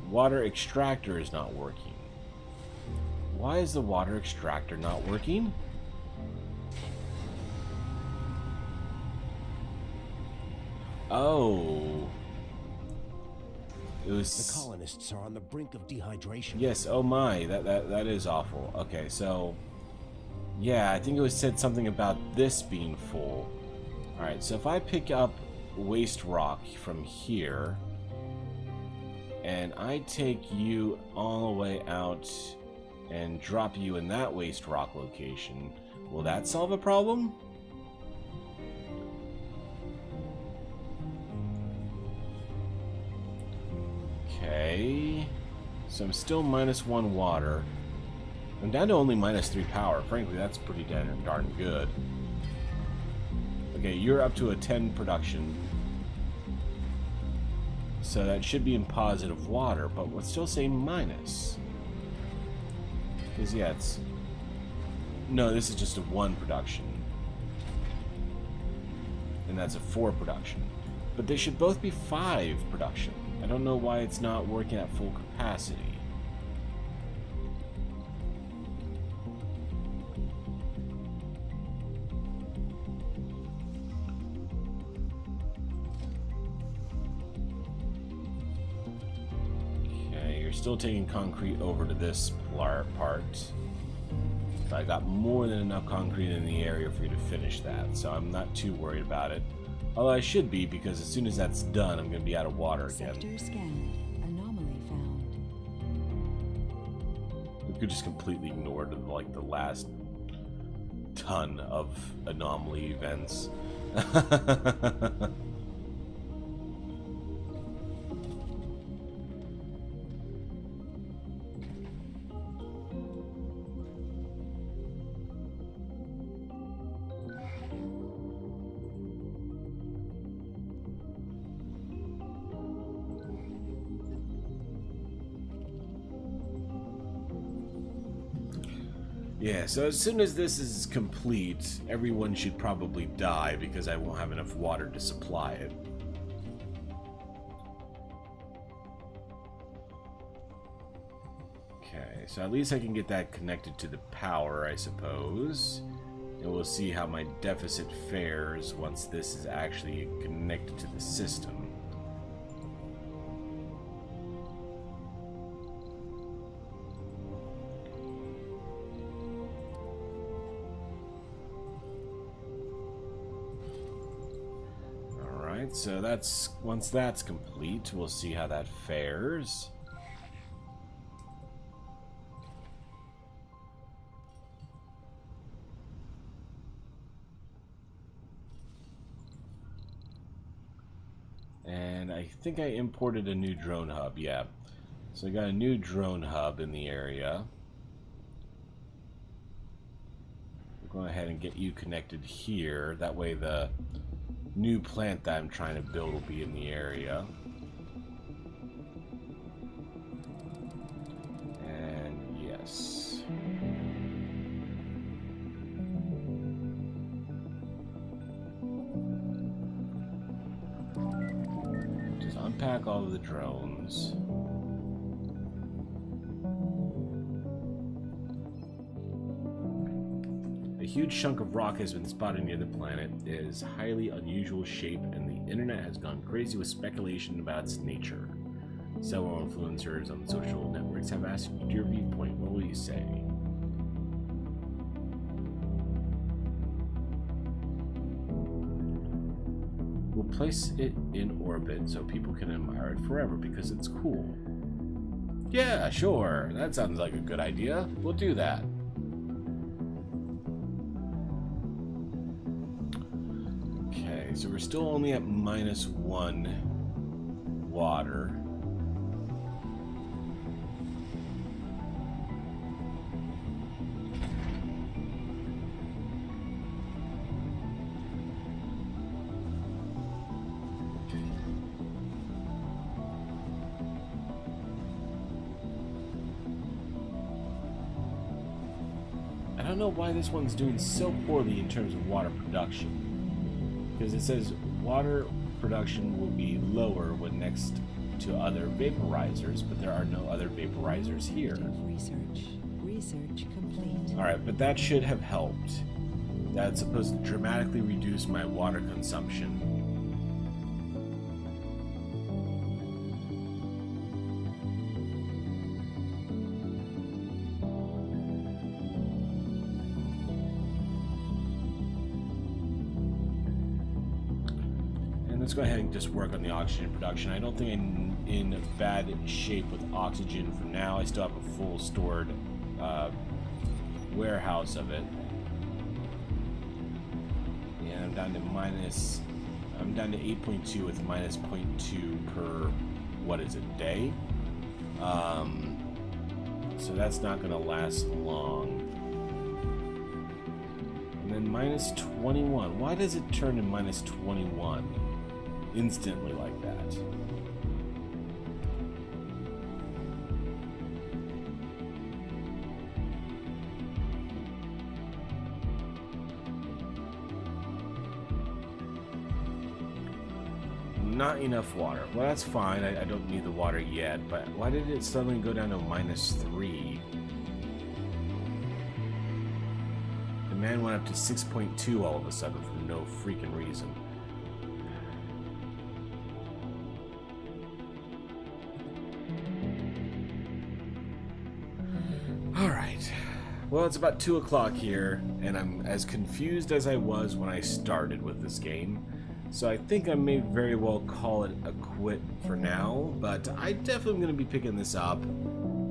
Water extractor is not working. Why is the water extractor not working? Oh. It was... The colonists are on the brink of dehydration. Yes, oh my, that is awful. Okay, so... Yeah, I think it was said something about this being full. Alright, so if I pick up waste rock from here, and I take you all the way out and drop you in that waste rock location, will that solve a problem? Okay, so I'm still -1 water. I'm down to only -3 power. Frankly, that's pretty darn good. Okay, you're up to a 10 production. So that should be in positive water, but we'll still say minus. Because, yeah, it's... No, this is just a 1 production. And that's a 4 production. But they should both be 5 production. I don't know why it's not working at full capacity. Still taking concrete over to this part, but I got more than enough concrete in the area for you to finish that, so I'm not too worried about it. Although I should be, because as soon as that's done, I'm going to be out of water again. Sector scanned. Anomaly found. We could just completely ignore like the last ton of anomaly events. Yeah, so as soon as this is complete, everyone should probably die because I won't have enough water to supply it. Okay, so at least I can get that connected to the power, I suppose. And we'll see how my deficit fares once this is actually connected to the system. So that's, once that's complete, we'll see how that fares. And I think I imported a new drone hub, yeah. So I got a new drone hub in the area. We'll go ahead and get you connected here. That way the new plant that I'm trying to build will be in the area. And yes. Just unpack all of the drones. A huge chunk of rock has been spotted near the planet. It is highly unusual shape, and the internet has gone crazy with speculation about its nature. Several influencers on social networks have asked your viewpoint. What will you say? We'll place it in orbit so people can admire it forever because it's cool. Yeah, sure. That sounds like a good idea. We'll do that. Okay, so we're still only at -1 water. I don't know why this one's doing so poorly in terms of water production. Because it says water production will be lower when next to other vaporizers, but there are no other vaporizers here. Research complete. Alright, but that should have helped. That's supposed to dramatically reduce my water consumption. Let's go ahead and just work on the oxygen production. I don't think I'm in bad shape with oxygen for now. I still have a full stored warehouse of it. And I'm down to 8.2 with minus 0.2 per, what is it, day? So that's not gonna last long. And then minus 21. Why does it turn to minus 21? Instantly like that. Not enough water. Well, that's fine. I don't need the water yet, but why did it suddenly go down to -3? Demand went up to 6.2 all of a sudden for no freaking reason. Alright, well, it's about 2 o'clock here, and I'm as confused as I was when I started with this game, so I think I may very well call it a quit for now, but I definitely am going to be picking this up.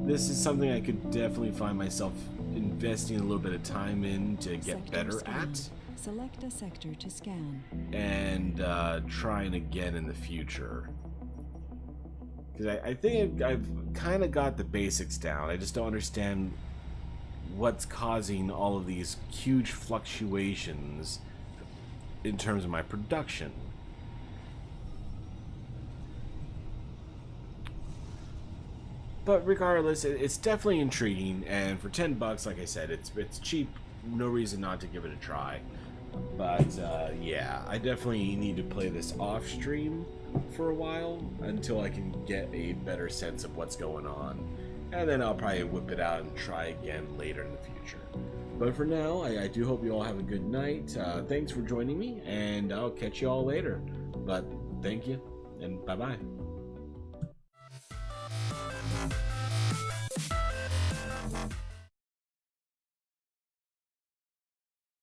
This is something I could definitely find myself investing a little bit of time in to get Sector better scan. at, Select a sector to scan. and trying again in the future. Because I think I've kind of got the basics down. I just don't understand what's causing all of these huge fluctuations in terms of my production. But regardless, it's definitely intriguing, and for 10 bucks, like I said, it's cheap. No reason not to give it a try. But yeah, I definitely need to play this off stream for a while until I can get a better sense of what's going on, and then I'll probably whip it out and try again later in the future. But for now, I do hope you all have a good night. Thanks for joining me, and I'll catch you all later. But thank you, and bye-bye.